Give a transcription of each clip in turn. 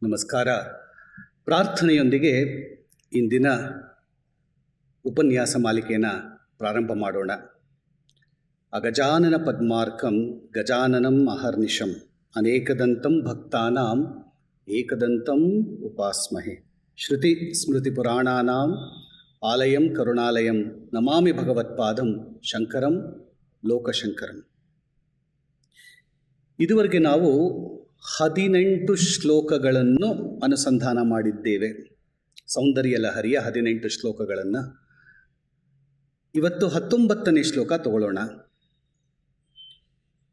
ನಮಸ್ಕಾರ. ಪ್ರಾರ್ಥನೆಯೊಂದಿಗೆ ಇಂದಿನ ಉಪನ್ಯಾಸ ಮಾಲಿಕೆಯನ್ನು ಪ್ರಾರಂಭ ಮಾಡೋಣ. ಅಗಜಾನನ ಪದ್ಮಾರ್ಕಂ ಗಜಾನನಂ ಅಹರ್ನಿಶಂ ಅನೇಕದಂತಂ ಭಕ್ತಾನಾಂ ಏಕದಂತಂ ಉಪಾಸ್ಮಹೆ. ಶ್ರುತಿ ಸ್ಮೃತಿ ಪುರಾಣಾನಾಂ ಆಲಯಂ ಕರುಣಾಲಯಂ ನಮಾಮಿ ಭಗವತ್ಪಾದಂ ಶಂಕರಂ ಲೋಕಶಂಕರಂ. ಇದುವರೆಗೆ ನಾವು 18 ಶ್ಲೋಕಗಳನ್ನು ಅನುಸಂಧಾನ ಮಾಡಿದ್ದೇವೆ. ಸೌಂದರ್ಯ ಲಹರಿಯ 18 ಶ್ಲೋಕಗಳನ್ನು. ಇವತ್ತು 19ನೇ ಶ್ಲೋಕ ತಗೊಳ್ಳೋಣ.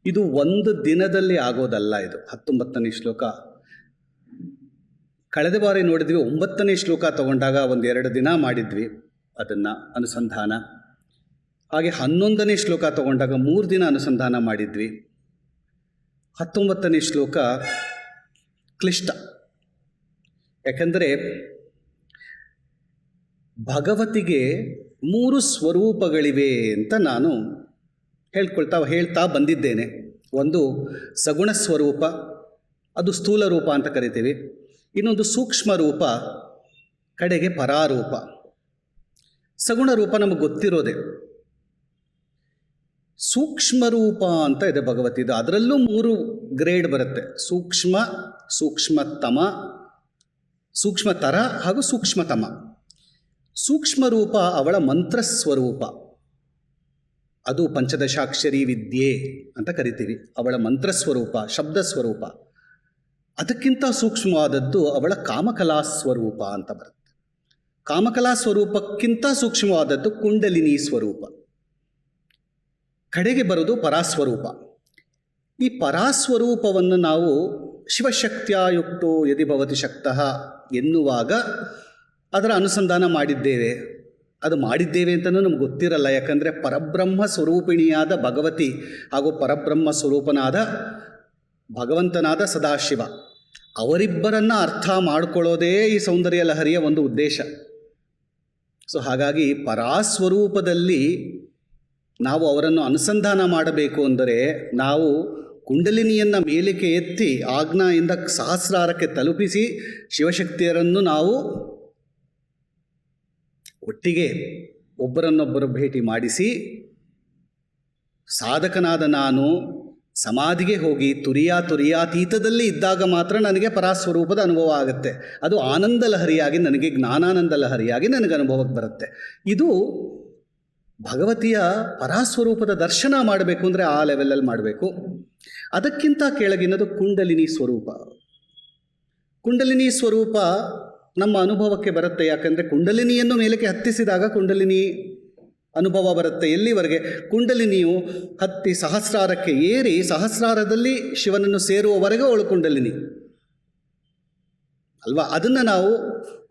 ಇದು ಒಂದು ದಿನದಲ್ಲಿ ಆಗೋದಲ್ಲ. ಇದು 19ನೇ ಶ್ಲೋಕ. ಕಳೆದ ಬಾರಿ ನೋಡಿದ್ವಿ 9ನೇ ಶ್ಲೋಕ ತಗೊಂಡಾಗ 1-2 ದಿನ ಮಾಡಿದ್ವಿ ಅದನ್ನು ಅನುಸಂಧಾನ. ಹಾಗೆ 11ನೇ ಶ್ಲೋಕ ತಗೊಂಡಾಗ 3 ದಿನ ಅನುಸಂಧಾನ ಮಾಡಿದ್ವಿ. 19ನೇ ಶ್ಲೋಕ ಕ್ಲಿಷ್ಟ. ಯಾಕೆಂದರೆ ಭಗವತಿಗೆ 3 ಸ್ವರೂಪಗಳಿವೆ ಅಂತ ನಾನು ಹೇಳ್ತಾ ಬಂದಿದ್ದೇನೆ. ಒಂದು ಸಗುಣ ಸ್ವರೂಪ, ಅದು ಸ್ಥೂಲ ರೂಪ ಅಂತ ಕರಿತೀವಿ. ಇನ್ನೊಂದು ಸೂಕ್ಷ್ಮ ರೂಪ, ಕಡೆಗೆ ಪರಾರೂಪ. ಸಗುಣ ರೂಪ ನಮಗೆ ಗೊತ್ತಿರೋದೆ. ಸೂಕ್ಷ್ಮ ರೂಪ ಅಂತ ಇದೆ ಭಗವತಿದು. ಅದರಲ್ಲೂ 3 ಗ್ರೇಡ್ ಬರುತ್ತೆ: ಸೂಕ್ಷ್ಮ, ಸೂಕ್ಷ್ಮತಮ, ಸೂಕ್ಷ್ಮತರ ಹಾಗೂ ಸೂಕ್ಷ್ಮತಮ. ಸೂಕ್ಷ್ಮ ರೂಪ ಅವಳ ಮಂತ್ರಸ್ವರೂಪ. ಅದು ಪಂಚದಶಾಕ್ಷರಿ ವಿದ್ಯೆ ಅಂತ ಕರಿತೀವಿ. ಅವಳ ಮಂತ್ರಸ್ವರೂಪ, ಶಬ್ದ ಸ್ವರೂಪ. ಅದಕ್ಕಿಂತ ಸೂಕ್ಷ್ಮವಾದದ್ದು ಅವಳ ಕಾಮಕಲಾ ಸ್ವರೂಪ ಅಂತ ಬರುತ್ತೆ. ಕಾಮಕಲಾ ಸ್ವರೂಪಕ್ಕಿಂತ ಸೂಕ್ಷ್ಮವಾದದ್ದು ಕುಂಡಲಿನಿ ಸ್ವರೂಪ. ಕಡೆಗೆ ಬರೋದು ಪರಾಸ್ವರೂಪ. ಈ ಪರಾಸ್ವರೂಪವನ್ನು ನಾವು ಶಿವಶಕ್ತಿಯುಕ್ತೋ ಯದಿ ಭವತಿ ಶಕ್ತಃ ಎನ್ನುವಾಗ ಅದರ ಅನುಸಂಧಾನ ಮಾಡಿದ್ದೇವೆ. ಅದು ಮಾಡಿದ್ದೇವೆ ಅಂತಲೂ ನಮ್ಗೆ ಗೊತ್ತಿರಲ್ಲ. ಯಾಕಂದರೆ ಪರಬ್ರಹ್ಮ ಸ್ವರೂಪಿಣಿಯಾದ ಭಗವತಿ ಹಾಗೂ ಪರಬ್ರಹ್ಮ ಸ್ವರೂಪನಾದ ಭಗವಂತನಾದ ಸದಾಶಿವ, ಅವರಿಬ್ಬರನ್ನು ಅರ್ಥ ಮಾಡಿಕೊಳ್ಳೋದೇ ಈ ಸೌಂದರ್ಯ ಲಹರಿಯ ಒಂದು ಉದ್ದೇಶ. ಸೊ ಹಾಗಾಗಿ ಪರಾಸ್ವರೂಪದಲ್ಲಿ ನಾವು ಅವರನ್ನು ಅನುಸಂಧಾನ ಮಾಡಬೇಕು ಅಂದರೆ ನಾವು ಕುಂಡಲಿನಿಯನ್ನು ಮೇಲಕ್ಕೆ ಎತ್ತಿ ಆಜ್ಞೆಯಿಂದ ಸಹಸ್ರಾರಕ್ಕೆ ತಲುಪಿಸಿ ಶಿವಶಕ್ತಿಯರನ್ನು ನಾವು ಒಟ್ಟಿಗೆ ಒಬ್ಬರನ್ನೊಬ್ಬರು ಭೇಟಿ ಮಾಡಿಸಿ, ಸಾಧಕನಾದ ನಾನು ಸಮಾಧಿಗೆ ಹೋಗಿ ತುರಿಯಾತೀತದಲ್ಲಿ ಇದ್ದಾಗ ಮಾತ್ರ ನನಗೆ ಪರಾಸ್ವರೂಪದ ಅನುಭವ ಆಗುತ್ತೆ. ಅದು ಆನಂದ ಲಹರಿಯಾಗಿ ನನಗೆ, ಜ್ಞಾನಾನಂದ ಲಹರಿಯಾಗಿ ನನಗೆ ಅನುಭವಕ್ಕೆ ಬರುತ್ತೆ. ಇದು ಭಗವತಿಯ ಪರಾಸ್ವರೂಪದ ದರ್ಶನ ಮಾಡಬೇಕು ಅಂದರೆ ಆ ಲೆವೆಲಲ್ಲಿ ಮಾಡಬೇಕು. ಅದಕ್ಕಿಂತ ಕೆಳಗಿನದು ಕುಂಡಲಿನಿ ಸ್ವರೂಪ. ಕುಂಡಲಿನಿ ಸ್ವರೂಪ ನಮ್ಮ ಅನುಭವಕ್ಕೆ ಬರುತ್ತೆ. ಯಾಕಂದರೆ ಕುಂಡಲಿನಿಯನ್ನು ಮೇಲಕ್ಕೆ ಹತ್ತಿಸಿದಾಗ ಕುಂಡಲಿನಿ ಅನುಭವ ಬರುತ್ತೆ. ಎಲ್ಲಿವರೆಗೆ? ಕುಂಡಲಿನಿಯು ಹತ್ತಿ ಸಹಸ್ರಾರಕ್ಕೆ ಏರಿ ಸಹಸ್ರಾರದಲ್ಲಿ ಶಿವನನ್ನು ಸೇರುವವರೆಗೆ ಅವಳು ಕುಂಡಲಿನಿ ಅಲ್ವಾ? ಅದನ್ನು ನಾವು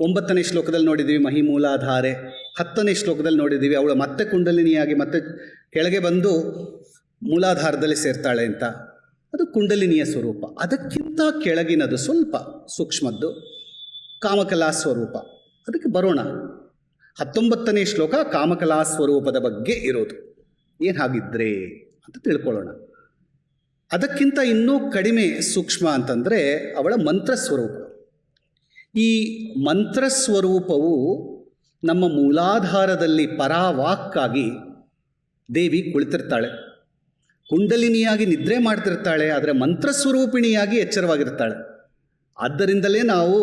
9ನೇ ಶ್ಲೋಕದಲ್ಲಿ ನೋಡಿದ್ದೀವಿ, ಮಹಿಮೂಲಾಧಾರೆ. 10ನೇ ಶ್ಲೋಕದಲ್ಲಿ ನೋಡಿದ್ದೀವಿ ಅವಳು ಮತ್ತೆ ಕುಂಡಲಿನಿಯಾಗಿ ಮತ್ತೆ ಕೆಳಗೆ ಬಂದು ಮೂಲಾಧಾರದಲ್ಲಿ ಸೇರ್ತಾಳೆ ಅಂತ. ಅದು ಕುಂಡಲಿನಿಯ ಸ್ವರೂಪ. ಅದಕ್ಕಿಂತ ಕೆಳಗಿನದು ಸ್ವಲ್ಪ ಸೂಕ್ಷ್ಮದ್ದು ಕಾಮಕಲಾ ಸ್ವರೂಪ. ಅದಕ್ಕೆ ಬರೋಣ. 19ನೇ ಶ್ಲೋಕ ಕಾಮಕಲಾ ಸ್ವರೂಪದ ಬಗ್ಗೆ ಇರೋದು. ಏನು ಹಾಗಿದ್ರೆ ಅಂತ ತಿಳ್ಕೊಳ್ಳೋಣ. ಅದಕ್ಕಿಂತ ಇನ್ನೂ ಕಡಿಮೆ ಸೂಕ್ಷ್ಮ ಅಂತಂದರೆ ಅವಳ ಮಂತ್ರಸ್ವರೂಪ. ಈ ಮಂತ್ರಸ್ವರೂಪವು ನಮ್ಮ ಮೂಲಾಧಾರದಲ್ಲಿ ಪರಾವಾಕ್ಕಾಗಿ ದೇವಿ ಕುಳಿತಿರ್ತಾಳೆ. ಕುಂಡಲಿನಿಯಾಗಿ ನಿದ್ರೆ ಮಾಡ್ತಿರ್ತಾಳೆ, ಆದರೆ ಮಂತ್ರಸ್ವರೂಪಿಣಿಯಾಗಿ ಎಚ್ಚರವಾಗಿರ್ತಾಳೆ. ಆದ್ದರಿಂದಲೇ ನಾವು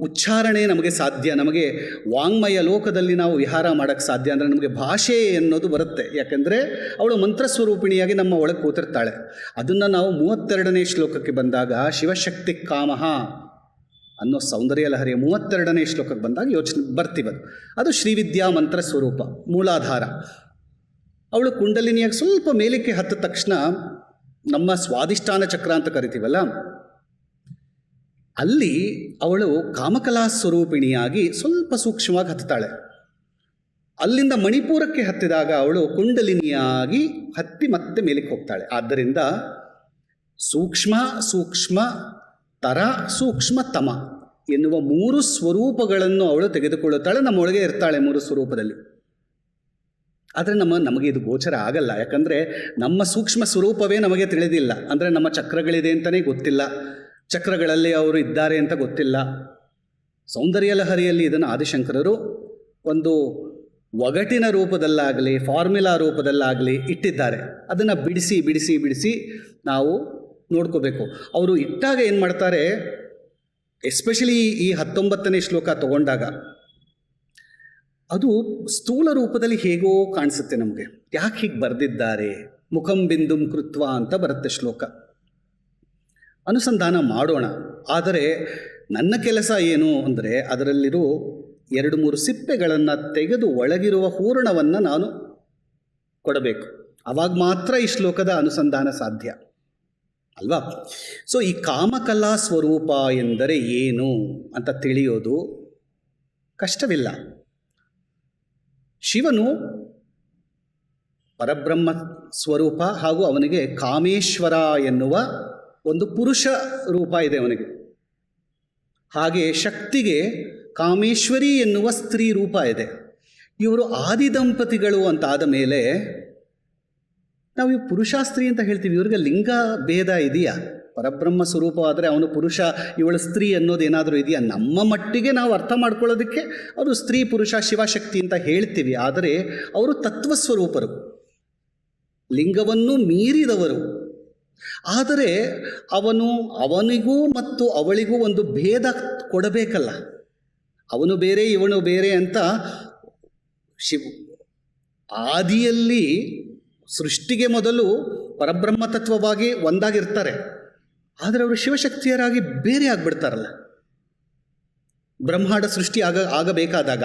ಉಚ್ಚಾರಣೆ ನಮಗೆ ಸಾಧ್ಯ. ನಮಗೆ ವಾಂಗ್ಮಯ ಲೋಕದಲ್ಲಿ ನಾವು ವಿಹಾರ ಮಾಡೋಕ್ಕೆ ಸಾಧ್ಯ. ಅಂದರೆ ನಮಗೆ ಭಾಷೆ ಎನ್ನೋದು ಬರುತ್ತೆ. ಯಾಕೆಂದರೆ ಅವಳು ಮಂತ್ರಸ್ವರೂಪಿಣಿಯಾಗಿ ನಮ್ಮ ಒಳಗೆ ಕೂತಿರ್ತಾಳೆ. ಅದನ್ನು ನಾವು 32ನೇ ಶ್ಲೋಕಕ್ಕೆ ಬಂದಾಗ ಶಿವಶಕ್ತಿ ಕಾಮಃ ಅನ್ನೋ ಸೌಂದರ್ಯ ಲಹರಿಯ 32ನೇ ಶ್ಲೋಕಕ್ಕೆ ಬಂದಾಗ ಯೋಚನೆ ಬರ್ತೀವದು. ಅದು ಶ್ರೀವಿದ್ಯಾ ಮಂತ್ರ ಸ್ವರೂಪ, ಮೂಲಾಧಾರ. ಅವಳು ಕುಂಡಲಿನಿಯಾಗಿ ಸ್ವಲ್ಪ ಮೇಲಕ್ಕೆ ಹತ್ತಿದ ತಕ್ಷಣ ನಮ್ಮ ಸ್ವಾಧಿಷ್ಠಾನ ಚಕ್ರ ಅಂತ ಕರಿತೀವಲ್ಲ, ಅಲ್ಲಿ ಅವಳು ಕಾಮಕಲಾ ಸ್ವರೂಪಿಣಿಯಾಗಿ ಸ್ವಲ್ಪ ಸೂಕ್ಷ್ಮವಾಗಿ ಹತ್ತಾಳೆ. ಅಲ್ಲಿಂದ ಮಣಿಪೂರಕ್ಕೆ ಹತ್ತಿದಾಗ ಅವಳು ಕುಂಡಲಿನಿಯಾಗಿ ಹತ್ತಿ ಮತ್ತೆ ಮೇಲಕ್ಕೆ ಹೋಗ್ತಾಳೆ. ಆದ್ದರಿಂದ ಸೂಕ್ಷ್ಮ, ಸೂಕ್ಷ್ಮ ತರ, ಸೂಕ್ಷ್ಮತಮ ಎನ್ನುವ 3 ಸ್ವರೂಪಗಳನ್ನು ಅವಳು ತೆಗೆದುಕೊಳ್ಳುತ್ತಾಳೆ. ನಮ್ಮೊಳಗೆ ಇರ್ತಾಳೆ 3 ಸ್ವರೂಪದಲ್ಲಿ. ಆದರೆ ನಮಗೆ ಇದು ಗೋಚರ ಆಗಲ್ಲ. ಯಾಕಂದರೆ ನಮ್ಮ ಸೂಕ್ಷ್ಮ ಸ್ವರೂಪವೇ ನಮಗೆ ತಿಳಿದಿಲ್ಲ. ಅಂದರೆ ನಮ್ಮ ಚಕ್ರಗಳಿದೆ ಅಂತಲೇ ಗೊತ್ತಿಲ್ಲ. ಚಕ್ರಗಳಲ್ಲಿ ಅವರು ಇದ್ದಾರೆ ಅಂತ ಗೊತ್ತಿಲ್ಲ. ಸೌಂದರ್ಯ ಲಹರಿಯಲ್ಲಿ ಇದನ್ನು ಆದಿಶಂಕರರು ಒಂದು ಒಗಟಿನ ರೂಪದಲ್ಲಾಗಲಿ ಫಾರ್ಮುಲಾ ರೂಪದಲ್ಲಾಗಲಿ ಇಟ್ಟಿದ್ದಾರೆ. ಅದನ್ನು ಬಿಡಿಸಿ ಬಿಡಿಸಿ ಬಿಡಿಸಿ ನಾವು ನೋಡ್ಕೋಬೇಕು. ಅವರು ಇಟ್ಟಾಗ ಏನು ಮಾಡ್ತಾರೆ, ಎಸ್ಪೆಷಲಿ ಈ 19ನೇ ಶ್ಲೋಕ ತಗೊಂಡಾಗ ಅದು ಸ್ಥೂಲ ರೂಪದಲ್ಲಿ ಹೇಗೋ ಕಾಣಿಸುತ್ತೆ ನಮಗೆ. ಯಾಕೆ ಹೀಗೆ ಬರೆದಿದ್ದಾರೆ? ಮುಖಂ ಬಿಂದುಂ ಕೃತ್ವ ಅಂತ ಬರುತ್ತೆ ಶ್ಲೋಕ. ಅನುಸಂಧಾನ ಮಾಡೋಣ. ಆದರೆ ನನ್ನ ಕೆಲಸ ಏನು ಅಂದರೆ ಅದರಲ್ಲಿರೋ 2-3 ಸಿಪ್ಪೆಗಳನ್ನು ತೆಗೆದು ಒಳಗಿರುವ ಹೂರಣವನ್ನು ನಾನು ಕೊಡಬೇಕು. ಆವಾಗ ಮಾತ್ರ ಈ ಶ್ಲೋಕದ ಅನುಸಂಧಾನ ಸಾಧ್ಯ ಅಲ್ವಾ? ಸೊ ಈ ಕಾಮಕಲಾ ಸ್ವರೂಪ ಎಂದರೆ ಏನು ಅಂತ ತಿಳಿಯೋದು ಕಷ್ಟವಿಲ್ಲ. ಶಿವನು ಪರಬ್ರಹ್ಮ ಸ್ವರೂಪ ಹಾಗೂ ಅವನಿಗೆ ಕಾಮೇಶ್ವರ ಎನ್ನುವ ಒಂದು ಪುರುಷ ರೂಪ ಇದೆ ಅವನಿಗೆ. ಹಾಗೆ ಶಕ್ತಿಗೆ ಕಾಮೇಶ್ವರಿ ಎನ್ನುವ ಸ್ತ್ರೀ ರೂಪ ಇದೆ. ಇವರು ಆದಿದಂಪತಿಗಳು ಅಂತ ಆದ ಮೇಲೆ ನಾವು ಈ ಪುರುಷ ಸ್ತ್ರೀ ಅಂತ ಹೇಳ್ತೀವಿ. ಇವ್ರಿಗೆ ಲಿಂಗ ಭೇದ ಇದೆಯಾ? ಪರಬ್ರಹ್ಮ ಸ್ವರೂಪವಾದರೆ ಅವನು ಪುರುಷ, ಇವಳು ಸ್ತ್ರೀ ಅನ್ನೋದೇನಾದರೂ ಇದೆಯಾ? ನಮ್ಮ ಮಟ್ಟಿಗೆ ನಾವು ಅರ್ಥ ಮಾಡ್ಕೊಳ್ಳೋದಕ್ಕೆ ಅವರು ಸ್ತ್ರೀ ಪುರುಷ ಶಿವಶಕ್ತಿ ಅಂತ ಹೇಳ್ತೀವಿ. ಆದರೆ ಅವರು ತತ್ವಸ್ವರೂಪರು, ಲಿಂಗವನ್ನು ಮೀರಿದವರು. ಆದರೆ ಅವನಿಗೂ ಮತ್ತು ಅವಳಿಗೂ ಒಂದು ಭೇದ ಕೊಡಬೇಕಲ್ಲ. ಅವನು ಬೇರೆ ಇವನು ಬೇರೆ ಅಂತ ಆದಿಯಲ್ಲಿ ಸೃಷ್ಟಿಗೆ ಮೊದಲು ಪರಬ್ರಹ್ಮ ತತ್ವವಾಗಿ ಒಂದಾಗಿರ್ತಾರೆ. ಆದರೆ ಅವರು ಶಿವಶಕ್ತಿಯರಾಗಿ ಬೇರೆ ಆಗಿಬಿಡ್ತಾರಲ್ಲ. ಬ್ರಹ್ಮಾಂಡ ಸೃಷ್ಟಿ ಆಗಬೇಕಾದಾಗ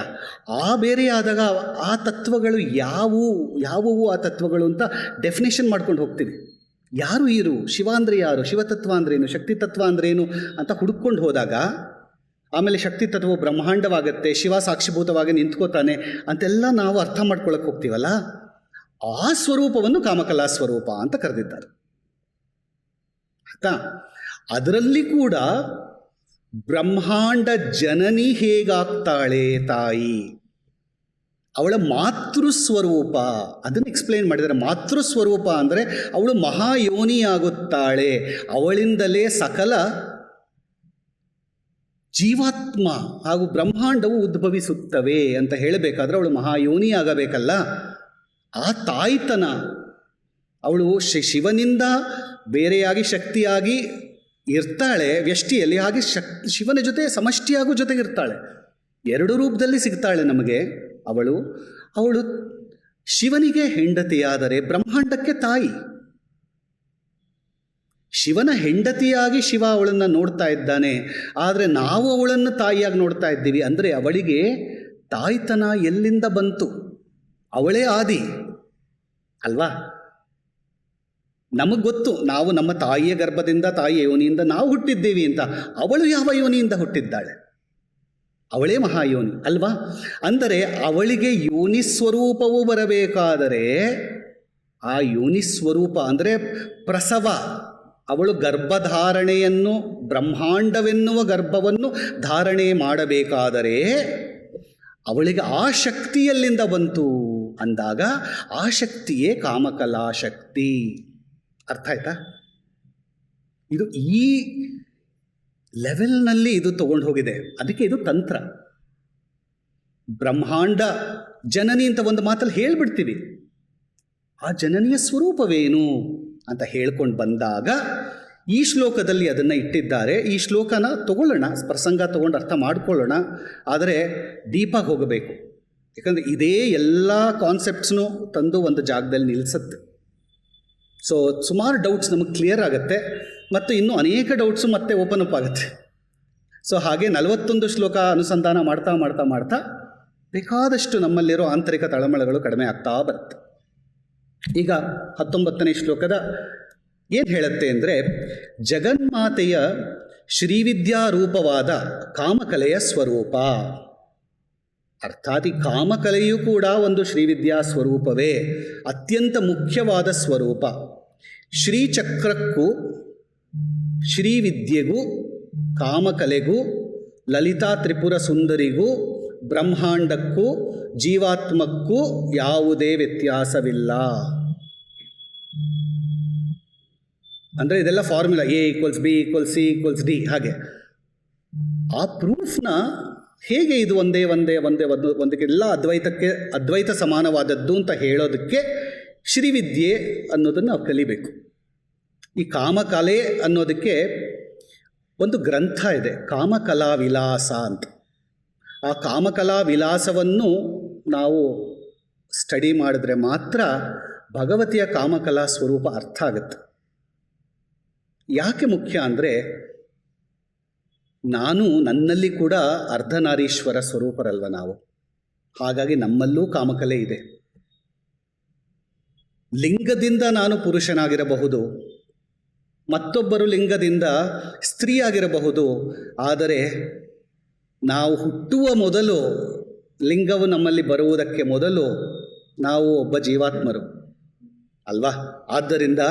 ಬೇರೆ ಆದಾಗ ಆ ತತ್ವಗಳು ಯಾವುವು ಆ ತತ್ವಗಳು ಅಂತ ಡೆಫಿನೇಷನ್ ಮಾಡ್ಕೊಂಡು ಹೋಗ್ತೀವಿ. ಯಾರು ಇರು, ಶಿವ ಅಂದರೆ ಯಾರು, ಶಿವತತ್ವ ಅಂದ್ರೇನು, ಶಕ್ತಿ ತತ್ವ ಅಂದ್ರೇನು ಅಂತ ಹುಡುಕೊಂಡು ಹೋದಾಗ ಆಮೇಲೆ ಶಕ್ತಿ ತತ್ವ ಬ್ರಹ್ಮಾಂಡವಾಗತ್ತೆ, ಶಿವ ಸಾಕ್ಷಿಭೂತವಾಗಿ ನಿಂತ್ಕೋತಾನೆ ಅಂತೆಲ್ಲ ನಾವು ಅರ್ಥ ಮಾಡ್ಕೊಳ್ಳೋಕೆ ಹೋಗ್ತೀವಲ್ಲ. ಆ ಸ್ವರೂಪವನ್ನು ಕಾಮಕಲಾ ಸ್ವರೂಪ ಅಂತ ಕರೆದಿದ್ದಾರೆ. ಆಯ್ತಾ? ಅದರಲ್ಲಿ ಕೂಡ ಬ್ರಹ್ಮಾಂಡ ಜನನಿ ಹೇಗಾಗ್ತಾಳೆ ತಾಯಿ, ಅವಳ ಮಾತೃಸ್ವರೂಪ ಅದನ್ನು ಎಕ್ಸ್ಪ್ಲೇನ್ ಮಾಡಿದ್ದಾರೆ. ಮಾತೃಸ್ವರೂಪ ಅಂದರೆ ಅವಳು ಮಹಾಯೋನಿಯಾಗುತ್ತಾಳೆ, ಅವಳಿಂದಲೇ ಸಕಲ ಜೀವಾತ್ಮ ಹಾಗೂ ಬ್ರಹ್ಮಾಂಡವು ಉದ್ಭವಿಸುತ್ತವೆ ಅಂತ ಹೇಳಬೇಕಾದ್ರೆ ಅವಳು ಮಹಾಯೋನಿ ಆಗಬೇಕಲ್ಲ. ಆ ತಾಯ್ತನ, ಅವಳು ಶಿವನಿಂದ ಬೇರೆಯಾಗಿ ಶಕ್ತಿಯಾಗಿ ಇರ್ತಾಳೆ ವ್ಯಷ್ಟಿಯಲ್ಲಿ, ಹಾಗೆ ಶಿವನ ಜೊತೆ ಸಮಷ್ಟಿಯಾಗೂ ಜೊತೆಗಿರ್ತಾಳೆ. 2 ರೂಪದಲ್ಲಿ ಸಿಗ್ತಾಳೆ ನಮಗೆ. ಅವಳು ಶಿವನಿಗೆ ಹೆಂಡತಿಯಾದರೆ ಬ್ರಹ್ಮಾಂಡಕ್ಕೆ ತಾಯಿ. ಶಿವನ ಹೆಂಡತಿಯಾಗಿ ಶಿವ ಅವಳನ್ನು ನೋಡ್ತಾ ಇದ್ದಾನೆ, ಆದರೆ ನಾವು ಅವಳನ್ನು ತಾಯಿಯಾಗಿ ನೋಡ್ತಾ ಇದ್ದೀವಿ. ಅಂದರೆ ಅವಳಿಗೆ ತಾಯ್ತನ ಎಲ್ಲಿಂದ ಬಂತು? ಅವಳೇ ಆದಿ ಅಲ್ವಾ? ನಮಗೆ ಗೊತ್ತು ನಾವು ನಮ್ಮ ತಾಯಿಯ ಗರ್ಭದಿಂದ, ತಾಯಿಯ ಯೋನಿಯಿಂದ ನಾವು ಹುಟ್ಟಿದ್ದೀವಿ ಅಂತ. ಅವಳು ಯಾವ ಯೋನಿಯಿಂದ ಹುಟ್ಟಿದ್ದಾಳೆ? ಅವಳೇ ಮಹಾಯೋನಿ ಅಲ್ವಾ? ಅಂದರೆ ಅವಳಿಗೆ ಯೋನಿ ಸ್ವರೂಪವು ಬರಬೇಕಾದರೆ ಆ ಯೋನಿ ಸ್ವರೂಪ ಅಂದರೆ ಪ್ರಸವ, ಅವಳು ಗರ್ಭಧಾರಣೆಯನ್ನು, ಬ್ರಹ್ಮಾಂಡವೆನ್ನುವ ಗರ್ಭವನ್ನು ಧಾರಣೆ ಮಾಡಬೇಕಾದರೆ ಅವಳಿಗೆ ಆ ಶಕ್ತಿಯಲ್ಲಿಂದ ಬಂತು ಅಂದಾಗ ಆ ಶಕ್ತಿಯೇ ಕಾಮಕಲಾ ಶಕ್ತಿ. ಅರ್ಥ ಆಯ್ತಾ? ಇದು ಈ ಲೆವೆಲ್ನಲ್ಲಿ ಇದು ತಗೊಂಡು ಹೋಗಿದೆ. ಅದಕ್ಕೆ ಇದು ತಂತ್ರ. ಬ್ರಹ್ಮಾಂಡ ಜನನಿ ಅಂತ ಒಂದು ಮಾತಲ್ಲಿ ಹೇಳಿಬಿಡ್ತೀವಿ. ಆ ಜನನಿಯ ಸ್ವರೂಪವೇನು ಅಂತ ಹೇಳ್ಕೊಂಡು ಬಂದಾಗ ಈ ಶ್ಲೋಕದಲ್ಲಿ ಅದನ್ನು ಇಟ್ಟಿದ್ದಾರೆ. ಈ ಶ್ಲೋಕನ ತಗೊಳ್ಳೋಣ, ಪ್ರಸಂಗ ತಗೊಂಡು ಅರ್ಥ ಮಾಡ್ಕೊಳ್ಳೋಣ. ಆದರೆ ಡೀಪಾಗಿ ಹೋಗಬೇಕು. ಯಾಕಂದರೆ ಇದೇ ಎಲ್ಲ ಕಾನ್ಸೆಪ್ಟ್ಸ್ನೂ ತಂದು ಒಂದು ಜಾಗದಲ್ಲಿ ನಿಲ್ಲಿಸುತ್ತೆ. ಸೊ ಸುಮಾರು ಡೌಟ್ಸ್ ನಮಗೆ ಕ್ಲಿಯರ್ ಆಗುತ್ತೆ, ಮತ್ತು ಇನ್ನೂ ಅನೇಕ ಡೌಟ್ಸು ಮತ್ತೆ ಓಪನ್ ಅಪ್ ಆಗುತ್ತೆ. ಸೊ ಹಾಗೆ 41 ಶ್ಲೋಕ ಅನುಸಂಧಾನ ಮಾಡ್ತಾ ಮಾಡ್ತಾ ಮಾಡ್ತಾ ಬೇಕಾದಷ್ಟು ನಮ್ಮಲ್ಲಿರೋ ಆಂತರಿಕ ತಳಮಳಗಳು ಕಡಿಮೆ ಆಗ್ತಾ ಬರುತ್ತೆ. ಈಗ 19ನೇ ಶ್ಲೋಕದ ಏನು ಹೇಳುತ್ತೆ ಅಂದರೆ, ಜಗನ್ಮಾತೆಯ ಶ್ರೀವಿದ್ಯಾರೂಪವಾದ ಕಾಮಕಲೆಯ ಸ್ವರೂಪ. ಅರ್ಥಾತ್ ಈ ಕಾಮಕಲೆಯೂ ಕೂಡ ಒಂದು ಶ್ರೀವಿದ್ಯಾ ಸ್ವರೂಪವೇ, ಅತ್ಯಂತ ಮುಖ್ಯವಾದ ಸ್ವರೂಪ. ಶ್ರೀಚಕ್ರಕ್ಕೂ ಶ್ರೀವಿದ್ಯೆಗೂ ಕಾಮಕಲೆಗೂ ಲಲಿತಾ ತ್ರಿಪುರ ಸುಂದರಿಗೂ ಬ್ರಹ್ಮಾಂಡಕ್ಕೂ ಜೀವಾತ್ಮಕ್ಕೂ ಯಾವುದೇ ವ್ಯತ್ಯಾಸವಿಲ್ಲ. ಅಂದರೆ ಇದೆಲ್ಲ ಫಾರ್ಮುಲಾ A=B=C=D ಹಾಗೆ. ಆ ಪ್ರೂಫ್ನ ಹೇಗೆ ಇದು ಒಂದಕ್ಕೆಲ್ಲ ಅದ್ವೈತ ಸಮಾನವಾದದ್ದು ಅಂತ ಹೇಳೋದಕ್ಕೆ ಶ್ರೀವಿದ್ಯೆ ಅನ್ನೋದನ್ನು ನಾವು ಕಲಿಬೇಕು. ಈ ಕಾಮಕಲೆ ಅನ್ನೋದಕ್ಕೆ ಒಂದು ಗ್ರಂಥ ಇದೆ, ಕಾಮಕಲಾ ವಿಲಾಸ ಅಂತ. ಆ ಕಾಮಕಲಾ ವಿಲಾಸವನ್ನು ನಾವು ಸ್ಟಡಿ ಮಾಡಿದ್ರೆ ಮಾತ್ರ ಭಗವತಿಯ ಕಾಮಕಲಾ ಸ್ವರೂಪ ಅರ್ಥ ಆಗುತ್ತೆ. ಯಾಕೆ ಮುಖ್ಯ ಅಂದರೆ, ನನ್ನಲ್ಲಿ ಕೂಡ ಅರ್ಧನಾರೀಶ್ವರ ಸ್ವರೂಪರಲ್ವ ನಾವು, ಹಾಗಾಗಿ ನಮ್ಮಲ್ಲೂ ಕಾಮಕಲೆ ಇದೆ. ಲಿಂಗದಿಂದ ನಾನು ಪುರುಷನಾಗಿರಬಹುದು, ಮತ್ತೊಬ್ಬರು ಲಿಂಗದಿಂದ ಸ್ತ್ರೀಯಾಗಿರಬಹುದು, ಆದರೆ ನಾವು ಹುಟ್ಟುವ ಮೊದಲು, ಲಿಂಗವು ನಮ್ಮಲ್ಲಿ ಬರುವುದಕ್ಕೆ ಮೊದಲು ನಾವು ಒಬ್ಬ ಜೀವಾತ್ಮರು ಅಲ್ವಾ. ಆದ್ದರಿಂದ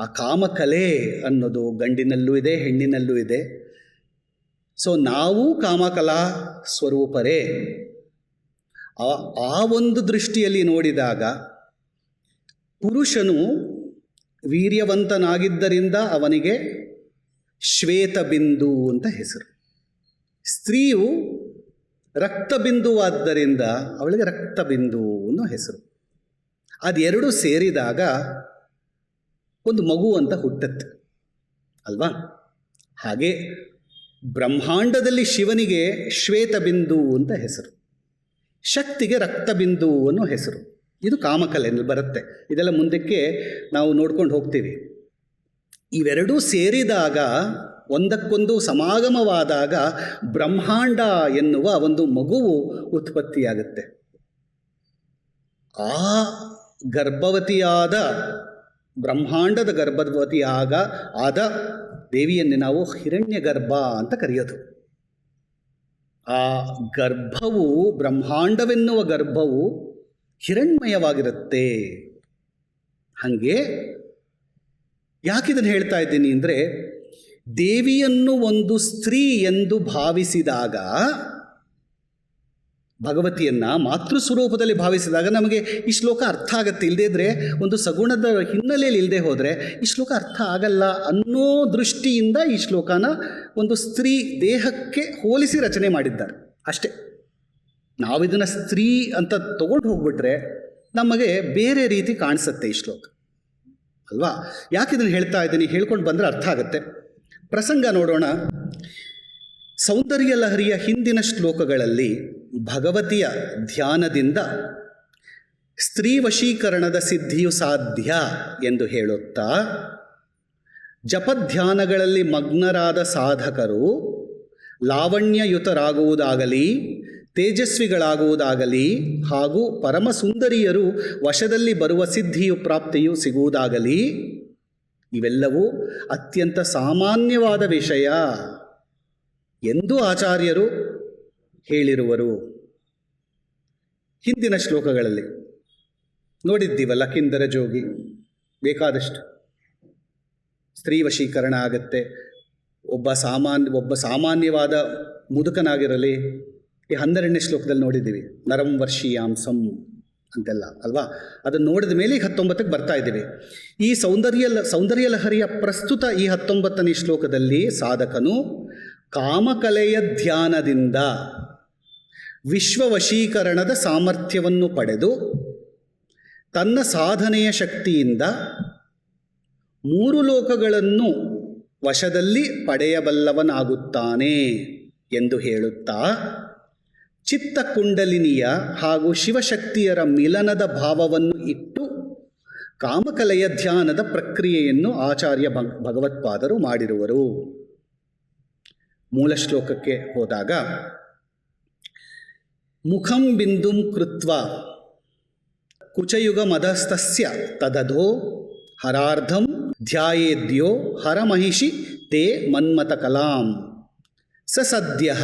ಆ ಕಾಮಕಲೆ ಅನ್ನೋದು ಗಂಡಿನಲ್ಲೂ ಇದೆ, ಹೆಣ್ಣಿನಲ್ಲೂ ಇದೆ. ಸೊ ನಾವು ಕಾಮಕಲಾ ಸ್ವರೂಪರೇ. ಆ ಒಂದು ದೃಷ್ಟಿಯಲ್ಲಿ ನೋಡಿದಾಗ ಪುರುಷನು ವೀರ್ಯವಂತನಾಗಿದ್ದರಿಂದ ಅವನಿಗೆ ಶ್ವೇತಬಿಂದು ಅಂತ ಹೆಸರು. ಸ್ತ್ರೀಯು ರಕ್ತಬಿಂದುವಾದ್ದರಿಂದ ಅವಳಿಗೆ ರಕ್ತಬಿಂದು ಅನ್ನೋ ಹೆಸರು. ಅದೆರಡು ಸೇರಿದಾಗ ಒಂದು ಮಗು ಅಂತ ಹುಟ್ಟುತ್ತೆ ಅಲ್ವಾ. ಹಾಗೆ ಬ್ರಹ್ಮಾಂಡದಲ್ಲಿ ಶಿವನಿಗೆ ಶ್ವೇತಬಿಂದು ಅಂತ ಹೆಸರು, ಶಕ್ತಿಗೆ ರಕ್ತಬಿಂದು ಅನ್ನೋ ಹೆಸರು. ಇದು ಕಾಮಕಲೆಯಲ್ಲಿ ಬರುತ್ತೆ. ಇದೆಲ್ಲ ಮುಂದಕ್ಕೆ ನಾವು ನೋಡ್ಕೊಂಡು ಹೋಗ್ತೀವಿ. ಇವೆರಡೂ ಸೇರಿದಾಗ, ಒಂದಕ್ಕೊಂದು ಸಮಾಗಮವಾದಾಗ ಬ್ರಹ್ಮಾಂಡ ಎನ್ನುವ ಒಂದು ಮಗುವು ಉತ್ಪತ್ತಿಯಾಗುತ್ತೆ. ಆ ಗರ್ಭವತಿಯಾದ, ಬ್ರಹ್ಮಾಂಡದ ಆದ ದೇವಿಯನ್ನೇ ನಾವು ಹಿರಣ್ಯ ಗರ್ಭ ಅಂತ ಕರೆಯೋದು. ಆ ಗರ್ಭವು, ಬ್ರಹ್ಮಾಂಡವೆನ್ನುವ ಗರ್ಭವು ಹಿರಣ್ಮಯವಾಗಿರುತ್ತೆ. ಹಾಗೆ ಯಾಕಿದನ್ನು ಹೇಳ್ತಾ ಇದ್ದೀನಿ ಅಂದರೆ, ದೇವಿಯನ್ನು ಒಂದು ಸ್ತ್ರೀ ಎಂದು ಭಾವಿಸಿದಾಗ, ಭಗವತಿಯನ್ನು ಮಾತೃ ಸ್ವರೂಪದಲ್ಲಿ ಭಾವಿಸಿದಾಗ ನಮಗೆ ಈ ಶ್ಲೋಕ ಅರ್ಥ ಆಗುತ್ತೆ. ಇಲ್ಲದೇ ಇದ್ದರೆ, ಒಂದು ಸಗುಣದ ಹಿನ್ನೆಲೆಯಲ್ಲಿ ಇಲ್ಲದೆ ಹೋದರೆ ಈ ಶ್ಲೋಕ ಅರ್ಥ ಆಗಲ್ಲ ಅನ್ನೋ ದೃಷ್ಟಿಯಿಂದ ಈ ಶ್ಲೋಕನ ಒಂದು ಸ್ತ್ರೀ ದೇಹಕ್ಕೆ ಹೋಲಿಸಿ ರಚನೆ ಮಾಡಿದ್ದಾರೆ ಅಷ್ಟೇ. ನಾವಿದನ್ನು ಸ್ತ್ರೀ ಅಂತ ತಗೊಂಡು ಹೋಗ್ಬಿಟ್ರೆ ನಮಗೆ ಬೇರೆ ರೀತಿ ಕಾಣಿಸುತ್ತೆ ಈ ಶ್ಲೋಕ ಅಲ್ವಾ. ಯಾಕಿದನ್ನು ಹೇಳ್ತಾ ಇದ್ದೀನಿ, ಹೇಳ್ಕೊಂಡು ಬಂದರೆ ಅರ್ಥ ಆಗುತ್ತೆ. ಪ್ರಸಂಗ ನೋಡೋಣ. ಸೌಂದರ್ಯ ಲಹರಿಯ ಹಿಂದಿನ ಶ್ಲೋಕಗಳಲ್ಲಿ ಭಗವತಿಯ ಧ್ಯಾನದಿಂದ ಸ್ತ್ರೀ ವಶೀಕರಣದ ಸಿದ್ಧಿಯು ಸಾಧ್ಯ ಎಂದು ಹೇಳುತ್ತಾ, ಜಪಧ್ಯಾನಗಳಲ್ಲಿ ಮಗ್ನರಾದ ಸಾಧಕರು ಲಾವಣ್ಯಯುತರಾಗುವುದಾಗಲಿ, ತೇಜಸ್ವಿಗಳಾಗುವುದಾಗಲಿ ಹಾಗೂ ಪರಮಸುಂದರಿಯರು ವಶದಲ್ಲಿ ಬರುವ ಸಿದ್ಧಿಯು ಪ್ರಾಪ್ತಿಯು ಸಿಗುವುದಾಗಲಿ, ಇವೆಲ್ಲವೂ ಅತ್ಯಂತ ಸಾಮಾನ್ಯವಾದ ವಿಷಯ ಎಂದು ಆಚಾರ್ಯರು ಹೇಳಿರುವರು. ಹಿಂದಿನ ಶ್ಲೋಕಗಳಲ್ಲಿ ನೋಡಿದ್ದೀವಲ್ಲ, ಕಿಂದರ ಜೋಗಿ ಬೇಕಾದಷ್ಟು ಸ್ತ್ರೀ ವಶೀಕರಣ ಆಗುತ್ತೆ. ಒಬ್ಬ ಸಾಮಾನ್ಯವಾದ ಮುದುಕನಾಗಿರಲಿ, ಈ 12ನೇ ಶ್ಲೋಕದಲ್ಲಿ ನೋಡಿದ್ದೀವಿ, ನರಂ ವರ್ಷೀಯಾಂಸಂ ಅಂತೆಲ್ಲ ಅಲ್ವಾ. ಅದನ್ನು ನೋಡಿದ ಮೇಲೆ ಈಗ 19ಕ್ಕೆ ಬರ್ತಾ ಇದ್ದೀವಿ. ಈ ಸೌಂದರ್ಯ ಲಹರಿಯ ಪ್ರಸ್ತುತ ಈ 19ನೇ ಶ್ಲೋಕದಲ್ಲಿ ಸಾಧಕನು ಕಾಮಕಲೆಯ ಧ್ಯಾನದಿಂದ ವಿಶ್ವವಶೀಕರಣದ ಸಾಮರ್ಥ್ಯವನ್ನು ಪಡೆದು ತನ್ನ ಸಾಧನೆಯ ಶಕ್ತಿಯಿಂದ 3 ಲೋಕಗಳನ್ನು ವಶದಲ್ಲಿ ಪಡೆಯಬಲ್ಲವನಾಗುತ್ತಾನೆ ಎಂದು ಹೇಳುತ್ತಾ, ಚಿತ್ತಕುಂಡಲಿನಿಯ ಹಾಗೂ ಶಿವಶಕ್ತಿಯರ ಮಿಲನದ ಭಾವವನ್ನು ಇಟ್ಟು ಕಾಮಕಲೆಯ ಧ್ಯಾನದ ಪ್ರಕ್ರಿಯೆಯನ್ನು ಆಚಾರ್ಯ ಭಗವತ್ಪಾದರು ಮಾಡಿರುವರು. ಮೂಲ ಶ್ಲೋಕಕ್ಕೆ ಹೋದಾಗ, ಮುಖಂ ಬಿಂದುಂ ಕೃತ್ವ ಕುಚಯುಗ ಮದಸ್ತಸ್ಯ ತದಧೋ ಹರಾರ್ಧಂ ಧ್ಯಾಯೇದ್ಯೋ ಹರಮಹಿಷಿ ತೇ ಮನ್ಮತ ಕಲಾಂ ಸ ಸದ್ಯಃ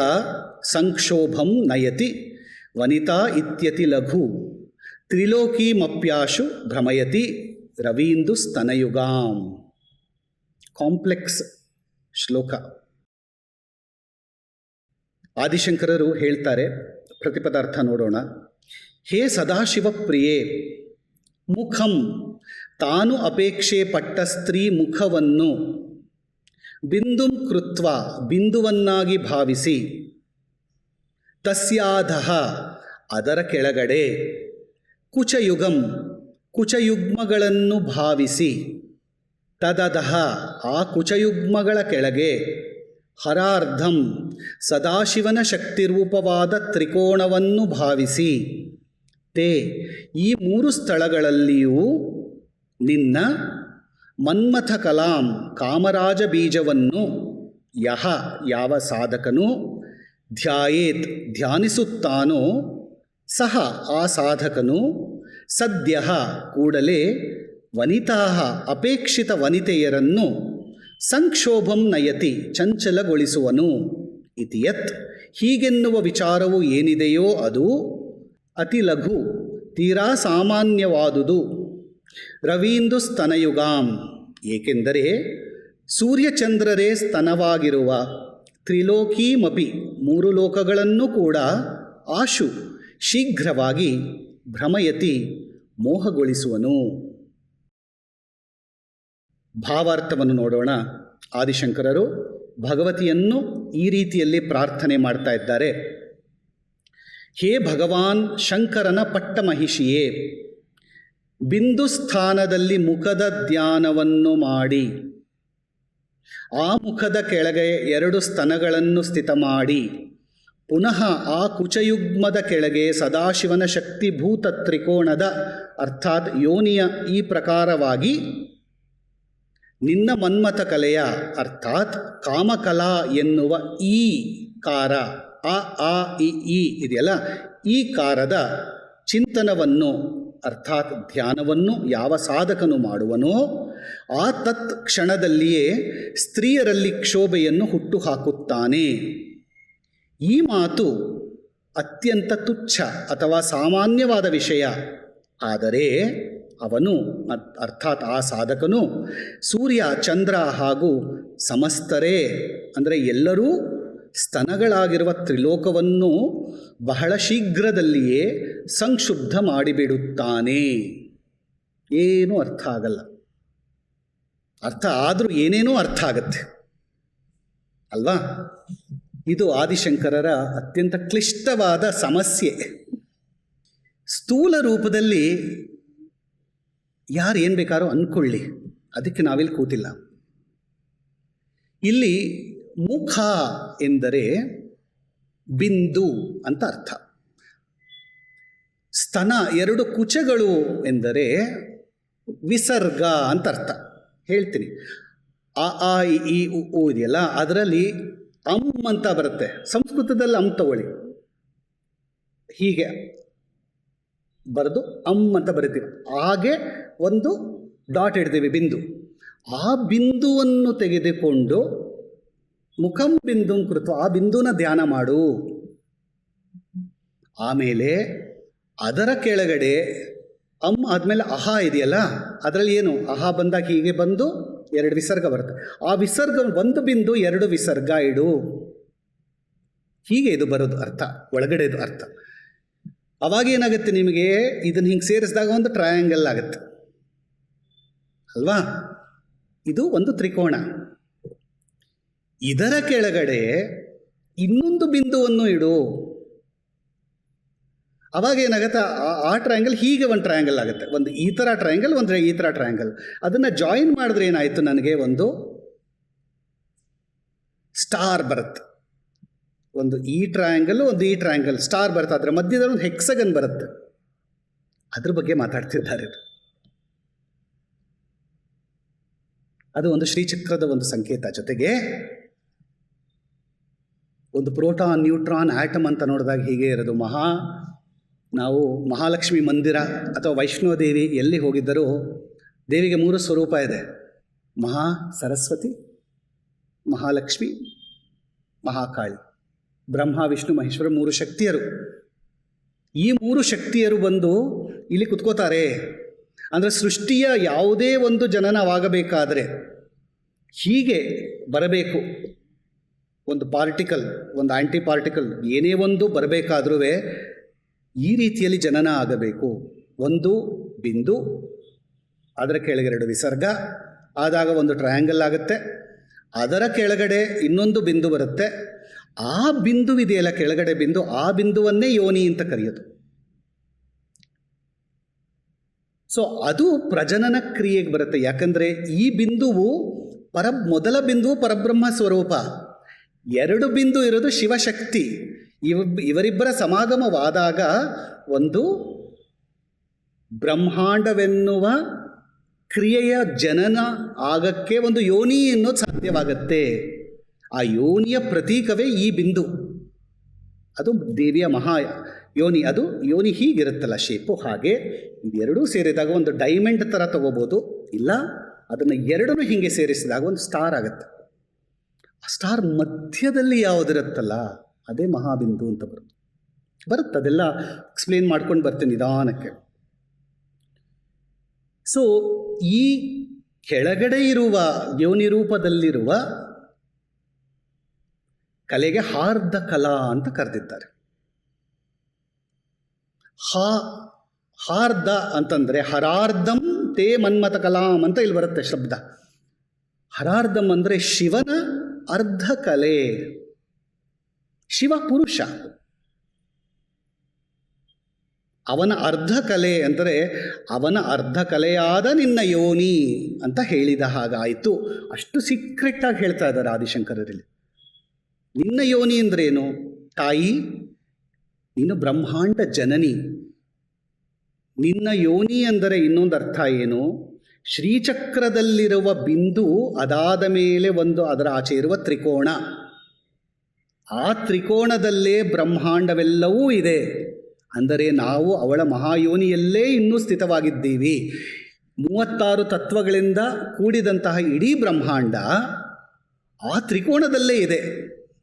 ಸಂಕ್ಷೋಭಂ ನಯತಿ ವನಿತಾ ಇತ್ಯತಿ ಲಘು ತ್ರಿಲೋಕೀಮಪ್ಯಾಶು ಭ್ರಮಯತಿ ರವೀಂದು ಸ್ತನಯುಗಾಂ. ಕಾಂಪ್ಲೆಕ್ಸ್ ಶ್ಲೋಕ. ಆದಿಶಂಕರರು ಹೇಳ್ತಾರೆ, ಪ್ರತಿಪದಾರ್ಥ ನೋಡೋಣ. ಹೇ ಸದಾಶಿವ ಪ್ರಿಯೇ, ಮುಖಂ ತಾನು ಅಪೇಕ್ಷೆ ಪಟ್ಟ ಸ್ತ್ರೀ ಮುಖವನ್ನು ಬಿಂದುಂ ಕೃತ್ವ ಬಿಂದುವನ್ನಾಗಿ ಭಾವಿಸಿ, ತಸ್ಯಾಧಃ ಅದರ ಕೆಳಗಡೆ, ಕುಚಯುಗಂ ಕುಚಯುಗ್ಮಗಳನ್ನು ಭಾವಿಸಿ, ತದಧಃ ಆ ಕುಚಯುಗ್ಮಗಳ ಕೆಳಗೆ, ಹರಾರ್ಧಂ ಸದಾಶಿವನ ಶಕ್ತಿರೂಪವಾದ ತ್ರಿಕೋಣವನ್ನು ಭಾವಿಸಿ, ತೇ ಈ ಮೂರು ಸ್ಥಳಗಳಲ್ಲಿಯೂ ನಿನ್ನ ಮನ್ಮಥ ಕಲಾಂ ಕಾಮರಾಜ ಬೀಜವನ್ನು ಯಹ ಯಾವ ಸಾಧಕನು ಧ್ಯಾಯೇತ್ ಧ್ಯಾನಿಸುತ್ತಾನೋ ಸಹ ಆ ಸಾಧಕನು ಸದ್ಯ ಕೂಡಲೇ ವನಿತಾ ಅಪೇಕ್ಷಿತ ವನಿತೆಯರನ್ನು ಸಂಕ್ಷೋಭಂ ನಯತಿ ಚಂಚಲಗೊಳಿಸುವನು. ಇತಿಯತ್ ಹೀಗೆನ್ನುವ ವಿಚಾರವು ಏನಿದೆಯೋ ಅದು ಅತಿ ಲಘು ತೀರಾ ಸಾಮಾನ್ಯವಾದುದು. ರವೀಂದು ಸ್ತನಯುಗಾಂ ಏಕೆಂದರೆ ಸೂರ್ಯಚಂದ್ರರೇ ಸ್ತನವಾಗಿರುವ ತ್ರಿಲೋಕೀಮಪಿ ಮೂರು ಲೋಕಗಳನ್ನು ಕೂಡ ಆಶು ಶೀಘ್ರವಾಗಿ ಭ್ರಮಯತಿ ಮೋಹಗೊಳಿಸುವನು. ಭಾವಾರ್ಥವನ್ನು ನೋಡೋಣ. ಆದಿಶಂಕರರು ಭಗವತಿಯನ್ನು ಈ ರೀತಿಯಲ್ಲಿ ಪ್ರಾರ್ಥನೆ ಮಾಡ್ತಾ ಇದ್ದಾರೆ. ಹೇ ಭಗವಾನ್ ಶಂಕರನ ಪಟ್ಟಮಹಿಷಿಯೇ, ಬಿಂದು ಸ್ಥಾನದಲ್ಲಿ ಮುಖದ ಧ್ಯಾನವನ್ನು ಮಾಡಿ ಆ ಮುಖದ ಕೆಳಗೆ 2 ಸ್ತನಗಳನ್ನು ಸ್ಥಿತ ಮಾಡಿ ಪುನಃ ಆ ಕುಚಯುಗ್ಮದ ಕೆಳಗೆ ಸದಾಶಿವನ ಶಕ್ತಿಭೂತ ತ್ರಿಕೋಣದ ಅರ್ಥಾತ್ ಯೋನಿಯ ಈ ಪ್ರಕಾರವಾಗಿ ನಿನ್ನ ಮನ್ಮಥ ಕಲೆಯ ಅರ್ಥಾತ್ ಕಾಮಕಲಾ ಎನ್ನುವ ಈ ಕಾರ ಆ ಈ ಇದೆಯಲ್ಲ, ಈ ಕಾರದ ಚಿಂತನವನ್ನು ಅರ್ಥಾತ್ ಧ್ಯಾನವನ್ನು ಯಾವ ಸಾಧಕನು ಮಾಡುವನೋ ಆ ತತ್ ಕ್ಷಣದಲ್ಲಿಯೇ ಸ್ತ್ರೀಯರಲ್ಲಿ ಕ್ಷೋಭೆಯನ್ನು ಹುಟ್ಟುಹಾಕುತ್ತಾನೆ. ಈ ಮಾತು ಅತ್ಯಂತ ತುಚ್ಛ ಅಥವಾ ಸಾಮಾನ್ಯವಾದ ವಿಷಯ. ಆದರೆ ಅವನು ಅರ್ಥಾತ್ ಆ ಸಾಧಕನು ಸೂರ್ಯ ಚಂದ್ರ ಹಾಗೂ ಸಮಸ್ತರೇ ಅಂದರೆ ಎಲ್ಲರೂ ಸ್ತನಗಳಾಗಿರುವ ತ್ರಿಲೋಕವನ್ನು ಬಹಳ ಶೀಘ್ರದಲ್ಲಿಯೇ ಸಂಕ್ಷುಬ್ಧ ಮಾಡಿಬಿಡುತ್ತಾನೆ. ಏನೂ ಅರ್ಥ ಆಗಲ್ಲ, ಅರ್ಥ ಆದರೂ ಏನೇನೋ ಅರ್ಥ ಆಗತ್ತೆ ಅಲ್ವಾ? ಇದು ಆದಿಶಂಕರರ ಅತ್ಯಂತ ಕ್ಲಿಷ್ಟವಾದ ಸಮಸ್ಯೆ. ಸ್ಥೂಲ ರೂಪದಲ್ಲಿ ಯಾರು ಏನು ಬೇಕಾದ್ರೂ ಅಂದ್ಕೊಳ್ಳಿ, ಅದಕ್ಕೆ ನಾವಿಲ್ಲಿ ಕೂತಿಲ್ಲ. ಇಲ್ಲಿ ಮುಖ ಎಂದರೆ ಬಿಂದು ಅಂತ ಅರ್ಥ. ಸ್ತನ 2 ಕುಚಗಳು ಎಂದರೆ ವಿಸರ್ಗ ಅಂತ ಅರ್ಥ. ಹೇಳ್ತೀನಿ, ಆ ಈ ಉ ಇದೆಯಲ್ಲ, ಅದರಲ್ಲಿ ಅಂತ ಬರುತ್ತೆ. ಸಂಸ್ಕೃತದಲ್ಲಿ ತಗೊಳ್ಳಿ, ಹೀಗೆ ಬರೆದು ಅಂತ ಬರಿತೀವಿ. ಹಾಗೆ ಒಂದು ಡಾಟ್ ಇಡ್ತೀವಿ, ಬಿಂದು. ಆ ಬಿಂದುವನ್ನು ತೆಗೆದುಕೊಂಡು ಮುಖಂ ಬಿಂದು ಕೃತು ಆ ಬಿಂದುನ ಧ್ಯಾನ ಮಾಡು. ಆಮೇಲೆ ಅದರ ಕೆಳಗಡೆ ಆದಮೇಲೆ ಅಹ ಇದೆಯಲ್ಲ, ಅದರಲ್ಲಿ ಏನು ಅಹ ಬಂದಾಗ ಹೀಗೆ ಬಂದು 2 ವಿಸರ್ಗ ಬರುತ್ತೆ. ಆ ವಿಸರ್ಗ ಒಂದು ಬಿಂದು 2 ವಿಸರ್ಗ ಇಡು. ಹೀಗೆ ಇದು ಬರೋದು ಅರ್ಥ, ಒಳಗಡೆದು ಅರ್ಥ. ಅವಾಗ ಏನಾಗುತ್ತೆ ನಿಮಗೆ, ಇದನ್ನು ಹಿಂಗೆ ಸೇರಿಸಿದಾಗ ಒಂದು ಟ್ರಯಾಂಗಲ್ ಆಗುತ್ತೆ ಅಲ್ವಾ? ಇದು ಒಂದು ತ್ರಿಕೋಣ. ಇದರ ಕೆಳಗಡೆ ಇನ್ನೊಂದು ಬಿಂದುವನ್ನು ಇಡು. ಅವಾಗ ಏನಾಗುತ್ತೆ, ಆ ಟ್ರಯಾಂಗಲ್ ಹೀಗೆ ಒಂದು ಟ್ರಯಾಂಗಲ್ ಆಗುತ್ತೆ. ಒಂದು ಈ ಥರ ಟ್ರಯಾಂಗಲ್, ಒಂದು ಈ ಥರ ಟ್ರಯಾಂಗಲ್. ಅದನ್ನು ಜಾಯಿನ್ ಮಾಡಿದ್ರೆ ಏನಾಯಿತು, ನನಗೆ ಒಂದು ಸ್ಟಾರ್ ಬರುತ್ತೆ. ಒಂದು ಈ ಟ್ರಯಾಂಗಲ್, ಒಂದು ಈ ಟ್ರಯಾಂಗಲ್, ಸ್ಟಾರ್ ಬರುತ್ತೆ. ಅದರ ಮಧ್ಯದಲ್ಲಿ ಒಂದು ಹೆಕ್ಸಗನ್ ಬರುತ್ತೆ. ಅದ್ರ ಬಗ್ಗೆ ಮಾತಾಡ್ತಿದ್ದಾರೆ. ಅದು ಒಂದು ಶ್ರೀಚಕ್ರದ ಒಂದು ಸಂಕೇತ. ಜೊತೆಗೆ ಒಂದು ಪ್ರೋಟಾನ್, ನ್ಯೂಟ್ರಾನ್, ಆಟಮ್ ಅಂತ ನೋಡಿದಾಗ ಹೀಗೆ ಇರೋದು. ನಾವು ಮಹಾಲಕ್ಷ್ಮಿ ಮಂದಿರ ಅಥವಾ ವೈಷ್ಣೋದೇವಿ ಎಲ್ಲಿ ಹೋಗಿದ್ದರೂ ದೇವಿಗೆ 3 ಸ್ವರೂಪ ಇದೆ: ಸರಸ್ವತಿ, ಮಹಾಲಕ್ಷ್ಮಿ, ಮಹಾಕಾಳಿ. ಬ್ರಹ್ಮ, ವಿಷ್ಣು, ಮಹೇಶ್ವರ 3 ಶಕ್ತಿಯರು. ಈ 3 ಶಕ್ತಿಯರು ಬಂದು ಇಲ್ಲಿ ಕುತ್ಕೋತಾರೆ. ಅಂದರೆ ಸೃಷ್ಟಿಯ ಯಾವುದೇ ಒಂದು ಜನನವಾಗಬೇಕಾದರೆ ಹೀಗೆ ಬರಬೇಕು. ಒಂದು ಪಾರ್ಟಿಕಲ್, ಒಂದು ಆ್ಯಂಟಿ ಪಾರ್ಟಿಕಲ್, ಏನೇ ಒಂದು ಬರಬೇಕಾದ್ರೂ ಈ ರೀತಿಯಲ್ಲಿ ಜನನ ಆಗಬೇಕು. ಒಂದು ಬಿಂದು, ಅದರ ಕೆಳಗೆ 2 ವಿಸರ್ಗ ಆದಾಗ ಒಂದು ಟ್ರಯಾಂಗಲ್ ಆಗುತ್ತೆ. ಅದರ ಕೆಳಗಡೆ ಇನ್ನೊಂದು ಬಿಂದು ಬರುತ್ತೆ. ಆ ಬಿಂದು ಇದೆಯಲ್ಲ, ಕೆಳಗಡೆ ಬಿಂದು, ಆ ಬಿಂದುವನ್ನೇ ಯೋನಿ ಅಂತ ಕರೆಯೋದು. ಸೊ ಅದು ಪ್ರಜನನ ಕ್ರಿಯೆಗೆ ಬರುತ್ತೆ. ಯಾಕಂದರೆ ಈ ಬಿಂದುವು ಮೊದಲ ಬಿಂದುವು ಪರಬ್ರಹ್ಮ ಸ್ವರೂಪ, 2 ಬಿಂದು ಇರೋದು ಶಿವಶಕ್ತಿ. ಇವರಿಬ್ಬರ ಸಮಾಗಮವಾದಾಗ ಒಂದು ಬ್ರಹ್ಮಾಂಡವೆನ್ನುವ ಕ್ರಿಯೆಯ ಜನನ ಆಗಕ್ಕೆ ಒಂದು ಯೋನಿ ಅನ್ನೋದು ಸಾಧ್ಯವಾಗತ್ತೆ. ಆ ಯೋನಿಯ ಪ್ರತೀಕವೇ ಈ ಬಿಂದು. ಅದು ದೇವಿಯ ಮಹಾ ಯೋನಿ. ಅದು ಯೋನಿ ಹೀಗಿರುತ್ತಲ್ಲ ಶೇಪು, ಹಾಗೆ ಇವೆರಡೂ ಸೇರಿದಾಗ ಒಂದು ಡೈಮಂಡ್ ಥರ ತಗೋಬೋದು. ಇಲ್ಲ ಅದನ್ನು ಎರಡನ್ನೂ ಹೀಗೆ ಸೇರಿಸಿದಾಗ ಒಂದು ಸ್ಟಾರ್ ಆಗುತ್ತೆ. ಆ ಸ್ಟಾರ್ ಮಧ್ಯದಲ್ಲಿ ಯಾವುದಿರುತ್ತಲ್ಲ ಅದೇ ಮಹಾಬಿಂದು ಅಂತ ಬರುತ್ತೆ. ಅದೆಲ್ಲ ಎಕ್ಸ್ಪ್ಲೇನ್ ಮಾಡ್ಕೊಂಡು ಬರ್ತೀನಿ ನಿಧಾನಕ್ಕೆ. ಸೊ ಈ ಕೆಳಗಡೆ ಇರುವ ಯೋನಿ ರೂಪದಲ್ಲಿರುವ ಕಲೆಗೆ ಹಾರ್ದ ಕಲಾ ಅಂತ ಕರೆದಿದ್ದಾರೆ. ಹಾರ್ದ ಅಂತಂದರೆ ಹರಾರ್ಧಂ ತೇ ಮನ್ಮಥ ಕಲಾಂ ಅಂತ ಇಲ್ಲಿ ಬರುತ್ತೆ ಶಬ್ದ. ಹರಾರ್ಧಂ ಅಂದರೆ ಶಿವನ ಅರ್ಧ ಕಲೆ. ಶಿವ ಪುರುಷ, ಅವನ ಅರ್ಧ ಕಲೆ ಅಂದರೆ ಅವನ ಅರ್ಧ ಕಲೆಯಾದ ನಿನ್ನ ಯೋನಿ ಅಂತ ಹೇಳಿದ ಹಾಗಾಯಿತು. ಅಷ್ಟು ಸೀಕ್ರೆಟ್ಟಾಗಿ ಹೇಳ್ತಾ ಇದ್ದಾರೆ ಆದಿಶಂಕರರಲ್ಲಿ. ನಿನ್ನ ಯೋನಿ ಅಂದ್ರೇನು? ತಾಯಿ, ನೀನು ಬ್ರಹ್ಮಾಂಡ ಜನನಿ. ನಿನ್ನ ಯೋನಿ ಅಂದರೆ ಇನ್ನೊಂದು ಅರ್ಥ ಏನು? ಶ್ರೀಚಕ್ರದಲ್ಲಿರುವ ಬಿಂದು, ಅದಾದ ಮೇಲೆ ಒಂದು ಅದರ ಆಚೆ ಇರುವ ತ್ರಿಕೋಣ, ಆ ತ್ರಿಕೋಣದಲ್ಲೇ ಬ್ರಹ್ಮಾಂಡವೆಲ್ಲವೂ ಇದೆ. ಅಂದರೆ ನಾವು ಅವಳ ಮಹಾಯೋನಿಯಲ್ಲೇ ಇನ್ನೂ ಸ್ಥಿತವಾಗಿದ್ದೀವಿ. 36 ತತ್ವಗಳಿಂದ ಕೂಡಿದಂತಹ ಇಡೀ ಬ್ರಹ್ಮಾಂಡ ಆ ತ್ರಿಕೋಣದಲ್ಲೇ ಇದೆ.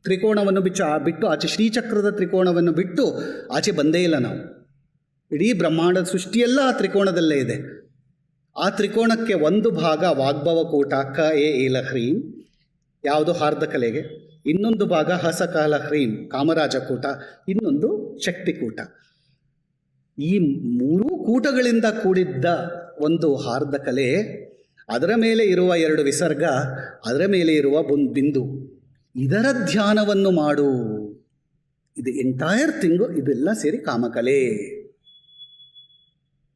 ತ್ರಿಕೋಣವನ್ನು ಬಿಟ್ಟು ಆಚೆ, ಶ್ರೀಚಕ್ರದ ತ್ರಿಕೋಣವನ್ನು ಬಿಟ್ಟು ಆಚೆ ಬಂದೇ ಇಲ್ಲ ನಾವು. ಇಡೀ ಬ್ರಹ್ಮಾಂಡದ ಸೃಷ್ಟಿಯೆಲ್ಲ ಆ ತ್ರಿಕೋಣದಲ್ಲೇ ಇದೆ. ಆ ತ್ರಿಕೋಣಕ್ಕೆ ಒಂದು ಭಾಗ ವಾಗ್ಭವಕೂಟ ಕ ಎ ಏಲ ಹ್ರೀಂ, ಯಾವುದು ಹಾರ್ದಕಲೆಗೆ. ಇನ್ನೊಂದು ಭಾಗ ಹಸಕಾಲ ಹ್ರೀಂ ಕಾಮರಾಜಕೂಟ, ಇನ್ನೊಂದು ಶಕ್ತಿಕೂಟ. ಈ 3 ಕೂಟಗಳಿಂದ ಕೂಡಿದ್ದ ಒಂದು ಹಾರ್ದಕಲೆ, ಅದರ ಮೇಲೆ ಇರುವ 2 ವಿಸರ್ಗ, ಅದರ ಮೇಲೆ ಇರುವ ಒಂದು ಬಿಂದು, ಇದರ ಧ್ಯಾನವನ್ನು ಮಾಡು. ಇದು ಎಂಟೈರ್ ಥಿಂಗು, ಇದೆಲ್ಲ ಸೇರಿ ಕಾಮಕಲೆ.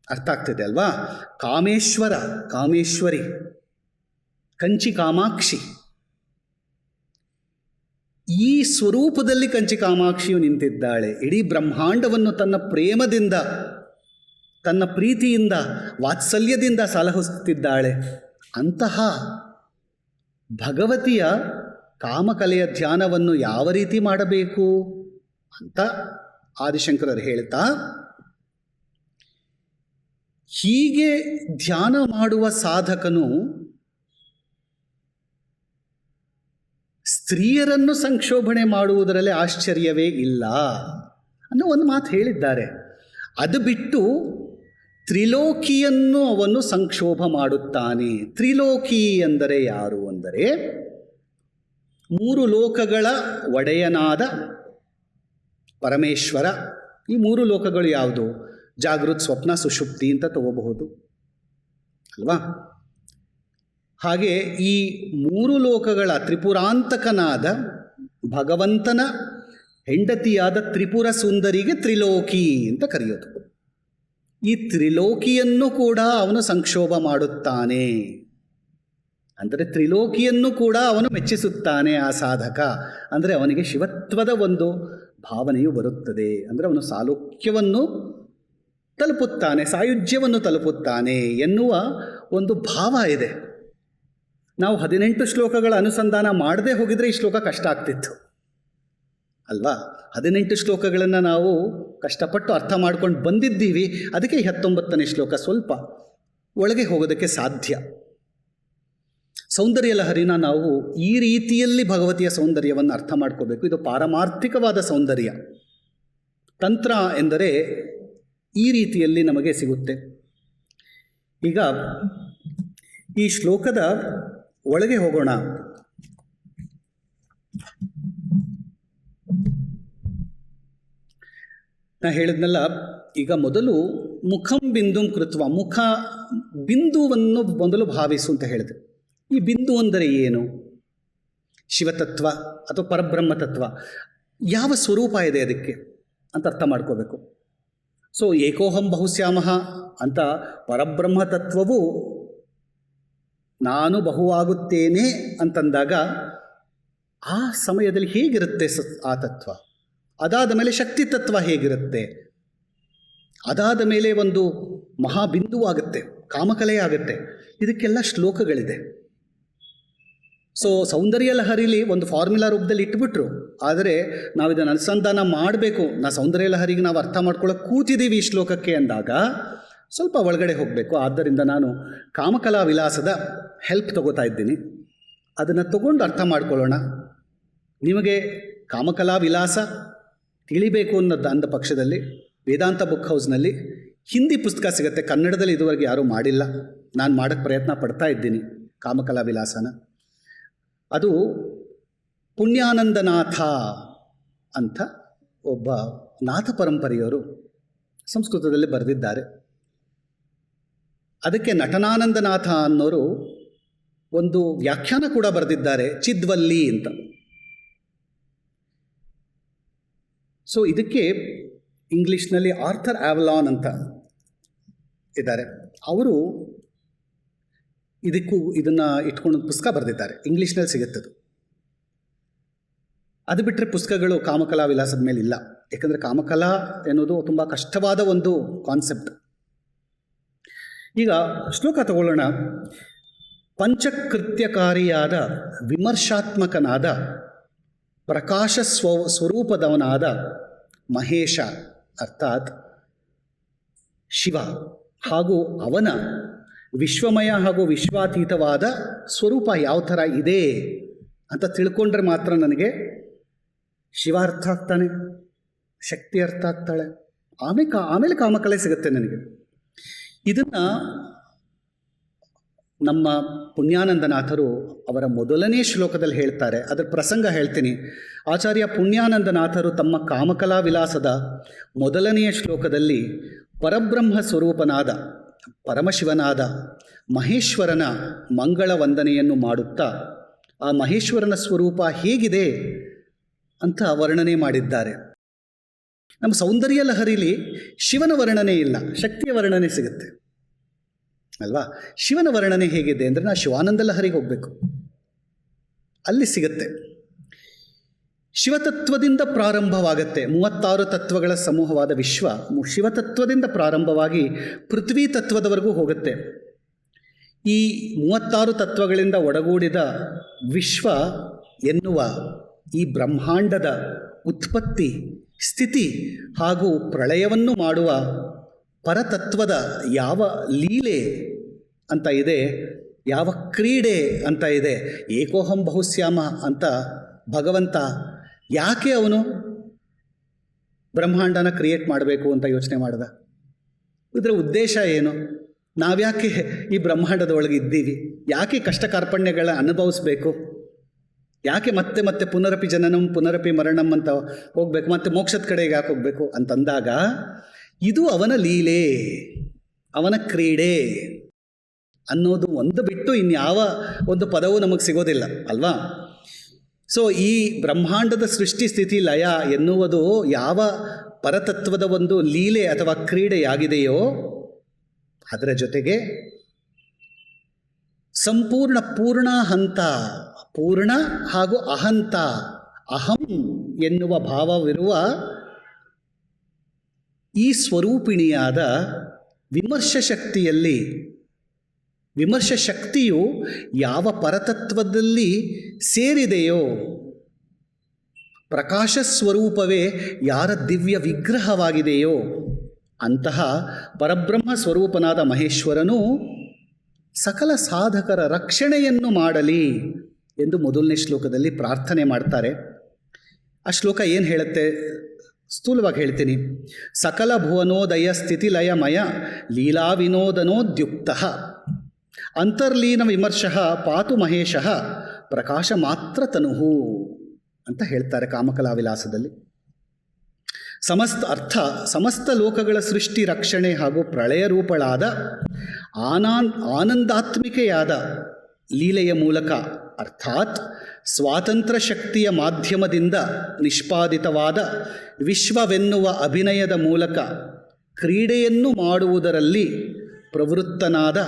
ಅರ್ಥ ಆಗ್ತಿದೆ ಅಲ್ವಾ? ಕಾಮೇಶ್ವರ, ಕಾಮೇಶ್ವರಿ, ಕಂಚಿ ಕಾಮಾಕ್ಷಿ, ಈ ಸ್ವರೂಪದಲ್ಲಿ ಕಂಚಿ ಕಾಮಾಕ್ಷಿಯು ನಿಂತಿದ್ದಾಳೆ. ಇಡೀ ಬ್ರಹ್ಮಾಂಡವನ್ನು ತನ್ನ ಪ್ರೇಮದಿಂದ, ತನ್ನ ಪ್ರೀತಿಯಿಂದ, ವಾತ್ಸಲ್ಯದಿಂದ ಸಲಹುತ್ತಿದ್ದಾಳೆ. ಅಂತಹ ಭಗವತಿಯ ಕಾಮಕಲೆಯ ಧ್ಯಾನವನ್ನು ಯಾವ ರೀತಿ ಮಾಡಬೇಕು ಅಂತ ಆದಿಶಂಕರರು ಹೇಳ್ತಾ, ಹೀಗೆ ಧ್ಯಾನ ಮಾಡುವ ಸಾಧಕನು ಸ್ತ್ರೀಯರನ್ನು ಸಂಕ್ಷೋಭಣೆ ಮಾಡುವುದರಲ್ಲಿ ಆಶ್ಚರ್ಯವೇ ಇಲ್ಲ ಅನ್ನೋ ಒಂದು ಮಾತು ಹೇಳಿದ್ದಾರೆ. ಅದು ಬಿಟ್ಟು ತ್ರಿಲೋಕಿಯನ್ನು ಅವನು ಸಂಕ್ಷೋಭ ಮಾಡುತ್ತಾನೆ. ತ್ರಿಲೋಕಿ ಎಂದರೆ ಯಾರು ಅಂದರೆ 3 ಲೋಕಗಳ ಒಡೆಯನಾದ ಪರಮೇಶ್ವರ. ಈ 3 ಲೋಕಗಳು ಯಾವುದು? ಜಾಗೃತ್, ಸ್ವಪ್ನ, ಸುಷುಪ್ತಿ ಅಂತ ತಗೋಬಹುದು ಅಲ್ವಾ? ಹಾಗೆ ಈ 3 ಲೋಕಗಳ ತ್ರಿಪುರಾಂತಕನಾದ ಭಗವಂತನ ಹೆಂಡತಿಯಾದ ತ್ರಿಪುರ ಸುಂದರಿಗೆ ತ್ರಿಲೋಕಿ ಅಂತ ಕರೆಯೋದು. ಈ ತ್ರಿಲೋಕಿಯನ್ನು ಕೂಡ ಅವನು ಸಂಕ್ಷೋಭ ಮಾಡುತ್ತಾನೆ. ಅಂದರೆ ತ್ರಿಲೋಕಿಯನ್ನು ಕೂಡ ಅವನು ಮೆಚ್ಚಿಸುತ್ತಾನೆ ಆ ಸಾಧಕ. ಅಂದರೆ ಅವನಿಗೆ ಶಿವತ್ವದ ಒಂದು ಭಾವನೆಯು ಬರುತ್ತದೆ. ಅಂದರೆ ಅವನು ಸಾಲೋಕ್ಯವನ್ನು ತಲುಪುತ್ತಾನೆ, ಸಾಯುಜ್ಯವನ್ನು ತಲುಪುತ್ತಾನೆ ಎನ್ನುವ ಒಂದು ಭಾವ ಇದೆ. ನಾವು 18 ಶ್ಲೋಕಗಳ ಅನುಸಂಧಾನ ಮಾಡದೇ ಹೋಗಿದರೆ ಈ ಶ್ಲೋಕ ಕಷ್ಟ ಆಗ್ತಿತ್ತು ಅಲ್ವಾ? 18 ಶ್ಲೋಕಗಳನ್ನು ನಾವು ಕಷ್ಟಪಟ್ಟು ಅರ್ಥ ಮಾಡ್ಕೊಂಡು ಬಂದಿದ್ದೀವಿ. ಅದಕ್ಕೆ 19ನೇ ಶ್ಲೋಕ ಸ್ವಲ್ಪ ಒಳಗೆ ಹೋಗೋದಕ್ಕೆ ಸಾಧ್ಯ. ಸೌಂದರ್ಯ ಲಹರಿನ ನಾವು ಈ ರೀತಿಯಲ್ಲಿ ಭಗವತಿಯ ಸೌಂದರ್ಯವನ್ನು ಅರ್ಥ ಮಾಡ್ಕೋಬೇಕು. ಇದು ಪಾರಮಾರ್ಥಿಕವಾದ ಸೌಂದರ್ಯ. ತಂತ್ರ ಎಂದರೆ ಈ ರೀತಿಯಲ್ಲಿ ನಮಗೆ ಸಿಗುತ್ತೆ. ಈಗ ಈ ಶ್ಲೋಕದ ಒಳಗೆ ಹೋಗೋಣ. ನಾ ಹೇಳಿದ್ನಲ್ಲ, ಈಗ ಮೊದಲು ಮುಖಂ ಬಿಂದುಂ ಕೃತ್ವ, ಮುಖ ಬಿಂದುವನ್ನು ಮೊದಲು ಭಾವಿಸು ಅಂತ ಹೇಳಿದೆ. ಈ ಬಿಂದು ಅಂದರೆ ಏನು? ಶಿವತತ್ವ ಅಥವಾ ಪರಬ್ರಹ್ಮ ತತ್ವ, ಯಾವ ಸ್ವರೂಪ ಇದೆ ಅದಕ್ಕೆ ಅಂತ ಅರ್ಥ ಮಾಡ್ಕೋಬೇಕು. ಸೊ ಏಕೋಹಂ ಬಹುಶ್ಯಾಮಃ ಅಂತ ಪರಬ್ರಹ್ಮ ತತ್ವವು ನಾನು ಬಹುವಾಗುತ್ತೇನೆ ಅಂತಂದಾಗ ಆ ಸಮಯದಲ್ಲಿ ಹೇಗಿರುತ್ತೆ ಆ ತತ್ವ? ಅದಾದ ಮೇಲೆ ಶಕ್ತಿ ತತ್ವ ಹೇಗಿರುತ್ತೆ? ಅದಾದ ಮೇಲೆ ಒಂದು ಮಹಾಬಿಂದು ಆಗುತ್ತೆ, ಕಾಮಕಲೆ ಆಗುತ್ತೆ. ಇದಕ್ಕೆಲ್ಲ ಶ್ಲೋಕಗಳಿದೆ. ಸೊ ಸೌಂದರ್ಯ ಲಹರಿಲಿ ಒಂದು ಫಾರ್ಮುಲಾ ರೂಪದಲ್ಲಿ ಇಟ್ಬಿಟ್ರು. ಆದರೆ ನಾವು ಇದನ್ನು ಅನುಸಂಧಾನ ಮಾಡಬೇಕು. ಸೌಂದರ್ಯ ಲಹರಿಗೆ ನಾವು ಅರ್ಥ ಮಾಡ್ಕೊಳ್ಳೋಕೆ ಕೂತಿದ್ದೀವಿ ಈ ಶ್ಲೋಕಕ್ಕೆ ಅಂದಾಗ ಸ್ವಲ್ಪ ಒಳಗಡೆ ಹೋಗಬೇಕು. ಆದ್ದರಿಂದ ನಾನು ಕಾಮಕಲಾ ವಿಲಾಸದ ಹೆಲ್ಪ್ ತಗೋತಾ ಇದ್ದೀನಿ. ಅದನ್ನು ತಗೊಂಡು ಅರ್ಥ ಮಾಡ್ಕೊಳ್ಳೋಣ. ನಿಮಗೆ ಕಾಮಕಲಾ ವಿಲಾಸ ತಿಳಿಬೇಕು ಅಂದ ಪಕ್ಷದಲ್ಲಿ ವೇದಾಂತ ಬುಕ್ ಹೌಸ್ನಲ್ಲಿ ಹಿಂದಿ ಪುಸ್ತಕ ಸಿಗುತ್ತೆ. ಕನ್ನಡದಲ್ಲಿ ಇದುವರೆಗೆ ಯಾರೂ ಮಾಡಿಲ್ಲ. ನಾನು ಮಾಡೋಕ್ಕೆ ಪ್ರಯತ್ನ ಪಡ್ತಾ ಇದ್ದೀನಿ ಕಾಮಕಲಾ ವಿಲಾಸನ. ಅದು ಪುಣ್ಯಾನಂದನಾಥ ಅಂತ ಒಬ್ಬ ನಾಥ ಪರಂಪರೆಯವರು ಸಂಸ್ಕೃತದಲ್ಲಿ ಬರೆದಿದ್ದಾರೆ. ಅದಕ್ಕೆ ನಟನಾನಂದನಾಥ ಅನ್ನೋರು ಒಂದು ವ್ಯಾಖ್ಯಾನ ಕೂಡ ಬರೆದಿದ್ದಾರೆ, ಚಿದ್ವಲ್ಲಿ ಅಂತ. ಸೊ ಇದಕ್ಕೆ ಇಂಗ್ಲೀಷ್ನಲ್ಲಿ ಆರ್ಥರ್ ಆವಲಾನ್ ಅಂತ ಇದ್ದಾರೆ. ಅವರು ಇದನ್ನು ಇಟ್ಕೊಂಡು ಪುಸ್ತಕ ಬರೆದಿದ್ದಾರೆ. ಇಂಗ್ಲೀಷ್ನಲ್ಲಿ ಸಿಗುತ್ತದು. ಅದು ಬಿಟ್ಟರೆ ಪುಸ್ತಕಗಳು ಕಾಮಕಲಾ ವಿಲಾಸದ ಮೇಲೆ ಇಲ್ಲ. ಯಾಕಂದರೆ ಕಾಮಕಲಾ ಎನ್ನುವುದು ತುಂಬ ಕಷ್ಟವಾದ ಒಂದು ಕಾನ್ಸೆಪ್ಟ್. ಈಗ ಶ್ಲೋಕ ತಗೊಳ್ಳೋಣ. ಪಂಚಕೃತ್ಯಕಾರಿಯಾದ ವಿಮರ್ಶಾತ್ಮಕನಾದ ಪ್ರಕಾಶ ಸ್ವರೂಪದವನಾದ ಮಹೇಶ ಅರ್ಥಾತ್ ಶಿವ ಹಾಗೂ ಅವನ ವಿಶ್ವಮಯ ಹಾಗೂ ವಿಶ್ವಾತೀತವಾದ ಸ್ವರೂಪ ಯಾವ ಥರ ಇದೆ ಅಂತ ತಿಳ್ಕೊಂಡ್ರೆ ಮಾತ್ರ ನನಗೆ ಶಿವ ಅರ್ಥ ಆಗ್ತಾನೆ, ಶಕ್ತಿ ಅರ್ಥ ಆಗ್ತಾಳೆ, ಆಮೇಲೆ ಕಾಮಕಲೆ ಸಿಗುತ್ತೆ ನನಗೆ. ಇದನ್ನು ನಮ್ಮ ಪುಣ್ಯಾನಂದನಾಥರು ಅವರ ಮೊದಲನೇ ಶ್ಲೋಕದಲ್ಲಿ ಹೇಳ್ತಾರೆ. ಅದರ ಪ್ರಸಂಗ ಹೇಳ್ತೀನಿ. ಆಚಾರ್ಯ ಪುಣ್ಯಾನಂದನಾಥರು ತಮ್ಮ ಕಾಮಕಲಾ ವಿಲಾಸದ ಮೊದಲನೆಯ ಶ್ಲೋಕದಲ್ಲಿ ಪರಬ್ರಹ್ಮ ಸ್ವರೂಪನಾದ ಪರಮಶಿವನಾದ ಮಹೇಶ್ವರನ ಮಂಗಳ ವಂದನೆಯನ್ನು ಮಾಡುತ್ತಾ ಆ ಮಹೇಶ್ವರನ ಸ್ವರೂಪ ಹೇಗಿದೆ ಅಂತ ವರ್ಣನೆ ಮಾಡಿದ್ದಾರೆ. ನಮ್ಮ ಸೌಂದರ್ಯ ಲಹರಿಲಿ ಶಿವನ ವರ್ಣನೆ ಇಲ್ಲ, ಶಕ್ತಿಯ ವರ್ಣನೆ ಸಿಗುತ್ತೆ ಅಲ್ವಾ? ಶಿವನ ವರ್ಣನೆ ಹೇಗಿದೆ ಅಂದರೆ ನಾವು ಶಿವಾನಂದ ಲಹರಿಗೆ ಹೋಗಬೇಕು, ಅಲ್ಲಿ ಸಿಗುತ್ತೆ. ಶಿವತತ್ವದಿಂದ ಪ್ರಾರಂಭವಾಗುತ್ತೆ. 36 ತತ್ವಗಳ ಸಮೂಹವಾದ ವಿಶ್ವ ಶಿವತತ್ವದಿಂದ ಪ್ರಾರಂಭವಾಗಿ ಪೃಥ್ವಿ ತತ್ವದವರೆಗೂ ಹೋಗುತ್ತೆ. ಈ 36 ತತ್ವಗಳಿಂದ ಒಡಗೂಡಿದ ವಿಶ್ವ ಎನ್ನುವ ಈ ಬ್ರಹ್ಮಾಂಡದ ಉತ್ಪತ್ತಿ, ಸ್ಥಿತಿ ಹಾಗೂ ಪ್ರಳಯವನ್ನು ಮಾಡುವ ಪರತತ್ವದ ಯಾವ ಲೀಲೆ ಅಂತ ಇದೆ, ಯಾವ ಕ್ರೀಡೆ ಅಂತ ಇದೆ, ಏಕೋಹಂ ಬಹುಶ್ಯಾಮ ಅಂತ ಭಗವಂತ ಯಾಕೆ ಅವನು ಬ್ರಹ್ಮಾಂಡನ ಕ್ರಿಯೇಟ್ ಮಾಡಬೇಕು ಅಂತ ಯೋಚನೆ ಮಾಡಿದ? ಇದರ ಉದ್ದೇಶ ಏನು? ನಾವ್ಯಾಕೆ ಈ ಬ್ರಹ್ಮಾಂಡದ ಒಳಗೆ ಇದ್ದೀವಿ? ಯಾಕೆ ಕಷ್ಟ ಕಾರ್ಪಣ್ಯಗಳ ಅನುಭವಿಸ್ಬೇಕು? ಯಾಕೆ ಮತ್ತೆ ಮತ್ತೆ ಪುನರಪಿ ಜನನಂ ಪುನರಪಿ ಮರಣಂ ಅಂತ ಹೋಗಬೇಕು? ಮತ್ತೆ ಮೋಕ್ಷದ ಕಡೆಗೆ ಯಾಕೆ ಹೋಗಬೇಕು ಅಂತಂದಾಗ ಇದು ಅವನ ಲೀಲೆ, ಅವನ ಕ್ರೀಡೆ ಅನ್ನೋದು ಒಂದು ಬಿಟ್ಟು ಇನ್ಯಾವ ಒಂದು ಪದವೂ ನಮಗೆ ಸಿಗೋದಿಲ್ಲ ಅಲ್ವಾ? ಸೊ ಈ ಬ್ರಹ್ಮಾಂಡದ ಸೃಷ್ಟಿ ಸ್ಥಿತಿ ಲಯ ಎನ್ನುವುದು ಯಾವ ಪರತತ್ವದ ಒಂದು ಲೀಲೆ ಅಥವಾ ಕ್ರೀಡೆಯಾಗಿದೆಯೋ ಅದರ ಜೊತೆಗೆ ಸಂಪೂರ್ಣ ಪೂರ್ಣ ಹಂತ, ಪೂರ್ಣ ಹಾಗೂ ಅಹಂತ, ಅಹಂ ಎನ್ನುವ ಭಾವವಿರುವ ಈ ಸ್ವರೂಪಿಣಿಯಾದ ವಿಮರ್ಶ ಶಕ್ತಿಯು ಯಾವ ಪರತತ್ವದಲ್ಲಿ ಸೇರಿದೆಯೋ, ಪ್ರಕಾಶ ಸ್ವರೂಪವೇ ಯಾರ ದಿವ್ಯ ವಿಗ್ರಹವಾಗಿದೆಯೋ ಅಂತಹ ಪರಬ್ರಹ್ಮ ಸ್ವರೂಪನಾದ ಮಹೇಶ್ವರನು ಸಕಲ ಸಾಧಕರ ರಕ್ಷಣೆಯನ್ನು ಮಾಡಲಿ ಎಂದು ಮೊದಲನೇ ಶ್ಲೋಕದಲ್ಲಿ ಪ್ರಾರ್ಥನೆ ಮಾಡ್ತಾರೆ. ಆ ಶ್ಲೋಕ ಏನು ಹೇಳುತ್ತೆ ಸ್ಥೂಲವಾಗಿ ಹೇಳ್ತೀನಿ. ಸಕಲ ಭುವನೋದಯ ಸ್ಥಿತಿಲಯಮಯ ಲೀಲಾ ವಿನೋದನೋದ್ಯುಕ್ತ ಅಂತರ್ಲೀನ ವಿಮರ್ಶಃ ಪಾತು ಮಹೇಶಃ ಪ್ರಕಾಶ ಮಾತ್ರ ತನುಹು ಅಂತ ಹೇಳ್ತಾರೆ ಕಾಮಕಲಾ ವಿಲಾಸದಲ್ಲಿ. ಸಮಸ್ತ ಲೋಕಗಳ ಸೃಷ್ಟಿ ರಕ್ಷಣೆ ಹಾಗೂ ಪ್ರಳಯ ರೂಪಳಾದ ಆನಂದಾತ್ಮಿಕೆಯಾದ ಲೀಲೆಯ ಮೂಲಕ ಅರ್ಥಾತ್ ಸ್ವಾತಂತ್ರ್ಯ ಶಕ್ತಿಯ ಮಾಧ್ಯಮದಿಂದ ನಿಷ್ಪಾದಿತವಾದ ವಿಶ್ವವೆನ್ನುವ ಅಭಿನಯದ ಮೂಲಕ ಕ್ರೀಡೆಯನ್ನು ಮಾಡುವುದರಲ್ಲಿ ಪ್ರವೃತ್ತನಾದ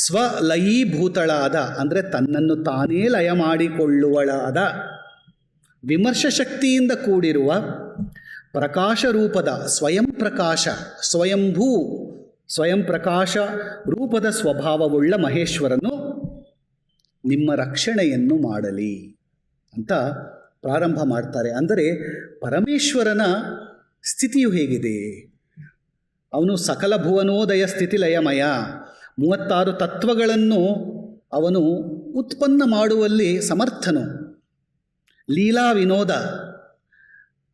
ಸ್ವಲಯೀಭೂತಳಾದ ಅಂದರೆ ತನ್ನನ್ನು ತಾನೇ ಲಯ ಮಾಡಿಕೊಳ್ಳುವಳಾದ ವಿಮರ್ಶ ಶಕ್ತಿಯಿಂದ ಕೂಡಿರುವ ಪ್ರಕಾಶ ರೂಪದ ಸ್ವಯಂ ಪ್ರಕಾಶ ರೂಪದ ಸ್ವಭಾವವುಳ್ಳ ಮಹೇಶ್ವರನು ನಿಮ್ಮ ರಕ್ಷಣೆಯನ್ನು ಮಾಡಲಿ ಅಂತ ಪ್ರಾರಂಭ ಮಾಡ್ತಾರೆ. ಅಂದರೆ ಪರಮೇಶ್ವರನ ಸ್ಥಿತಿಯು ಹೇಗಿದೆ? ಅವನು ಸಕಲ ಭುವನೋದಯ ಸ್ಥಿತಿ ಲಯಮಯ 36 ತತ್ವಗಳನ್ನು ಅವನು ಉತ್ಪನ್ನ ಮಾಡುವಲ್ಲಿ ಸಮರ್ಥನು. ಲೀಲಾ ವಿನೋದ,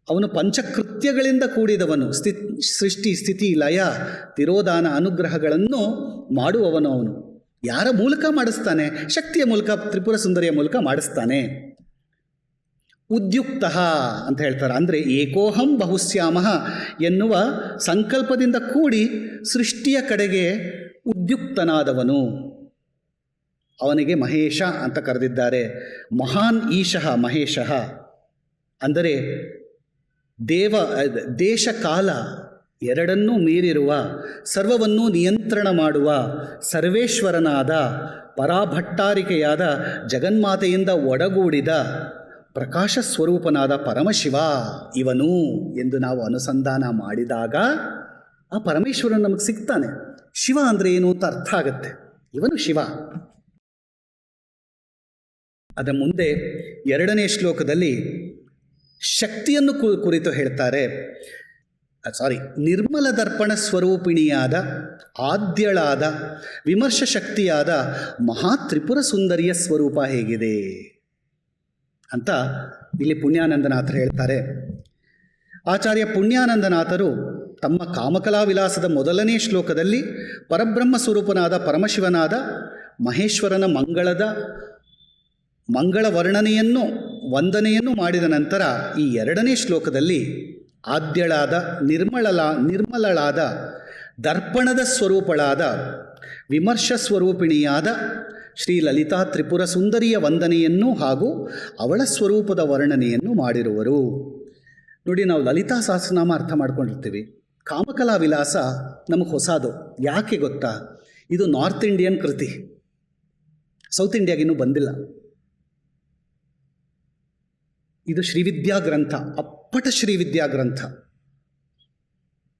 ಅವನು ಪಂಚಕೃತ್ಯಗಳಿಂದ ಕೂಡಿದವನು. ಸೃಷ್ಟಿ ಸ್ಥಿತಿ ಲಯ ತಿರೋಧಾನ ಅನುಗ್ರಹಗಳನ್ನು ಮಾಡುವವನು. ಅವನು ಯಾರ ಮೂಲಕ ಮಾಡಿಸ್ತಾನೆ? ಶಕ್ತಿಯ ಮೂಲಕ, ತ್ರಿಪುರ ಸುಂದರಿಯ ಮೂಲಕ ಮಾಡಿಸ್ತಾನೆ. ಉದ್ಯುಕ್ತ ಅಂತ ಹೇಳ್ತಾರೆ. ಅಂದರೆ ಏಕೋಹಂ ಬಹುಶ್ಯಾಮಃ ಎನ್ನುವ ಸಂಕಲ್ಪದಿಂದ ಕೂಡಿ ಸೃಷ್ಟಿಯ ಕಡೆಗೆ ಉದ್ಯುಕ್ತನಾದವನು. ಅವನಿಗೆ ಮಹೇಶ ಅಂತ ಕರೆದಿದ್ದಾರೆ. ಮಹಾನ್ ಈಶಃ ಮಹೇಶಃ ಅಂದರೆ ದೇಶ ಕಾಲ ಎರಡನ್ನೂ ಮೀರಿರುವ, ಸರ್ವವನ್ನೂ ನಿಯಂತ್ರಣ ಮಾಡುವ ಸರ್ವೇಶ್ವರನಾದ, ಪರಾಭಟ್ಟಾರಿಕೆಯಾದ, ಜಗನ್ಮಾತೆಯಿಂದ ಒಡಗೂಡಿದ ಪ್ರಕಾಶ ಸ್ವರೂಪನಾದ ಪರಮಶಿವ ಇವನು ಎಂದು ನಾವು ಅನುಸಂಧಾನ ಮಾಡಿದಾಗ ಆ ಪರಮೇಶ್ವರನು ನಮಗೆ ಸಿಗ್ತಾನೆ. ಶಿವ ಅಂದರೆ ಏನು ಅಂತ ಅರ್ಥ ಆಗುತ್ತೆ. ಇವನು ಶಿವ. ಅದ ಮುಂದೆ 2ನೇ ಶ್ಲೋಕದಲ್ಲಿ ಶಕ್ತಿಯನ್ನು ಕುರಿತು ಹೇಳ್ತಾರೆ. ನಿರ್ಮಲ ದರ್ಪಣ ಸ್ವರೂಪಿಣಿಯಾದ, ಆದ್ಯಳಾದ, ವಿಮರ್ಶ ಶಕ್ತಿಯಾದ ಮಹಾ ತ್ರಿಪುರ ಸುಂದರಿಯ ಸ್ವರೂಪ ಹೇಗಿದೆ ಅಂತ ಇಲ್ಲಿ ಪುಣ್ಯಾನಂದನಾಥರು ಹೇಳ್ತಾರೆ. ಆಚಾರ್ಯ ಪುಣ್ಯಾನಂದನಾಥರು ತಮ್ಮ ಕಾಮಕಲಾ ವಿಲಾಸದ 1ನೇ ಶ್ಲೋಕದಲ್ಲಿ ಪರಬ್ರಹ್ಮ ಸ್ವರೂಪನಾದ ಪರಮಶಿವನಾದ ಮಹೇಶ್ವರನ ಮಂಗಳ ವರ್ಣನೆಯನ್ನು ವಂದನೆಯನ್ನು ಮಾಡಿದ ನಂತರ ಈ 2ನೇ ಶ್ಲೋಕದಲ್ಲಿ ಆದ್ಯಳಾದ, ನಿರ್ಮಲಳಾದ, ದರ್ಪಣದ ಸ್ವರೂಪಳಾದ, ವಿಮರ್ಶ ಸ್ವರೂಪಿಣಿಯಾದ ಶ್ರೀ ಲಲಿತಾ ತ್ರಿಪುರ ಸುಂದರಿಯ ವಂದನೆಯನ್ನು ಹಾಗೂ ಅವಳ ಸ್ವರೂಪದ ವರ್ಣನೆಯನ್ನು ಮಾಡಿರುವರು. ನೋಡಿ, ನಾವು ಲಲಿತಾ ಸಹಸ್ರನಾಮ ಅರ್ಥ ಮಾಡ್ಕೊಂಡಿರ್ತೀವಿ. ಕಾಮಕಲಾ ವಿಲಾಸ ನಮಗೆ ಹೊಸದು. ಯಾಕೆ ಗೊತ್ತಾ? ಇದು ನಾರ್ತ್ ಇಂಡಿಯನ್ ಕೃತಿ, ಸೌತ್ ಇಂಡಿಯಾಗಿನ್ನೂ ಬಂದಿಲ್ಲ. ಇದು ಶ್ರೀವಿದ್ಯಾ ಗ್ರಂಥ, ಅಪ್ಪಟ ಶ್ರೀವಿದ್ಯಾ ಗ್ರಂಥ.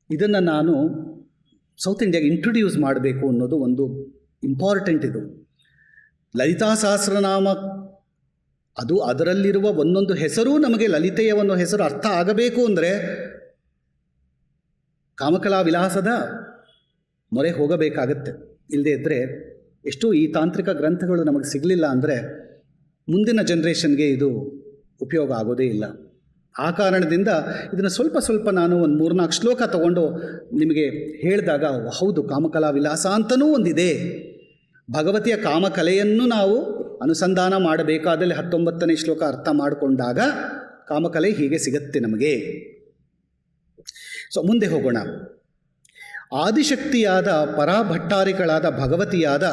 ಇದನ್ನು ನಾನು ಸೌತ್ ಇಂಡಿಯಾಗೆ ಇಂಟ್ರೊಡ್ಯೂಸ್ ಮಾಡಬೇಕು ಅನ್ನೋದು ಒಂದು ಇಂಪಾರ್ಟೆಂಟ್. ಇದು ಲಲಿತಾ ಸಹಸ್ರನಾಮ, ಅದು ಅದರಲ್ಲಿರುವ ಒಂದೊಂದು ಹೆಸರು ನಮಗೆ ಲಲಿತೆಯ ಒಂದು ಹೆಸರು ಅರ್ಥ ಆಗಬೇಕು ಅಂದರೆ ಕಾಮಕಲಾ ವಿಲಾಸದ ಮೊರೆ ಹೋಗಬೇಕಾಗತ್ತೆ. ಇಲ್ಲದೇ ಇದ್ದರೆ ಎಷ್ಟು ಈ ತಾಂತ್ರಿಕ ಗ್ರಂಥಗಳು ನಮಗೆ ಸಿಗಲಿಲ್ಲ ಅಂದರೆ ಮುಂದಿನ ಜನ್ರೇಷನ್ಗೆ ಇದು ಉಪಯೋಗ ಆಗೋದೇ ಇಲ್ಲ. ಆ ಕಾರಣದಿಂದ ಇದನ್ನು ಸ್ವಲ್ಪ ನಾನು ಒಂದು 3-4 ಶ್ಲೋಕ ತಗೊಂಡು ನಿಮಗೆ ಹೇಳಿದಾಗ ಹೌದು, ಕಾಮಕಲಾ ವಿಲಾಸ ಅಂತಲೂ ಒಂದಿದೆ. ಭಗವತಿಯ ಕಾಮಕಲೆಯನ್ನು ನಾವು ಅನುಸಂಧಾನ ಮಾಡಬೇಕಾದಲ್ಲಿ 19ನೇ ಶ್ಲೋಕ ಅರ್ಥ ಮಾಡಿಕೊಂಡಾಗ ಕಾಮಕಲೆ ಹೀಗೆ ಸಿಗತ್ತೆ ನಮಗೆ. ಮುಂದೆ ಹೋಗೋಣ. ಆದಿಶಕ್ತಿಯಾದ, ಪರಾಭಟ್ಟಾರಿಕಳಾದ ಭಗವತಿಯಾದ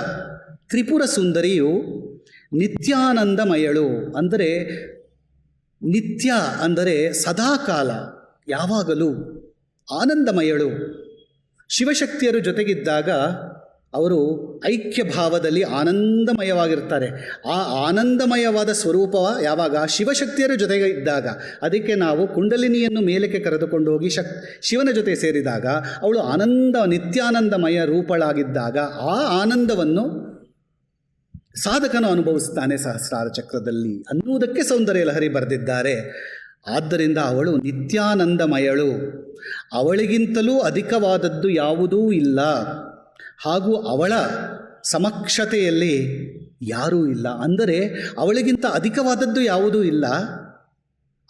ತ್ರಿಪುರ ಸುಂದರಿಯು ನಿತ್ಯಾನಂದಮಯಳು. ಅಂದರೆ ನಿತ್ಯ ಅಂದರೆ ಸದಾಕಾಲ, ಯಾವಾಗಲೂ ಆನಂದಮಯಳು. ಶಿವಶಕ್ತಿಯರು ಜೊತೆಗಿದ್ದಾಗ ಅವರು ಐಕ್ಯ ಭಾವದಲ್ಲಿ ಆನಂದಮಯವಾಗಿರ್ತಾರೆ. ಆ ಆನಂದಮಯವಾದ ಸ್ವರೂಪ ಯಾವಾಗ ಶಿವಶಕ್ತಿಯರ ಜೊತೆಗೆ ಇದ್ದಾಗ, ಅದಕ್ಕೆ ನಾವು ಕುಂಡಲಿನಿಯನ್ನು ಮೇಲಕ್ಕೆ ಕರೆದುಕೊಂಡು ಹೋಗಿ ಶಿವನ ಜೊತೆ ಸೇರಿದಾಗ ಅವಳು ನಿತ್ಯಾನಂದಮಯ ರೂಪಳಾಗಿದ್ದಾಗ ಆ ಆನಂದವನ್ನು ಸಾಧಕನು ಅನುಭವಿಸ್ತಾನೆ ಸಹಸ್ರಾರ ಚಕ್ರದಲ್ಲಿ ಅನ್ನುವುದಕ್ಕೆ ಸೌಂದರ್ಯ ಲಹರಿ ಬರೆದಿದ್ದಾರೆ. ಆದ್ದರಿಂದ ಅವಳು ನಿತ್ಯಾನಂದಮಯಳು, ಅವಳಿಗಿಂತಲೂ ಅಧಿಕವಾದದ್ದು ಯಾವುದೂ ಇಲ್ಲ, ಹಾಗೂ ಅವಳ ಸಮಕ್ಷತೆಯಲ್ಲಿ ಯಾರೂ ಇಲ್ಲ. ಅಂದರೆ ಅವಳಿಗಿಂತ ಅಧಿಕವಾದದ್ದು ಯಾವುದೂ ಇಲ್ಲ,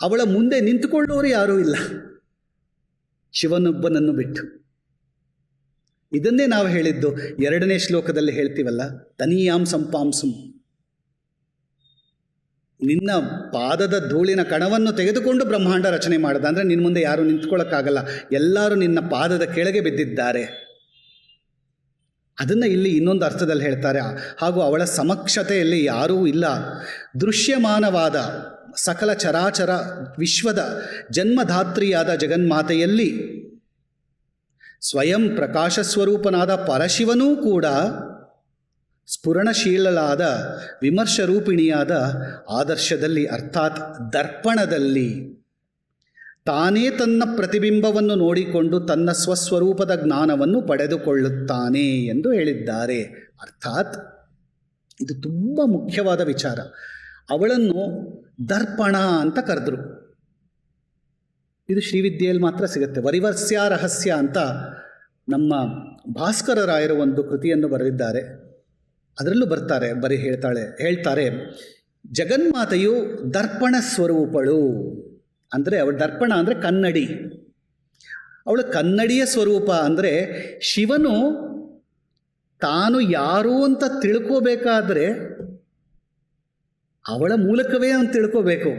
ಅವಳ ಮುಂದೆ ನಿಂತುಕೊಳ್ಳೋರು ಯಾರೂ ಇಲ್ಲ ಶಿವನೊಬ್ಬನನ್ನು ಬಿಟ್ಟು. ಇದನ್ನೇ ನಾವು ಹೇಳಿದ್ದು 2ನೇ ಶ್ಲೋಕದಲ್ಲಿ ಹೇಳ್ತೀವಲ್ಲ, ತನೀಯಾಂ ಸಂಪಾಂಸಂ. ನಿನ್ನ ಪಾದದ ಧೂಳಿನ ಕಣವನ್ನು ತೆಗೆದುಕೊಂಡು ಬ್ರಹ್ಮಾಂಡ ರಚನೆ ಮಾಡಿದ. ಅಂದರೆ ನಿನ್ನ ಮುಂದೆ ಯಾರೂ ನಿಂತ್ಕೊಳ್ಳೋಕ್ಕಾಗಲ್ಲ, ಎಲ್ಲರೂ ನಿನ್ನ ಪಾದದ ಕೆಳಗೆ ಬಿದ್ದಿದ್ದಾರೆ. ಅದನ್ನು ಇಲ್ಲಿ ಇನ್ನೊಂದು ಅರ್ಥದಲ್ಲಿ ಹೇಳ್ತಾರೆ. ಹಾಗೂ ಅವಳ ಸಮಕ್ಷತೆಯಲ್ಲಿ ಯಾರೂ ಇಲ್ಲ. ದೃಶ್ಯಮಾನವಾದ ಸಕಲ ಚರಾಚರ ವಿಶ್ವದ ಜನ್ಮಧಾತ್ರಿಯಾದ ಜಗನ್ಮಾತೆಯಲ್ಲಿ ಸ್ವಯಂ ಪ್ರಕಾಶ ಸ್ವರೂಪನಾದ ಪರಶಿವನೂ ಕೂಡ ಸ್ಫುರಣಶೀಲಳಾದ ವಿಮರ್ಶರೂಪಿಣಿಯಾದ ಆದರ್ಶದಲ್ಲಿ ಅರ್ಥಾತ್ ದರ್ಪಣದಲ್ಲಿ ತಾನೇ ತನ್ನ ಪ್ರತಿಬಿಂಬವನ್ನು ನೋಡಿಕೊಂಡು ತನ್ನ ಸ್ವಸ್ವರೂಪದ ಜ್ಞಾನವನ್ನು ಪಡೆದುಕೊಳ್ಳುತ್ತಾನೆ ಎಂದು ಹೇಳಿದ್ದಾರೆ. ಅರ್ಥಾತ್ ಇದು ತುಂಬ ಮುಖ್ಯವಾದ ವಿಚಾರ. ಅವಳನ್ನು ದರ್ಪಣ ಅಂತ ಕರೆದರು. ಇದು ಶ್ರೀವಿದ್ಯೆಯಲ್ಲಿ ಮಾತ್ರ ಸಿಗುತ್ತೆ. ವರಿವರ್ಸ್ಯ ರಹಸ್ಯ ಅಂತ ನಮ್ಮ ಭಾಸ್ಕರರಾಯರು ಒಂದು ಕೃತಿಯನ್ನು ಬರೆದಿದ್ದಾರೆ. ಅದರಲ್ಲೂ ಹೇಳ್ತಾರೆ ಜಗನ್ಮಾತೆಯು ದರ್ಪಣ ಸ್ವರೂಪಳು. ಅಂದರೆ ಅವಳು ದರ್ಪಣ ಅಂದರೆ ಕನ್ನಡಿ. ಅವಳು ಕನ್ನಡಿಯ ಸ್ವರೂಪ. ಅಂದರೆ ಶಿವನು ತಾನು ಯಾರು ಅಂತ ತಿಳ್ಕೋಬೇಕಾದ್ರೆ ಅವಳ ಮೂಲಕವೇ ಅವನು ತಿಳ್ಕೋಬೇಕು.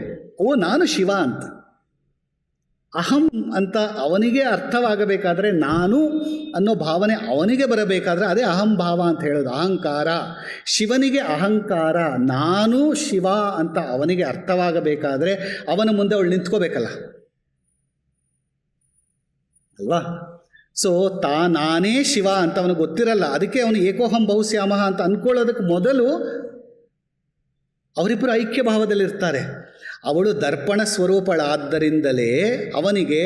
ನಾನು ಶಿವ ಅಂತ. ಅಹಂ ಅಂತ ಅವನಿಗೆ ಅರ್ಥವಾಗಬೇಕಾದ್ರೆ, ನಾನು ಅನ್ನೋ ಭಾವನೆ ಅವನಿಗೆ ಬರಬೇಕಾದ್ರೆ ಅದೇ ಅಹಂಭಾವ ಅಂತ ಹೇಳೋದು. ಅಹಂಕಾರ. ಶಿವನಿಗೆ ಅಹಂಕಾರ, ನಾನು ಶಿವ ಅಂತ ಅವನಿಗೆ ಅರ್ಥವಾಗಬೇಕಾದ್ರೆ ಅವನ ಮುಂದೆ ಅವಳು ನಿಂತ್ಕೋಬೇಕಲ್ಲ ಅಲ್ವಾ? ಸೊ ನಾನೇ ಶಿವ ಅಂತ ಅವನಿಗೆ ಗೊತ್ತಿರಲ್ಲ. ಅದಕ್ಕೆ ಅವನು ಏಕೋಹಂ ಬಹುಶ್ಯಾಮಃ ಅಂತ ಅಂದ್ಕೊಳ್ಳೋದಕ್ಕೆ ಮೊದಲು ಅವರಿಬ್ಬರು ಐಕ್ಯ ಭಾವದಲ್ಲಿರ್ತಾರೆ. ಅವಳು ದರ್ಪಣ ಸ್ವರೂಪಳಾದ್ದರಿಂದಲೇ ಅವನಿಗೆ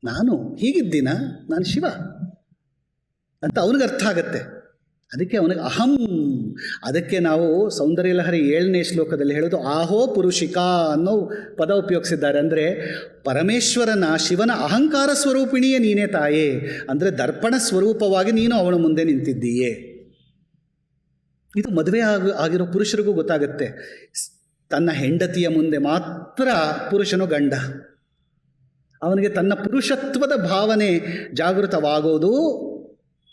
ನಾನು ಹೀಗಿದ್ದೀನ, ನಾನು ಶಿವ ಅಂತ ಅವನಿಗೆ ಅರ್ಥ ಆಗತ್ತೆ. ಅದಕ್ಕೆ ಅವನಿಗೆ ಅಹಂ. ಅದಕ್ಕೆ ನಾವು ಸೌಂದರ್ಯಲಹರಿ 7ನೇ ಶ್ಲೋಕದಲ್ಲಿ ಹೇಳೋದು ಆಹೋ ಪುರುಷಿಕಾ ಅನ್ನೋ ಪದ ಉಪಯೋಗಿಸಿದ್ದಾರೆ. ಅಂದರೆ ಪರಮೇಶ್ವರನ ಶಿವನ ಅಹಂಕಾರ ಸ್ವರೂಪಿಣಿಯೇ ನೀನೇ ತಾಯೇ. ಅಂದರೆ ದರ್ಪಣ ಸ್ವರೂಪವಾಗಿ ನೀನು ಅವಳ ಮುಂದೆ ನಿಂತಿದ್ದೀಯೇ. ಇದು ಮದುವೆ ಆಗಿರೋ ಪುರುಷರಿಗೂ ಗೊತ್ತಾಗುತ್ತೆ. ತನ್ನ ಹೆಂಡತಿಯ ಮುಂದೆ ಮಾತ್ರ ಪುರುಷನು ಗಂಡ. ಅವನಿಗೆ ತನ್ನ ಪುರುಷತ್ವದ ಭಾವನೆ ಜಾಗೃತವಾಗೋದು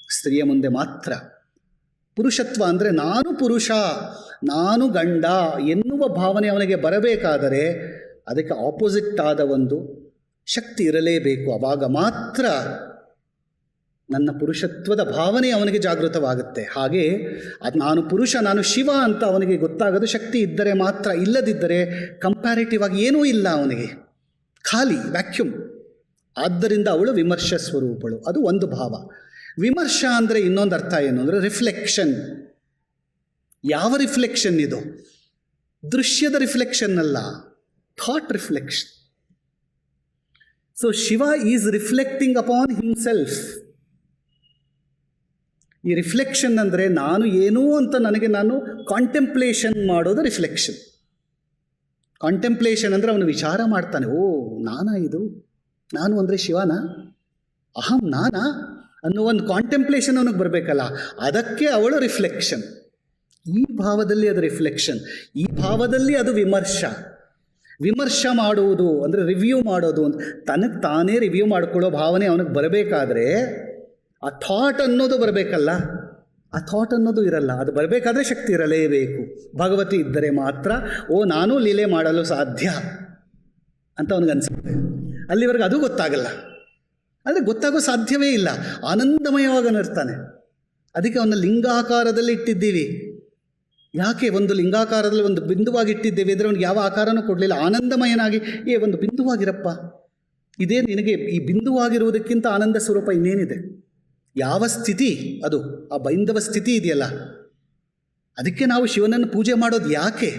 ಸ್ತ್ರೀಯ ಮುಂದೆ ಮಾತ್ರ. ಪುರುಷತ್ವ ಅಂದರೆ ನಾನು ಪುರುಷ, ನಾನು ಗಂಡ ಎನ್ನುವ ಭಾವನೆ ಅವನಿಗೆ ಬರಬೇಕಾದರೆ ಅದಕ್ಕೆ ಆಪೋಸಿಟ್ ಆದ ಒಂದು ಶಕ್ತಿ ಇರಲೇಬೇಕು. ಆವಾಗ ಮಾತ್ರ ನನ್ನ ಪುರುಷತ್ವದ ಭಾವನೆ ಅವನಿಗೆ ಜಾಗೃತವಾಗುತ್ತೆ. ಹಾಗೆ ಅದು ನಾನು ಪುರುಷ, ನಾನು ಶಿವ ಅಂತ ಅವನಿಗೆ ಗೊತ್ತಾಗೋದು ಶಕ್ತಿ ಇದ್ದರೆ ಮಾತ್ರ. ಇಲ್ಲದಿದ್ದರೆ ಕಂಪ್ಯಾರಿಟಿವ್ ಆಗಿ ಏನೂ ಇಲ್ಲ ಅವನಿಗೆ, ಖಾಲಿ ವ್ಯಾಕ್ಯೂಮ್. ಆದ್ದರಿಂದ ಅವಳು ವಿಮರ್ಶ ಸ್ವರೂಪಳು. ಅದು ಒಂದು ಭಾವ. ವಿಮರ್ಶ ಅಂದರೆ ಇನ್ನೊಂದು ಅರ್ಥ ಏನು ಅಂದರೆ ರಿಫ್ಲೆಕ್ಷನ್. ಯಾವ ರಿಫ್ಲೆಕ್ಷನ್ ಇದು? ದೃಶ್ಯದ ರಿಫ್ಲೆಕ್ಷನ್ ಅಲ್ಲ, thought reflection. So Shiva is reflecting upon himself. ಈ ರಿಫ್ಲೆಕ್ಷನ್ ಅಂದರೆ ನಾನು ಏನೂ ಅಂತ ನಾನು ಕಾಂಟೆಂಪ್ಲೇಷನ್ ಮಾಡೋದು ರಿಫ್ಲೆಕ್ಷನ್. ಕಾಂಟೆಂಪ್ಲೇಷನ್ ಅಂದರೆ ಅವನು ವಿಚಾರ ಮಾಡ್ತಾನೆ, ನಾನಾ ಇದು, ನಾನು ಅಂದರೆ ಶಿವನ, ಅಹಂ ನಾನಾ ಅನ್ನೋ ಒಂದು ಕಾಂಟೆಂಪ್ಲೇಷನ್ ಅವನಿಗೆ ಬರಬೇಕಲ್ಲ. ಅದಕ್ಕೆ ಅವಳು ರಿಫ್ಲೆಕ್ಷನ್. ಈ ಭಾವದಲ್ಲಿ ಅದು ರಿಫ್ಲೆಕ್ಷನ್, ಈ ಭಾವದಲ್ಲಿ ಅದು ವಿಮರ್ಶ. ವಿಮರ್ಶ ಮಾಡುವುದು ಅಂದರೆ ರಿವ್ಯೂ ಮಾಡೋದು ಅಂತ. ತನಗೆ ತಾನೇ ರಿವ್ಯೂ ಮಾಡ್ಕೊಳ್ಳೋ ಭಾವನೆ ಅವನಿಗೆ ಬರಬೇಕಾದ್ರೆ ಆ ಥಾಟ್ ಅನ್ನೋದು ಬರಬೇಕಲ್ಲ. ಆ ಥಾಟ್ ಅನ್ನೋದು ಇರಲ್ಲ. ಅದು ಬರಬೇಕಾದ್ರೆ ಶಕ್ತಿ ಇರಲೇಬೇಕು. ಭಗವತಿ ಇದ್ದರೆ ಮಾತ್ರ ನಾನು ಲೀಲೆ ಮಾಡಲು ಸಾಧ್ಯ ಅಂತ ಅವನಿಗನ್ಸುತ್ತೆ. ಅಲ್ಲಿವರೆಗೆ ಅದು ಗೊತ್ತಾಗಲ್ಲ. ಆದರೆ ಗೊತ್ತಾಗೋ ಸಾಧ್ಯವೇ ಇಲ್ಲ. ಆನಂದಮಯವಾಗಿರ್ತಾನೆ. ಅದಕ್ಕೆ ಅವನ ಲಿಂಗಾಕಾರದಲ್ಲಿ ಇಟ್ಟಿದ್ದೀವಿ. ಯಾಕೆ ಒಂದು ಲಿಂಗಾಕಾರದಲ್ಲಿ ಒಂದು ಬಿಂದುವಾಗಿ ಇಟ್ಟಿದ್ದೇವೆ ಅಂದರೆ ಅವನಿಗೆ ಯಾವ ಆಕಾರನೂ ಕೊಡಲಿಲ್ಲ. ಆನಂದಮಯನಾಗಿ ಒಂದು ಬಿಂದುವಾಗಿರಪ್ಪ, ಇದೇ ನಿನಗೆ ಈ ಬಿಂದುವಾಗಿರುವುದಕ್ಕಿಂತ ಆನಂದ ಸ್ವರೂಪ ಇನ್ನೇನಿದೆ? ಯಾವ ಸ್ಥಿತಿ ಅದು? ಆ ಬೈಂದವ ಸ್ಥಿತಿ ಇದೆಯಲ್ಲ. ಅದಕ್ಕೆ ನಾವು ಶಿವನನ್ನು ಪೂಜೆ ಮಾಡೋದು ಯಾಕೆ?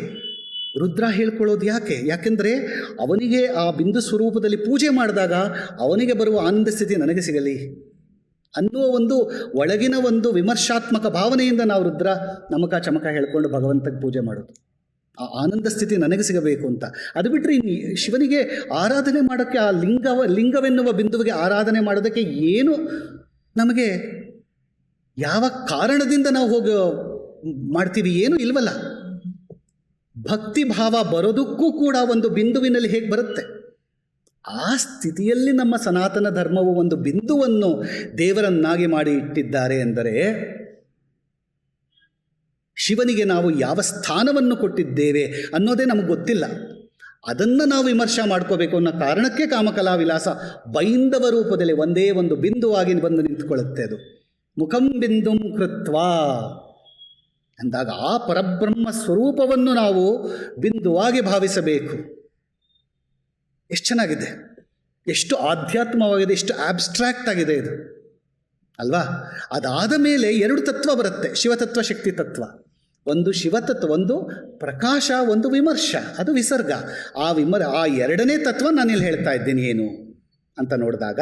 ರುದ್ರ ಹೇಳ್ಕೊಳ್ಳೋದು ಯಾಕೆ? ಯಾಕೆಂದರೆ ಅವನಿಗೆ ಆ ಬಿಂದು ಸ್ವರೂಪದಲ್ಲಿ ಪೂಜೆ ಮಾಡಿದಾಗ ಅವನಿಗೆ ಬರುವ ಆನಂದ ಸ್ಥಿತಿ ನನಗೆ ಸಿಗಲಿ ಅನ್ನುವ ಒಂದು ಒಳಗಿನ ಒಂದು ವಿಮರ್ಶಾತ್ಮಕ ಭಾವನೆಯಿಂದ ನಾವು ರುದ್ರ ನಮಕ ಚಮಕ ಹೇಳ್ಕೊಂಡು ಭಗವಂತಗೆ ಪೂಜೆ ಮಾಡೋದು. ಆ ಆನಂದ ಸ್ಥಿತಿ ನನಗೆ ಸಿಗಬೇಕು ಅಂತ. ಅದು ಬಿಟ್ಟರೆ ಶಿವನಿಗೆ ಆರಾಧನೆ ಮಾಡೋಕ್ಕೆ ಆ ಲಿಂಗವೆನ್ನುವ ಬಿಂದುವಿಗೆ ಆರಾಧನೆ ಮಾಡೋದಕ್ಕೆ ಏನು ನಮಗೆ ಯಾವ ಕಾರಣದಿಂದ ನಾವು ಹೋಗಿ ಮಾಡ್ತೀವಿ? ಏನೂ ಇಲ್ವಲ್ಲ. ಭಕ್ತಿ ಭಾವ ಬರೋದಕ್ಕೂ ಕೂಡ ಒಂದು ಬಿಂದುವಿನಲ್ಲಿ ಹೇಗೆ ಬರುತ್ತೆ? ಆ ಸ್ಥಿತಿಯಲ್ಲಿ ನಮ್ಮ ಸನಾತನ ಧರ್ಮವು ಒಂದು ಬಿಂದುವನ್ನು ದೇವರನ್ನಾಗಿ ಮಾಡಿ ಇಟ್ಟಿದ್ದಾರೆ ಎಂದರೆ ಶಿವನಿಗೆ ನಾವು ಯಾವ ಸ್ಥಾನವನ್ನು ಕೊಟ್ಟಿದ್ದೇವೆ ಅನ್ನೋದೇ ನಮಗೆ ಗೊತ್ತಿಲ್ಲ. ಅದನ್ನು ನಾವು ವಿಮರ್ಶೆ ಮಾಡ್ಕೋಬೇಕು ಅನ್ನೋ ಕಾರಣಕ್ಕೆ ಕಾಮಕಲಾ ವಿಲಾಸ ಬೈಂದವ ರೂಪದಲ್ಲಿ ಒಂದೇ ಒಂದು ಬಿಂದುವಾಗಿ ಬಂದು ನಿಂತುಕೊಳ್ಳುತ್ತೆ. ಅದು ಮುಖಂ ಬಿಂದುಂ ಕೃತ್ವಾ ಅಂದಾಗ ಆ ಪರಬ್ರಹ್ಮ ಸ್ವರೂಪವನ್ನು ನಾವು ಬಿಂದುವಾಗಿ ಭಾವಿಸಬೇಕು. ಎಷ್ಟು ಚೆನ್ನಾಗಿದೆ, ಎಷ್ಟು ಆಧ್ಯಾತ್ಮವಾಗಿದೆ, ಎಷ್ಟು ಆಬ್ಸ್ಟ್ರಾಕ್ಟ್ ಆಗಿದೆ ಇದು ಅಲ್ವಾ. ಅದಾದ ಮೇಲೆ ಎರಡು ತತ್ವ ಬರುತ್ತೆ, ಶಿವತತ್ವ ಶಕ್ತಿ ತತ್ವ. ಒಂದು ಶಿವತತ್ವ, ಒಂದು ಪ್ರಕಾಶ, ಒಂದು ವಿಮರ್ಶ, ಅದು ವಿಸರ್ಗ. ಆ ಎರಡನೇ ತತ್ವ ನಾನಿಲ್ಲಿ ಹೇಳ್ತಾ ಇದ್ದೀನಿ. ಏನು ಅಂತ ನೋಡಿದಾಗ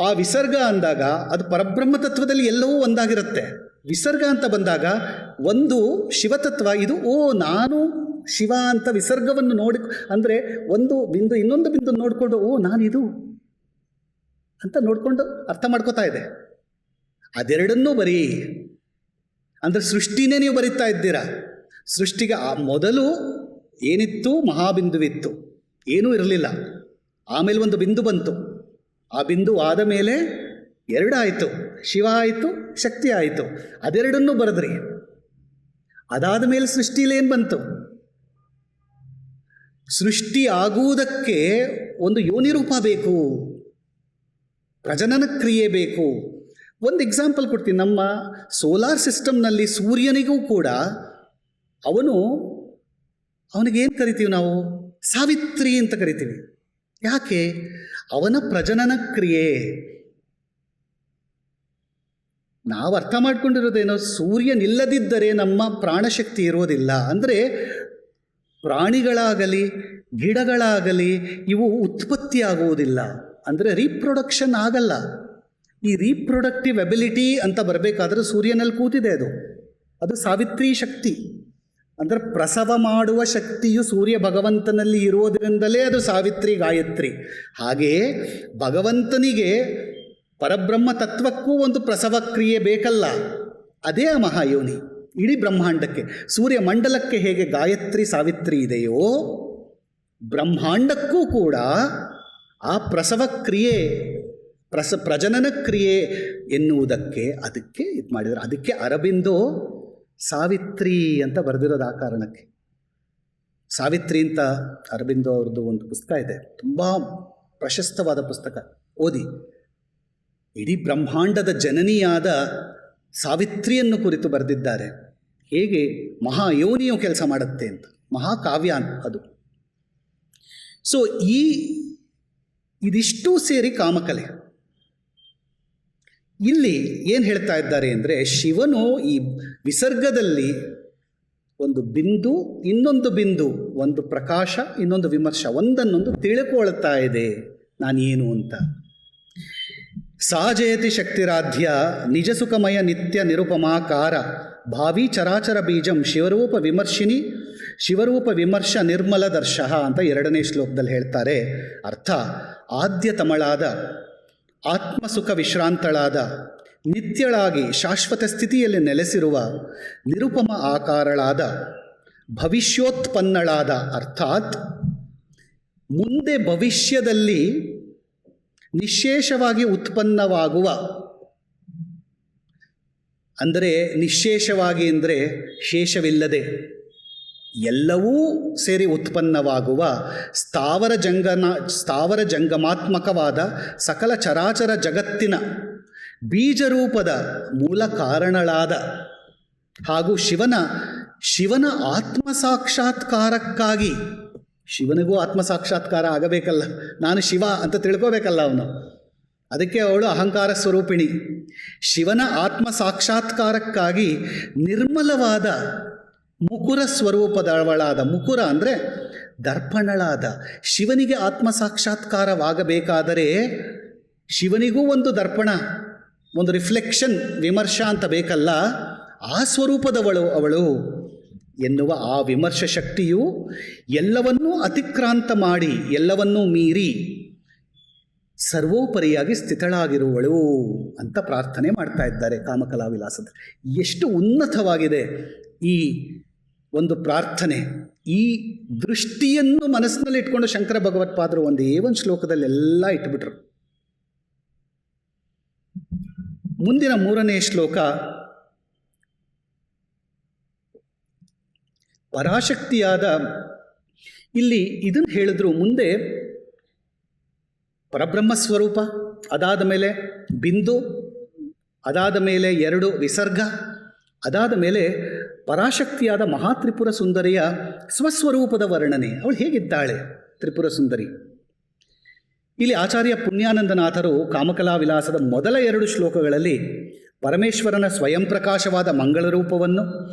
ಆ ವಿಸರ್ಗ ಅಂದಾಗ ಅದು ಪರಬ್ರಹ್ಮ ತತ್ವದಲ್ಲಿ ಎಲ್ಲವೂ ಒಂದಾಗಿರುತ್ತೆ. ವಿಸರ್ಗ ಅಂತ ಬಂದಾಗ ಒಂದು ಶಿವತತ್ವ, ಇದು ನಾನು ಶಿವ ಅಂತ ವಿಸರ್ಗವನ್ನು ನೋಡಿ, ಅಂದರೆ ಒಂದು ಬಿಂದು ಇನ್ನೊಂದು ಬಿಂದು ನೋಡಿಕೊಂಡು ನಾನಿದು ಅಂತ ನೋಡಿಕೊಂಡು ಅರ್ಥ ಮಾಡ್ಕೋತಾ ಇದೆ. ಅದೆರಡನ್ನೂ ಬರೀ ಅಂದರೆ ಸೃಷ್ಟಿನೇ ನೀವು ಬರೀತಾ ಇದ್ದೀರಾ. ಸೃಷ್ಟಿಗೆ ಮೊದಲು ಏನಿತ್ತು, ಮಹಾಬಿಂದುವಿತ್ತು, ಏನೂ ಇರಲಿಲ್ಲ. ಆಮೇಲೆ ಒಂದು ಬಿಂದು ಬಂತು, ಆ ಬಿಂದು ಆದ ಮೇಲೆ ಎರಡಾಯಿತು, ಶಿವ ಆಯಿತು, ಶಕ್ತಿ ಆಯಿತು. ಅದೆರಡನ್ನೂ ಬರೆದ್ರಿ. ಅದಾದ ಮೇಲೆ ಸೃಷ್ಟಿಲಿ ಏನು ಬಂತು? ಸೃಷ್ಟಿ ಆಗುವುದಕ್ಕೆ ಒಂದು ಯೋನಿರೂಪ ಬೇಕು, ಪ್ರಜನನ ಕ್ರಿಯೆ ಬೇಕು. ಒಂದು ಎಕ್ಸಾಂಪಲ್ ಕೊಡ್ತೀನಿ. ನಮ್ಮ ಸೋಲಾರ್ ಸಿಸ್ಟಮ್ನಲ್ಲಿ ಸೂರ್ಯನಿಗೂ ಕೂಡ ಅವನಿಗೇನು ಕರಿತೀವಿ ನಾವು? ಸಾವಿತ್ರಿ ಅಂತ ಕರಿತೀವಿ. ಯಾಕೆ? ಅವನ ಪ್ರಜನನ ಕ್ರಿಯೆ. ನಾವು ಅರ್ಥ ಮಾಡ್ಕೊಂಡಿರೋದೇನೋ, ಸೂರ್ಯನಿಲ್ಲದಿದ್ದರೆ ನಮ್ಮ ಪ್ರಾಣಶಕ್ತಿ ಇರೋದಿಲ್ಲ. ಅಂದರೆ ಪ್ರಾಣಿಗಳಾಗಲಿ ಗಿಡಗಳಾಗಲಿ ಇವು ಉತ್ಪತ್ತಿ ಆಗುವುದಿಲ್ಲ, ಅಂದರೆ ರೀಪ್ರೊಡಕ್ಷನ್ ಆಗಲ್ಲ. ಈ ರೀಪ್ರೊಡಕ್ಟಿವ್ ಎಬಿಲಿಟಿ ಅಂತ ಬರಬೇಕಾದ್ರೆ ಸೂರ್ಯನಲ್ಲಿ ಕೂತಿದೆ. ಅದು ಸಾವಿತ್ರಿ ಶಕ್ತಿ. ಅಂದರೆ ಪ್ರಸವ ಮಾಡುವ ಶಕ್ತಿಯು ಸೂರ್ಯ ಭಗವಂತನಲ್ಲಿ ಇರೋದರಿಂದಲೇ ಅದು ಸಾವಿತ್ರಿ ಗಾಯತ್ರಿ. ಹಾಗೆಯೇ ಭಗವಂತನಿಗೆ ಪರಬ್ರಹ್ಮ ತತ್ವಕ್ಕೂ ಒಂದು ಪ್ರಸವ ಕ್ರಿಯೆ ಬೇಕಲ್ಲ, ಅದೇ ಆ ಮಹಾಯೋನಿ. ಇಡೀ ಬ್ರಹ್ಮಾಂಡಕ್ಕೆ, ಸೂರ್ಯ ಮಂಡಲಕ್ಕೆ ಹೇಗೆ ಗಾಯತ್ರಿ ಸಾವಿತ್ರಿ ಇದೆಯೋ, ಬ್ರಹ್ಮಾಂಡಕ್ಕೂ ಕೂಡ ಆ ಪ್ರಸವ ಕ್ರಿಯೆ, ಪ್ರಜನನ ಕ್ರಿಯೆ ಎನ್ನುವುದಕ್ಕೆ ಅದಕ್ಕೆ ಇದು ಮಾಡಿದ್ರು. ಅದಕ್ಕೆ ಅರಬಿಂದೋ ಸಾವಿತ್ರಿ ಅಂತ ಬರೆದಿರೋದು ಆ ಕಾರಣಕ್ಕೆ. ಸಾವಿತ್ರಿ ಅಂತ ಅರಬಿಂದೋ ಅವ್ರದ್ದು ಒಂದು ಪುಸ್ತಕ ಇದೆ, ತುಂಬ ಪ್ರಶಸ್ತವಾದ ಪುಸ್ತಕ, ಓದಿ. ಇಡೀ ಬ್ರಹ್ಮಾಂಡದ ಜನನಿಯಾದ ಸಾವಿತ್ರಿಯನ್ನು ಕುರಿತು ಬರೆದಿದ್ದಾರೆ. ಹೇಗೆ ಮಹಾಯೋನಿಯು ಕೆಲಸ ಮಾಡುತ್ತೆ ಅಂತ, ಮಹಾಕಾವ್ಯ ಅದು. ಸೊ ಇದಿಷ್ಟೂ ಸೇರಿ ಕಾಮಕಲೆ. ಇಲ್ಲಿ ಏನು ಹೇಳ್ತಾ ಇದ್ದಾರೆ ಅಂದರೆ, ಶಿವನು ಈ ವಿಸರ್ಗದಲ್ಲಿ ಒಂದು ಬಿಂದು, ಇನ್ನೊಂದು ಬಿಂದು, ಒಂದು ಪ್ರಕಾಶ, ಇನ್ನೊಂದು ವಿಮರ್ಶ, ಒಂದನ್ನೊಂದು ತಿಳ್ಕೊಳ್ತಾ ಇದೆ ನಾನೇನು ಅಂತ. ಸಾಜಯತಿ ಶಕ್ತಿರಾಧ್ಯ ನಿಜ ಸುಖಮಯ ನಿತ್ಯ ನಿರುಪಮಾಕಾರ ಭಾವಿ ಚರಾಚರ ಬೀಜಂ ಶಿವರೂಪ ವಿಮರ್ಶಿನಿ ಶಿವರೂಪ ವಿಮರ್ಶ ನಿರ್ಮಲ ದರ್ಶಃ ಅಂತ 2ನೇ ಶ್ಲೋಕದಲ್ಲಿ ಹೇಳ್ತಾರೆ. ಅರ್ಥ, ಆದ್ಯತಮಳಾದ ಆತ್ಮಸುಖ ವಿಶ್ರಾಂತಳಾದ ನಿತ್ಯಳಾಗಿ ಶಾಶ್ವತ ಸ್ಥಿತಿಯಲ್ಲಿ ನೆಲೆಸಿರುವ ನಿರುಪಮ ಆಕಾರಳಾದ ಭವಿಷ್ಯೋತ್ಪನ್ನಳಾದ, ಅರ್ಥಾತ್ ಮುಂದೆ ಭವಿಷ್ಯದಲ್ಲಿ ನಿಶೇಷವಾಗಿ ಉತ್ಪನ್ನವಾಗುವ, ಅಂದರೆ ನಿಶೇಷವಾಗಿ ಅಂದರೆ ಶೇಷವಿಲ್ಲದೆ ಎಲ್ಲವೂ ಸೇರಿ ಉತ್ಪನ್ನವಾಗುವ ಸ್ಥಾವರ ಜಂಗಮಾತ್ಮಕವಾದ ಸಕಲ ಚರಾಚರ ಜಗತ್ತಿನ ಬೀಜರೂಪದ ಮೂಲ ಕಾರಣಳಾದ ಹಾಗೂ ಶಿವನ ಆತ್ಮ ಸಾಕ್ಷಾತ್ಕಾರಕ್ಕಾಗಿ, ಶಿವನಿಗೂ ಆತ್ಮ ಸಾಕ್ಷಾತ್ಕಾರ ಆಗಬೇಕಲ್ಲ, ನಾನು ಶಿವ ಅಂತ ತಿಳ್ಕೋಬೇಕಲ್ಲ ಅವನು, ಅದಕ್ಕೆ ಅವಳು ಅಹಂಕಾರ ಸ್ವರೂಪಿಣಿ. ಶಿವನ ಆತ್ಮ ಸಾಕ್ಷಾತ್ಕಾರಕ್ಕಾಗಿ ನಿರ್ಮಲವಾದ ಮುಕುರ ಸ್ವರೂಪದವಳಾದ, ಮುಕುರ ಅಂದರೆ ದರ್ಪಣಳಾದ, ಶಿವನಿಗೆ ಆತ್ಮ ಸಾಕ್ಷಾತ್ಕಾರವಾಗಬೇಕಾದರೆ ಶಿವನಿಗೂ ಒಂದು ದರ್ಪಣ, ಒಂದು ರಿಫ್ಲೆಕ್ಷನ್, ವಿಮರ್ಶ ಅಂತ ಬೇಕಲ್ಲ, ಆ ಸ್ವರೂಪದವಳು ಅವಳು ಎನ್ನುವ ಆ ವಿಮರ್ಶ ಶಕ್ತಿಯು ಎಲ್ಲವನ್ನೂ ಅತಿಕ್ರಾಂತ ಮಾಡಿ, ಎಲ್ಲವನ್ನೂ ಮೀರಿ ಸರ್ವೋಪರಿಯಾಗಿ ಸ್ಥಿತಳಾಗಿರುವಳು ಅಂತ ಪ್ರಾರ್ಥನೆ ಮಾಡ್ತಾ ಇದ್ದಾರೆ ಕಾಮಕಲಾ ವಿಲಾಸದ. ಎಷ್ಟು ಉನ್ನತವಾಗಿದೆ ಈ ಒಂದು ಪ್ರಾರ್ಥನೆ. ಈ ದೃಷ್ಟಿಯನ್ನು ಮನಸ್ಸಿನಲ್ಲಿ ಇಟ್ಕೊಂಡು ಶಂಕರ ಭಗವತ್ಪಾದರು ಒಂದೇ ಒಂದು ಶ್ಲೋಕದಲ್ಲಿ ಎಲ್ಲ ಇಟ್ಬಿಟ್ರು. ಮುಂದಿನ 3ನೇ ಶ್ಲೋಕ ಪರಾಶಕ್ತಿಯಾದ ಇಲ್ಲಿ ಇದನ್ನು ಹೇಳಿದ್ರು. ಮುಂದೆ ಪರಬ್ರಹ್ಮ ಸ್ವರೂಪ, ಅದಾದ ಮೇಲೆ ಬಿಂದು, ಅದಾದ ಮೇಲೆ 2 ವಿಸರ್ಗ, ಅದಾದ ಮೇಲೆ ಪರಾಶಕ್ತಿಯಾದ ಮಹಾತ್ರಿಪುರ ಸುಂದರಿಯ ಸ್ವಸ್ವರೂಪದ ವರ್ಣನೆ. ಅವಳು ಹೇಗಿದ್ದಾಳೆ ತ್ರಿಪುರ ಸುಂದರಿ? ಇಲ್ಲಿ ಆಚಾರ್ಯ ಪುಣ್ಯಾನಂದನಾಥರು ಕಾಮಕಲಾ ವಿಲಾಸದ ಮೊದಲ 2 ಶ್ಲೋಕಗಳಲ್ಲಿ ಪರಮೇಶ್ವರನ ಸ್ವಯಂ ಪ್ರಕಾಶವಾದ ಮಂಗಳ ರೂಪವನ್ನು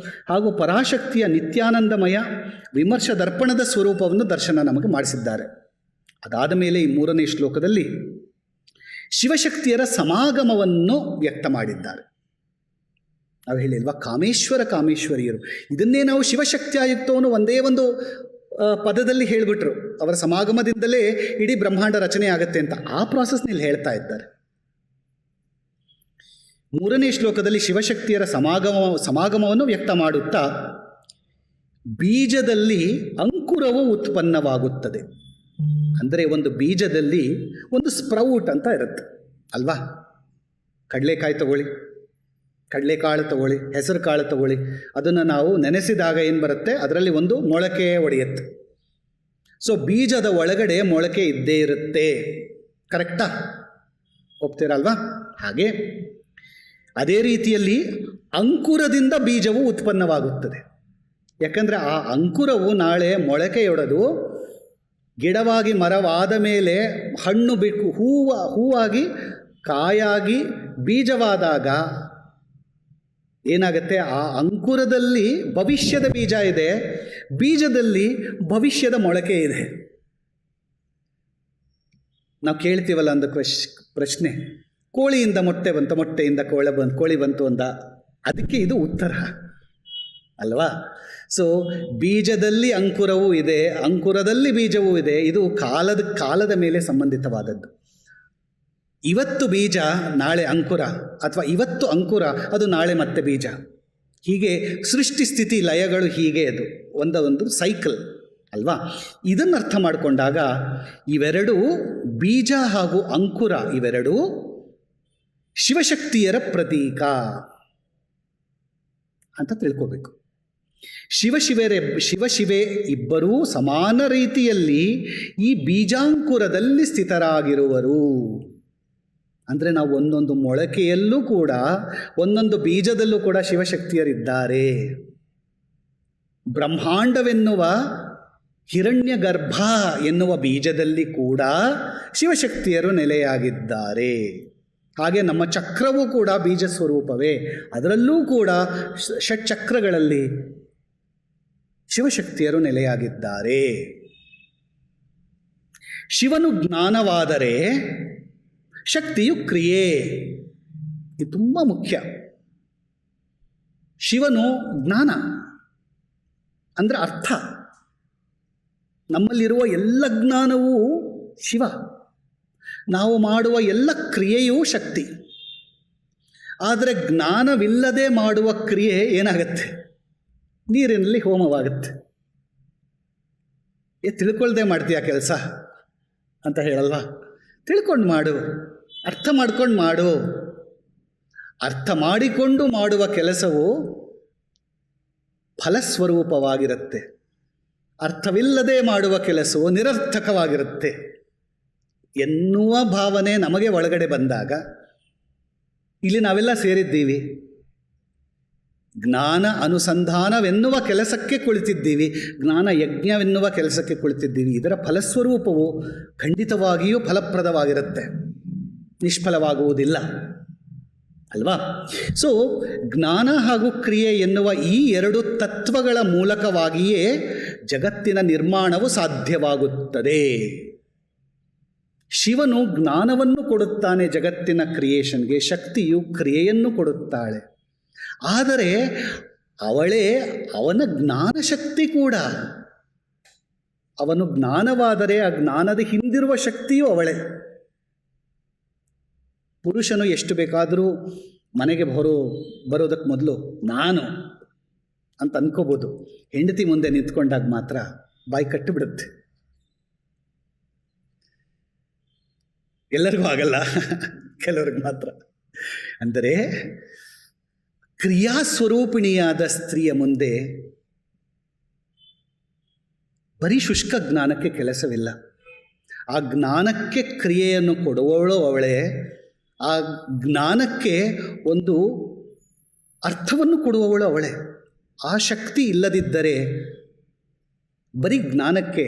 ಹಾಗೂ ಪರಾಶಕ್ತಿಯ ನಿತ್ಯಾನಂದಮಯ ವಿಮರ್ಶ ದರ್ಪಣದ ಸ್ವರೂಪವನ್ನು ದರ್ಶನ ನಮಗೆ ಮಾಡಿಸಿದ್ದಾರೆ. ಅದಾದ ಮೇಲೆ ಈ 3ನೇ ಶ್ಲೋಕದಲ್ಲಿ ಶಿವಶಕ್ತಿಯರ ಸಮಾಗಮವನ್ನು ವ್ಯಕ್ತ ಮಾಡಿದ್ದಾರೆ. ನಾವು ಹೇಳಿಲ್ವಾ, ಕಾಮೇಶ್ವರ ಕಾಮೇಶ್ವರಿಯರು. ಇದನ್ನೇ ನಾವು ಶಿವಶಕ್ತಿಯಾಯುಕ್ತವನ್ನು ಒಂದೇ ಒಂದು ಪದದಲ್ಲಿ ಹೇಳಿಬಿಟ್ರು. ಅವರ ಸಮಾಗಮದಿಂದಲೇ ಇಡೀ ಬ್ರಹ್ಮಾಂಡ ರಚನೆ ಆಗುತ್ತೆ ಅಂತ ಆ ಪ್ರಾಸೆಸ್ನಲ್ಲಿ ಹೇಳ್ತಾ ಇದ್ದಾರೆ. 3ನೇ ಶ್ಲೋಕದಲ್ಲಿ ಶಿವಶಕ್ತಿಯರ ಸಮಾಗಮವನ್ನು ವ್ಯಕ್ತ ಮಾಡುತ್ತಾ ಬೀಜದಲ್ಲಿ ಅಂಕುರವು ಉತ್ಪನ್ನವಾಗುತ್ತದೆ. ಅಂದರೆ ಒಂದು ಬೀಜದಲ್ಲಿ ಒಂದು ಸ್ಪ್ರೌಟ್ ಅಂತ ಇರುತ್ತೆ ಅಲ್ವಾ? ಕಡಲೆಕಾಯಿ ತಗೊಳ್ಳಿ, ಕಡಲೆಕಾಳು ತಗೊಳ್ಳಿ, ಹೆಸರು ಕಾಳು ತಗೊಳ್ಳಿ, ಅದನ್ನು ನಾವು ನೆನೆಸಿದಾಗ ಏನು ಬರುತ್ತೆ, ಅದರಲ್ಲಿ ಒಂದು ಮೊಳಕೆ ಒಡೆಯುತ್ತೆ. ಸೊ ಬೀಜದ ಒಳಗಡೆ ಮೊಳಕೆ ಇದ್ದೇ ಇರುತ್ತೆ. ಕರೆಕ್ಟಾ? ಒಪ್ತೀರಲ್ವಾ? ಹಾಗೆ ಅದೇ ರೀತಿಯಲ್ಲಿ ಅಂಕುರದಿಂದ ಬೀಜವು ಉತ್ಪನ್ನವಾಗುತ್ತದೆ. ಯಾಕಂದರೆ ಆ ಅಂಕುರವು ನಾಳೆ ಮೊಳಕೆಯೊಡೆದು ಗಿಡವಾಗಿ ಮರವಾದ ಮೇಲೆ ಹಣ್ಣು ಬಿಟ್ಟು ಹೂವಾಗಿ ಕಾಯಾಗಿ ಬೀಜವಾದಾಗ ಏನಾಗುತ್ತೆ, ಆ ಅಂಕುರದಲ್ಲಿ ಭವಿಷ್ಯದ ಬೀಜ ಇದೆ, ಬೀಜದಲ್ಲಿ ಭವಿಷ್ಯದ ಮೊಳಕೆ ಇದೆ. ನಾವು ಕೇಳ್ತೀವಲ್ಲ ಒಂದು ಪ್ರಶ್ನೆ, ಕೋಳಿಯಿಂದ ಮೊಟ್ಟೆ ಬಂತು, ಮೊಟ್ಟೆಯಿಂದ ಕೋಳಿ ಬಂತು ಅಂದ. ಅದಕ್ಕೆ ಇದು ಉತ್ತರ ಅಲ್ವಾ? ಸೊ ಬೀಜದಲ್ಲಿ ಅಂಕುರವೂ ಇದೆ, ಅಂಕುರದಲ್ಲಿ ಬೀಜವೂ ಇದೆ. ಇದು ಕಾಲದ ಮೇಲೆ ಸಂಬಂಧಿತವಾದದ್ದು. ಇವತ್ತು ಬೀಜ ನಾಳೆ ಅಂಕುರ, ಅಥವಾ ಇವತ್ತು ಅಂಕುರ ಅದು ನಾಳೆ ಮತ್ತೆ ಬೀಜ. ಹೀಗೆ ಸೃಷ್ಟಿ ಸ್ಥಿತಿ ಲಯಗಳು ಹೀಗೆ, ಅದು ಒಂದೊಂದು ಸೈಕಲ್ ಅಲ್ವಾ? ಇದನ್ನು ಅರ್ಥ ಮಾಡಿಕೊಂಡಾಗ ಇವೆರಡೂ ಬೀಜ ಹಾಗೂ ಅಂಕುರ ಇವೆರಡೂ ಶಿವಶಕ್ತಿಯರ ಪ್ರತೀಕ ಅಂತ ತಿಳ್ಕೋಬೇಕು. ಶಿವಶಿವೆ ಇಬ್ಬರೂ ಸಮಾನ ರೀತಿಯಲ್ಲಿ ಈ ಬೀಜಾಂಕುರದಲ್ಲಿ ಸ್ಥಿತರಾಗಿರುವರು. ಅಂದರೆ ನಾವು ಒಂದೊಂದು ಮೊಳಕೆಯಲ್ಲೂ ಕೂಡ, ಒಂದೊಂದು ಬೀಜದಲ್ಲೂ ಕೂಡ ಶಿವಶಕ್ತಿಯರಿದ್ದಾರೆ. ಬ್ರಹ್ಮಾಂಡವೆನ್ನುವ ಹಿರಣ್ಯ ಗರ್ಭ ಎನ್ನುವ ಬೀಜದಲ್ಲಿ ಕೂಡ ಶಿವಶಕ್ತಿಯರು ನೆಲೆಯಾಗಿದ್ದಾರೆ. ಹಾಗೆ ನಮ್ಮ ಚಕ್ರವೂ ಕೂಡ ಬೀಜ ಸ್ವರೂಪವೇ. ಅದರಲ್ಲೂ ಕೂಡ ಷಟ್ಚಕ್ರಗಳಲ್ಲಿ ಶಿವಶಕ್ತಿಯರು ನೆಲೆಯಾಗಿದ್ದಾರೆ. ಶಿವನು ಜ್ಞಾನವಾದರೆ ಶಕ್ತಿಯು ಕ್ರಿಯೆ. ಇದು ತುಂಬ ಮುಖ್ಯ. ಶಿವನು ಜ್ಞಾನ ಅಂದರೆ ಅರ್ಥ. ನಮ್ಮಲ್ಲಿರುವ ಎಲ್ಲ ಜ್ಞಾನವೂ ಶಿವ. ನಾವು ಮಾಡುವ ಎಲ್ಲ ಕ್ರಿಯೆಯೂ ಶಕ್ತಿ. ಆದರೆ ಜ್ಞಾನವಿಲ್ಲದೆ ಮಾಡುವ ಕ್ರಿಯೆ ಏನಾಗುತ್ತೆ? ನೀರಿನಲ್ಲಿ ಹೋಮವಾಗುತ್ತೆ. ತಿಳ್ಕೊಳ್ದೆ ಮಾಡ್ತೀಯ ಕೆಲಸ ಅಂತ ಹೇಳಲ್ವಾ? ತಿಳ್ಕೊಂಡು ಮಾಡು, ಅರ್ಥ ಮಾಡ್ಕೊಂಡು ಮಾಡು. ಅರ್ಥ ಮಾಡಿಕೊಂಡು ಮಾಡುವ ಕೆಲಸವು ಫಲಸ್ವರೂಪವಾಗಿರುತ್ತೆ. ಅರ್ಥವಿಲ್ಲದೆ ಮಾಡುವ ಕೆಲಸವು ನಿರರ್ಥಕವಾಗಿರುತ್ತೆ ಎನ್ನುವ ಭಾವನೆ ನಮಗೆ ಒಳಗಡೆ ಬಂದಾಗ ಇಲ್ಲಿ ನಾವೆಲ್ಲ ಸೇರಿದ್ದೀವಿ. ಜ್ಞಾನ ಅನುಸಂಧಾನವೆನ್ನುವ ಕೆಲಸಕ್ಕೆ ಕುಳಿತಿದ್ದೀವಿ, ಜ್ಞಾನ ಯಜ್ಞವೆನ್ನುವ ಕೆಲಸಕ್ಕೆ ಕುಳಿತಿದ್ದೀವಿ. ಇದರ ಫಲಸ್ವರೂಪವು ಖಂಡಿತವಾಗಿಯೂ ಫಲಪ್ರದವಾಗಿರುತ್ತೆ, ನಿಷ್ಫಲವಾಗುವುದಿಲ್ಲ ಅಲ್ವಾ? ಸೊ ಜ್ಞಾನ ಹಾಗೂ ಕ್ರಿಯೆ ಎನ್ನುವ ಈ 2 ತತ್ವಗಳ ಮೂಲಕವಾಗಿಯೇ ಜಗತ್ತಿನ ನಿರ್ಮಾಣವು ಸಾಧ್ಯವಾಗುತ್ತದೆ. ಶಿವನು ಜ್ಞಾನವನ್ನು ಕೊಡುತ್ತಾನೆ ಜಗತ್ತಿನ ಕ್ರಿಯೇಷನ್ಗೆ, ಶಕ್ತಿಯು ಕ್ರಿಯೆಯನ್ನು ಕೊಡುತ್ತಾಳೆ. ಆದರೆ ಅವಳೇ ಅವನ ಜ್ಞಾನಶಕ್ತಿ ಕೂಡ. ಅವನು ಜ್ಞಾನವಾದರೆ ಆ ಜ್ಞಾನದ ಹಿಂದಿರುವ ಶಕ್ತಿಯೂ ಅವಳೇ. ಪುರುಷನು ಎಷ್ಟು ಬೇಕಾದರೂ ಮನೆಗೆ ಬರೋದಕ್ಕೆ ಮೊದಲು ನಾನು ಅಂತ ಅನ್ಕೋಬೋದು. ಹೆಂಡತಿ ಮುಂದೆ ನಿಂತ್ಕೊಂಡಾಗ ಮಾತ್ರ ಬಾಯಿ ಕಟ್ಟಿಬಿಡುತ್ತೆ. ಎಲ್ಲರಿಗೂ ಆಗಲ್ಲ, ಕೆಲವ್ರಿಗೆ ಮಾತ್ರ. ಅಂದರೆ ಕ್ರಿಯಾಸ್ವರೂಪಿಣಿಯಾದ ಸ್ತ್ರೀಯ ಮುಂದೆ ಬರೀ ಶುಷ್ಕ ಜ್ಞಾನಕ್ಕೆ ಕೆಲಸವಿಲ್ಲ. ಆ ಜ್ಞಾನಕ್ಕೆ ಕ್ರಿಯೆಯನ್ನು ಕೊಡುವವಳು ಅವಳೇ, ಆ ಜ್ಞಾನಕ್ಕೆ ಒಂದು ಅರ್ಥವನ್ನು ಕೊಡುವವಳು ಅವಳೇ. ಆ ಶಕ್ತಿ ಇಲ್ಲದಿದ್ದರೆ ಬರೀ ಜ್ಞಾನಕ್ಕೆ,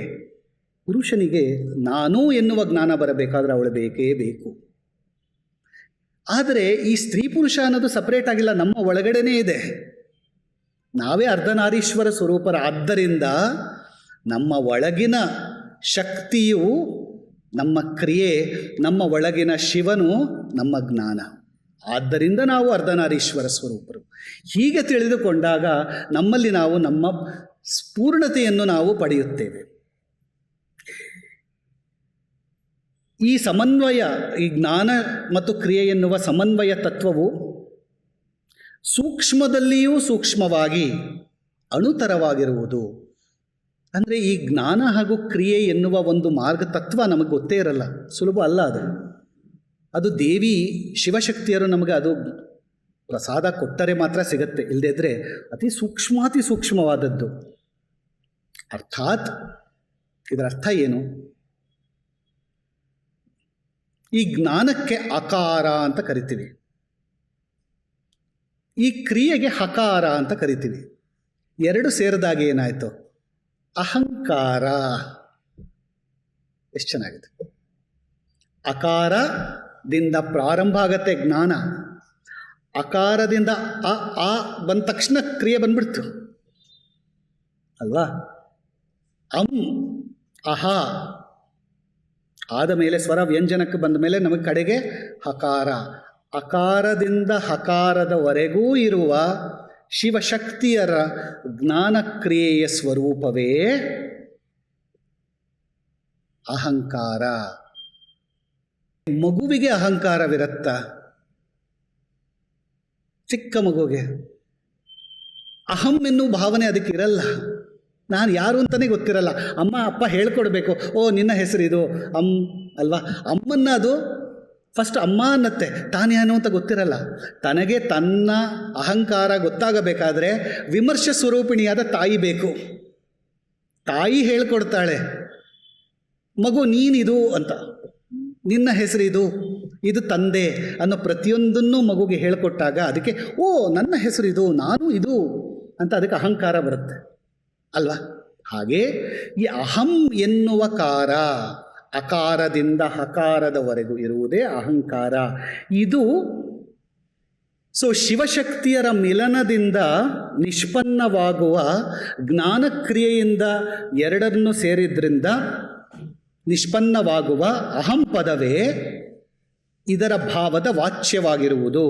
ಪುರುಷನಿಗೆ ನಾನು ಎನ್ನುವ ಜ್ಞಾನ ಬರಬೇಕಾದ್ರೆ ಅವಳು ಬೇಕೇ ಬೇಕು. ಆದರೆ ಈ ಸ್ತ್ರೀ ಪುರುಷ ಅನ್ನೋದು ಸಪ್ರೇಟ್ ಆಗಿಲ್ಲ, ನಮ್ಮ ಒಳಗಡೆನೇ ಇದೆ. ನಾವೇ ಅರ್ಧನಾರೀಶ್ವರ ಸ್ವರೂಪರಾದ್ದರಿಂದ ನಮ್ಮ ಒಳಗಿನ ಶಕ್ತಿಯು ನಮ್ಮ ಕ್ರಿಯೆ, ನಮ್ಮ ಒಳಗಿನ ಶಿವನು ನಮ್ಮ ಜ್ಞಾನ. ಆದ್ದರಿಂದ ನಾವು ಅರ್ಧನಾರೀಶ್ವರ ಸ್ವರೂಪರು. ಹೀಗೆ ತಿಳಿದುಕೊಂಡಾಗ ನಮ್ಮಲ್ಲಿ ನಾವು ನಮ್ಮ ಪೂರ್ಣತೆಯನ್ನು ನಾವು ಪಡೆಯುತ್ತೇವೆ. ಈ ಸಮನ್ವಯ, ಈ ಜ್ಞಾನ ಮತ್ತು ಕ್ರಿಯೆ ಎನ್ನುವ ಸಮನ್ವಯ ತತ್ವವು ಸೂಕ್ಷ್ಮದಲ್ಲಿಯೂ ಸೂಕ್ಷ್ಮವಾಗಿ ಅಣುತರವಾಗಿರುವುದು. ಅಂದರೆ ಈ ಜ್ಞಾನ ಹಾಗೂ ಕ್ರಿಯೆ ಎನ್ನುವ ಒಂದು ಮಾರ್ಗ ತತ್ವ ನಮಗೆ ಗೊತ್ತೇ ಇರಲ್ಲ, ಸುಲಭ ಅಲ್ಲ ಅದು. ಅದು ದೇವಿ ಶಿವಶಕ್ತಿಯರು ನಮಗೆ ಅದು ಪ್ರಸಾದ ಕೊಟ್ಟರೆ ಮಾತ್ರ ಸಿಗತ್ತೆ, ಇಲ್ಲದಿದ್ದರೆ ಅತಿ ಸೂಕ್ಷ್ಮವಾದದ್ದು. ಅರ್ಥಾತ್ ಇದರ ಅರ್ಥ ಏನು? ಈ ಜ್ಞಾನಕ್ಕೆ ಅಕಾರ ಅಂತ ಕರಿತೀವಿ, ಈ ಕ್ರಿಯೆಗೆ ಹಕಾರ ಅಂತ ಕರಿತೀವಿ. ಎರಡು ಸೇರಿದಾಗ ಏನಾಯಿತು? ಅಹಂಕಾರ. ಎಷ್ಟು ಚೆನ್ನಾಗಿದೆ! ಅಕಾರದಿಂದ ಪ್ರಾರಂಭ ಆಗತ್ತೆ ಜ್ಞಾನ, ಅಕಾರದಿಂದ ಆ ಬಂದ ತಕ್ಷಣ ಕ್ರಿಯೆ ಬಂದ್ಬಿಡ್ತು ಅಲ್ವಾ? ಅಹ ಆದ ಮೇಲೆ ಸ್ವರ ವ್ಯಂಜನಕ್ಕೆ ಬಂದ ಮೇಲೆ ನಮಗೆ ಕಡೆಗೆ ಹಕಾರ. ಅಕಾರದಿಂದ ಹಕಾರದವರೆಗೂ ಇರುವ ಶಿವಶಕ್ತಿಯರ ಜ್ಞಾನಕ್ರಿಯೆಯ ಸ್ವರೂಪವೇ ಅಹಂಕಾರ. ಮಗುವಿಗೆ ಅಹಂಕಾರವಿರತ್ತ? ಚಿಕ್ಕ ಮಗುವಿಗೆ ಅಹಂ ಎನ್ನುವ ಭಾವನೆ ಅದಕ್ಕಿರಲ್ಲ. ನಾನು ಯಾರು ಅಂತಲೇ ಗೊತ್ತಿರಲ್ಲ. ಅಮ್ಮ ಅಪ್ಪ ಹೇಳ್ಕೊಡ್ಬೇಕು, ಓ ನಿನ್ನ ಹೆಸರಿದು ಅಲ್ವಾ? ಅಮ್ಮನ್ನ ಅದು ಫಸ್ಟ್ ಅಮ್ಮ ಅನ್ನತ್ತೆ, ತಾನೇನು ಅಂತ ಗೊತ್ತಿರಲ್ಲ. ತನಗೆ ತನ್ನ ಅಹಂಕಾರ ಗೊತ್ತಾಗಬೇಕಾದ್ರೆ ವಿಮರ್ಶ ಸ್ವರೂಪಿಣಿಯಾದ ತಾಯಿ ಬೇಕು. ತಾಯಿ ಹೇಳ್ಕೊಡ್ತಾಳೆ, ಮಗು ನೀನಿದು ಅಂತ, ನಿನ್ನ ಹೆಸರಿದು, ಇದು ತಂದೆ ಅನ್ನೋ ಪ್ರತಿಯೊಂದನ್ನು ಮಗುಗೆ ಹೇಳ್ಕೊಟ್ಟಾಗ ಅದಕ್ಕೆ ಓ ನನ್ನ ಹೆಸರಿದು, ನಾನು ಇದು ಅಂತ ಅದಕ್ಕೆ ಅಹಂಕಾರ ಬರುತ್ತೆ ಅಲ್ವಾ? ಹಾಗೆ ಈ ಅಹಂ ಎನ್ನುವ ಕಾರ, ಅಕಾರದಿಂದ ಹಕಾರದವರೆಗೂ ಇರುವುದೇ ಅಹಂಕಾರ. ಇದು ಶಿವಶಕ್ತಿಯರ ಮಿಲನದಿಂದ ನಿಷ್ಪನ್ನವಾಗುವ ಜ್ಞಾನಕ್ರಿಯೆಯಿಂದ ಎರಡನ್ನು ಸೇರಿದ್ರಿಂದ ನಿಷ್ಪನ್ನವಾಗುವ ಅಹಂ ಪದವೇ ಇದರ ಭಾವದ ವಾಚ್ಯವಾಗಿರುವುದು.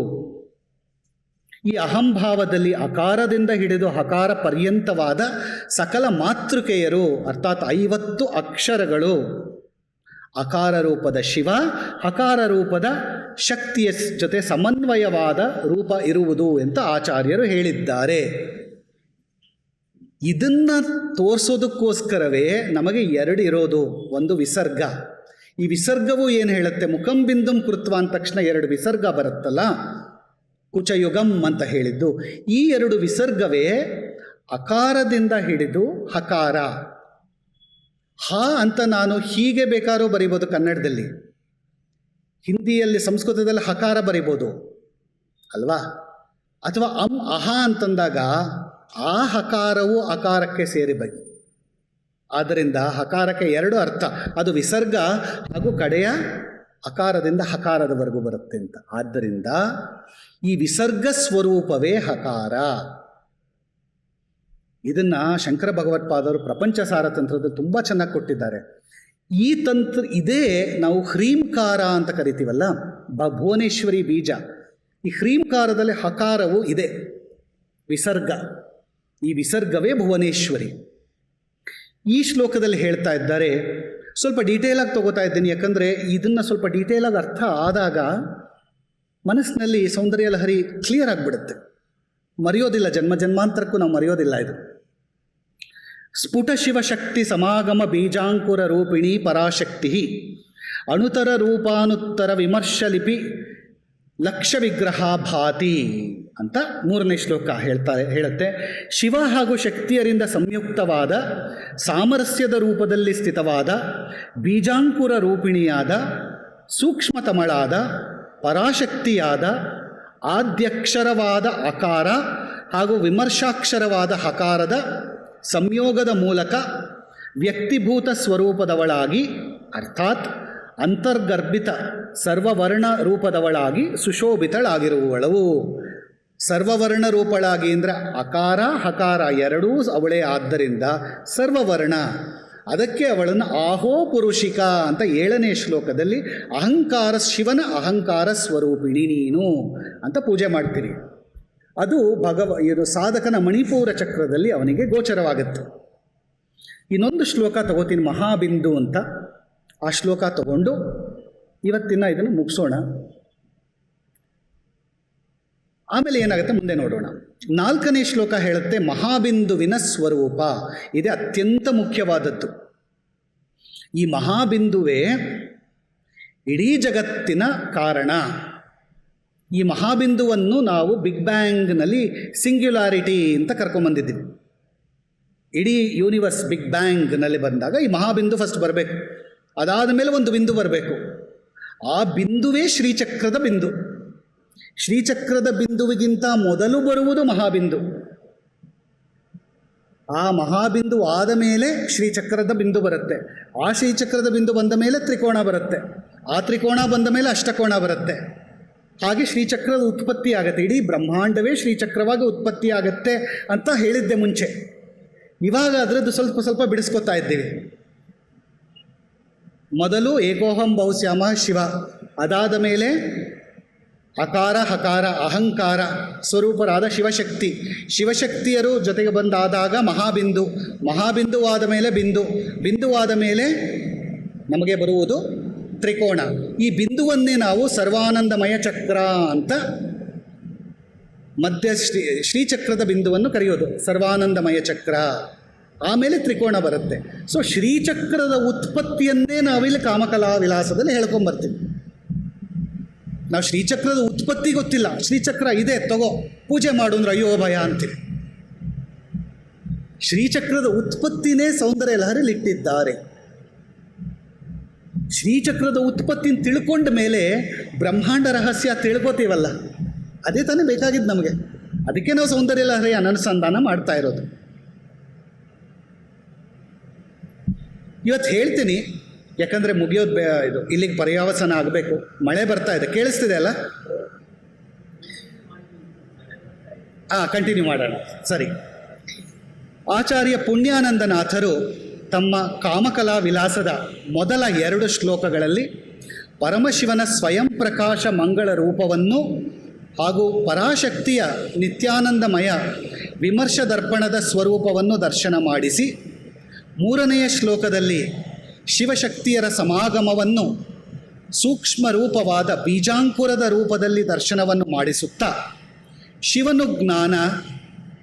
ಈ ಅಹಂಭಾವದಲ್ಲಿ ಅಕಾರದಿಂದ ಹಿಡಿದು ಹಕಾರ ಪರ್ಯಂತವಾದ ಸಕಲ ಮಾತೃಕೆಯರು, ಅರ್ಥಾತ್ 50 ಅಕ್ಷರಗಳು ಅಕಾರ ರೂಪದ ಶಿವ, ಹಕಾರ ರೂಪದ ಶಕ್ತಿಯ ಜೊತೆ ಸಮನ್ವಯವಾದ ರೂಪ ಇರುವುದು ಅಂತ ಆಚಾರ್ಯರು ಹೇಳಿದ್ದಾರೆ. ಇದನ್ನು ತೋರಿಸೋದಕ್ಕೋಸ್ಕರವೇ ನಮಗೆ ಎರಡು ಇರೋದು. ಒಂದು ವಿಸರ್ಗ. ಈ ವಿಸರ್ಗವು ಏನು ಹೇಳುತ್ತೆ? ಮುಖಂ ಬಿಂದುಂ ಕೃತ್ವ ಅಂದ ತಕ್ಷಣ 2 ವಿಸರ್ಗ ಬರುತ್ತಲ್ಲ, ಕುಚಯುಗಂ ಅಂತ ಹೇಳಿದ್ದು. ಈ 2 ವಿಸರ್ಗವೇ ಅಕಾರದಿಂದ ಹಿಡಿದು ಹಕಾರ. ಹ ಅಂತ ನಾನು ಹೀಗೆ ಬೇಕಾದ್ರೂ ಬರಿಬೋದು ಕನ್ನಡದಲ್ಲಿ, ಹಿಂದಿಯಲ್ಲಿ ಸಂಸ್ಕೃತದಲ್ಲಿ ಹಕಾರ ಬರಿಬೋದು ಅಲ್ವಾ? ಅಥವಾ ಅಹ ಅಂತಂದಾಗ ಆ ಹಕಾರವು ಅಕಾರಕ್ಕೆ ಸೇರಿಬೇಕು. ಆದ್ದರಿಂದ ಹಕಾರಕ್ಕೆ 2 ಅರ್ಥ, ಅದು ವಿಸರ್ಗ ಹಾಗೂ ಕಡೆಯ ಅಕಾರದಿಂದ ಹಕಾರದವರೆಗೂ ಬರುತ್ತೆ ಅಂತ. ಆದ್ದರಿಂದ ಈ ವಿಸರ್ಗ ಸ್ವರೂಪವೇ ಹಕಾರ. ಇದನ್ನು ಶಂಕರ ಭಗವತ್ಪಾದರು ಪ್ರಪಂಚಸಾರ ತಂತ್ರದಲ್ಲಿ ತುಂಬ ಚೆನ್ನಾಗಿ ಕೊಟ್ಟಿದ್ದಾರೆ. ಈ ತಂತ್ರ ಇದೇ ನಾವು ಹ್ರೀಂಕಾರ ಅಂತ ಕರಿತೀವಲ್ಲ, ಭುವನೇಶ್ವರಿ ಬೀಜ. ಈ ಹ್ರೀಂಕಾರದಲ್ಲಿ ಹಕಾರವು ಇದೆ, ವಿಸರ್ಗ. ಈ ವಿಸರ್ಗವೇ ಭುವನೇಶ್ವರಿ. ಈ ಶ್ಲೋಕದಲ್ಲಿ ಹೇಳ್ತಾ ಇದ್ದಾರೆ, ಸ್ವಲ್ಪ ಡೀಟೇಲಾಗಿ ತಗೋತಾ ಇದ್ದೀನಿ, ಯಾಕಂದರೆ ಇದನ್ನು ಸ್ವಲ್ಪ ಡೀಟೇಲಾಗಿ ಅರ್ಥ ಆದಾಗ ಮನಸ್ಸಿನಲ್ಲಿ ಸೌಂದರ್ಯ ಲಹರಿ ಕ್ಲಿಯರ್ ಆಗಿಬಿಡುತ್ತೆ. ಮರೆಯೋದಿಲ್ಲ, ಜನ್ಮ ಜನ್ಮಾಂತರಕ್ಕೂ ನಾವು ಮರೆಯೋದಿಲ್ಲ. ಇದು ಸ್ಫುಟ ಶಿವಶಕ್ತಿ ಸಮಾಗಮ ಬೀಜಾಂಕುರ ರೂಪಿಣಿ ಪರಾಶಕ್ತಿ ಅಣುತರ ರೂಪಾನುತ್ತರ ವಿಮರ್ಶ ಲಿಪಿ ಲಕ್ಷ ವಿಗ್ರಹ ಭಾತಿ ಅಂತ 3ನೇ ಶ್ಲೋಕ ಹೇಳುತ್ತೆ. ಶಿವ ಹಾಗೂ ಶಕ್ತಿಯರಿಂದ ಸಂಯುಕ್ತವಾದ ಸಾಮರಸ್ಯದ ರೂಪದಲ್ಲಿ ಸ್ಥಿತವಾದ ಬೀಜಾಂಕುರ ರೂಪಿಣಿಯಾದ ಸೂಕ್ಷ್ಮತಮಳಾದ ಪರಾಶಕ್ತಿಯಾದ ಆದ್ಯಕ್ಷರವಾದ ಅಕಾರ ಹಾಗೂ ವಿಮರ್ಶಾಕ್ಷರವಾದ ಹಕಾರದ ಸಂಯೋಗದ ಮೂಲಕ ವ್ಯಕ್ತಿಭೂತ ಸ್ವರೂಪದವಳಾಗಿ ಅರ್ಥಾತ್ ಅಂತರ್ಗರ್ಭಿತ ಸರ್ವವರ್ಣ ರೂಪದವಳಾಗಿ ಸುಶೋಭಿತಳಾಗಿರುವವಳು. ಸರ್ವವರ್ಣ ರೂಪಳಾಗಿ ಅಂದರೆ ಅಕಾರ ಹಕಾರ ಎರಡೂ ಅವಳೇ ಆದ್ದರಿಂದ ಸರ್ವವರ್ಣ. ಅದಕ್ಕೆ ಅವಳನ್ನು ಆಹೋ ಪುರುಷಿಕ ಅಂತ 7ನೇ ಶ್ಲೋಕದಲ್ಲಿ ಶಿವನ ಅಹಂಕಾರ ಸ್ವರೂಪಿಣಿ ನೀನು ಅಂತ ಪೂಜೆ ಮಾಡ್ತೀರಿ. ಅದು ಇದು ಸಾಧಕನ ಮಣಿಪೂರ ಚಕ್ರದಲ್ಲಿ ಅವನಿಗೆ ಗೋಚರವಾಗುತ್ತೆ. ಇನ್ನೊಂದು ಶ್ಲೋಕ ತಗೋತೀನಿ, ಮಹಾಬಿಂದು ಅಂತ. ಆ ಶ್ಲೋಕ ತಗೊಂಡು ಇವತ್ತಿನ ಇದನ್ನು ಮುಗಿಸೋಣ. ಆಮೇಲೆ ಏನಾಗುತ್ತೆ ಮುಂದೆ ನೋಡೋಣ. 4ನೇ ಶ್ಲೋಕ ಹೇಳುತ್ತೆ ಮಹಾಬಿಂದುವಿನ ಸ್ವರೂಪ. ಇದೇ ಅತ್ಯಂತ ಮುಖ್ಯವಾದದ್ದು. ಈ ಮಹಾಬಿಂದುವೇ ಇಡೀ ಜಗತ್ತಿನ ಕಾರಣ. ಈ ಮಹಾಬಿಂದುವನ್ನು ನಾವು ಬಿಗ್ ಬ್ಯಾಂಗ್ನಲ್ಲಿ ಸಿಂಗ್ಯುಲಾರಿಟಿ ಅಂತ ಕರ್ಕೊಂಬಂದಿದ್ದೀವಿ. ಇಡೀ ಯೂನಿವರ್ಸ್ ಬಿಗ್ ಬ್ಯಾಂಗ್ನಲ್ಲಿ ಬಂದಾಗ ಈ ಮಹಾಬಿಂದು ಫಸ್ಟ್ ಬರಬೇಕು, ಅದಾದ ಮೇಲೆ ಒಂದು ಬಿಂದು ಬರಬೇಕು. ಆ ಬಿಂದುವೇ ಶ್ರೀಚಕ್ರದ ಬಿಂದು. ಶ್ರೀಚಕ್ರದ ಬಿಂದುವಿಗಿಂತ ಮೊದಲು ಬರುವುದು ಮಹಾಬಿಂದು. ಆ ಮಹಾಬಿಂದು ಆದ ಮೇಲೆ ಶ್ರೀಚಕ್ರದ ಬಿಂದು ಬರುತ್ತೆ. ಆ ಶ್ರೀಚಕ್ರದ ಬಿಂದು ಬಂದ ಮೇಲೆ ತ್ರಿಕೋಣ ಬರುತ್ತೆ. ಆ ತ್ರಿಕೋಣ ಬಂದ ಮೇಲೆ ಅಷ್ಟಕೋಣ ಬರುತ್ತೆ. ಹಾಗೆ ಶ್ರೀಚಕ್ರದ ಉತ್ಪತ್ತಿ ಆಗುತ್ತೆ. ಇಡೀ ಬ್ರಹ್ಮಾಂಡವೇ ಶ್ರೀಚಕ್ರವಾಗಿ ಉತ್ಪತ್ತಿ ಆಗುತ್ತೆ ಅಂತ ಹೇಳಿದ್ದೆ ಮುಂಚೆ. ಇವಾಗ ಅದರದ್ದು ಸ್ವಲ್ಪ ಸ್ವಲ್ಪ ಬಿಡಿಸ್ಕೊತಾ ಇದ್ದೀವಿ. ಮೊದಲು ಏಕೋಹಂ ಬಹುಶ್ಯಾಮ ಶಿವ, ಅದಾದ ಮೇಲೆ ಅಕಾರ ಹಕಾರ ಅಹಂಕಾರ ಸ್ವರೂಪರಾದ ಶಿವಶಕ್ತಿ, ಶಿವಶಕ್ತಿಯರು ಜೊತೆಗೆ ಬಂದಾದಾಗ ಮಹಾಬಿಂದು, ಮಹಾಬಿಂದುವಾದ ಮೇಲೆ ಬಿಂದು, ಬಿಂದುವಾದ ಮೇಲೆ ನಮಗೆ ಬರುವುದು ತ್ರಿಕೋಣ. ಈ ಬಿಂದುವನ್ನೇ ನಾವು ಸರ್ವಾನಂದಮಯ ಚಕ್ರ ಅಂತ ಮಧ್ಯ ಶ್ರೀಚಕ್ರದ ಬಿಂದುವನ್ನು ಕರೆಯೋದು ಸರ್ವಾನಂದಮಯ ಚಕ್ರ. ಆಮೇಲೆ ತ್ರಿಕೋಣ ಬರುತ್ತೆ. ಸೊ ಶ್ರೀಚಕ್ರದ ಉತ್ಪತ್ತಿಯನ್ನೇ ನಾವಿಲ್ಲಿ ಕಾಮಕಲಾ ವಿಲಾಸದಲ್ಲಿ ಹೇಳ್ಕೊಂಬರ್ತೀವಿ. ನಾವು ಶ್ರೀಚಕ್ರದ ಉತ್ಪತ್ತಿ ಗೊತ್ತಿಲ್ಲ, ಶ್ರೀಚಕ್ರ ಇದೆ ತಗೋ ಪೂಜೆ ಮಾಡು ಅಂದ್ರೆ ಅಯ್ಯೋ ಭಯ ಅಂತೀವಿ. ಶ್ರೀಚಕ್ರದ ಉತ್ಪತ್ತಿನೇ ಸೌಂದರ್ಯ ಲಹರಿಲಿ ಇಟ್ಟಿದ್ದಾರೆ. ಶ್ರೀಚಕ್ರದ ಉತ್ಪತ್ತಿನ ತಿಳ್ಕೊಂಡ ಮೇಲೆ ಬ್ರಹ್ಮಾಂಡ ರಹಸ್ಯ ತಿಳ್ಕೋತೀವಲ್ಲ, ಅದೇ ತಾನೇ ಬೇಕಾಗಿದ್ದು ನಮಗೆ. ಅದಕ್ಕೆ ನಾವು ಸೌಂದರ್ಯ ಲಹರಿ ಅನುಸಂಧಾನ ಮಾಡ್ತಾ ಇರೋದು. ಇವತ್ತು ಹೇಳ್ತೀನಿ, ಯಾಕಂದರೆ ಮುಗಿಯೋದು ಇದು ಇಲ್ಲಿಗೆ ಪರ್ಯಾವಸನ ಆಗಬೇಕು. ಮಳೆ ಬರ್ತಾ ಇದೆ, ಕೇಳಿಸ್ತಿದೆ ಅಲ್ಲ? ಕಂಟಿನ್ಯೂ ಮಾಡೋಣ. ಸರಿ. ಆಚಾರ್ಯ ಪುಣ್ಯಾನಂದನಾಥರು ತಮ್ಮ ಕಾಮಕಲಾ ವಿಲಾಸದ ಮೊದಲ 2 ಶ್ಲೋಕಗಳಲ್ಲಿ ಪರಮಶಿವನ ಸ್ವಯಂ ಪ್ರಕಾಶ ಮಂಗಳ ರೂಪವನ್ನು ಹಾಗೂ ಪರಾಶಕ್ತಿಯ ನಿತ್ಯಾನಂದಮಯ ವಿಮರ್ಶ ದರ್ಪಣದ ಸ್ವರೂಪವನ್ನು ದರ್ಶನ ಮಾಡಿಸಿ, 3ನೆಯ ಶ್ಲೋಕದಲ್ಲಿ ಶಿವಶಕ್ತಿಯರ ಸಮಾಗಮವನ್ನು ಸೂಕ್ಷ್ಮ ರೂಪವಾದ ಬೀಜಾಂಕುರದ ರೂಪದಲ್ಲಿ ದರ್ಶನವನ್ನು ಮಾಡಿಸುತ್ತಾ ಶಿವನು ಜ್ಞಾನ,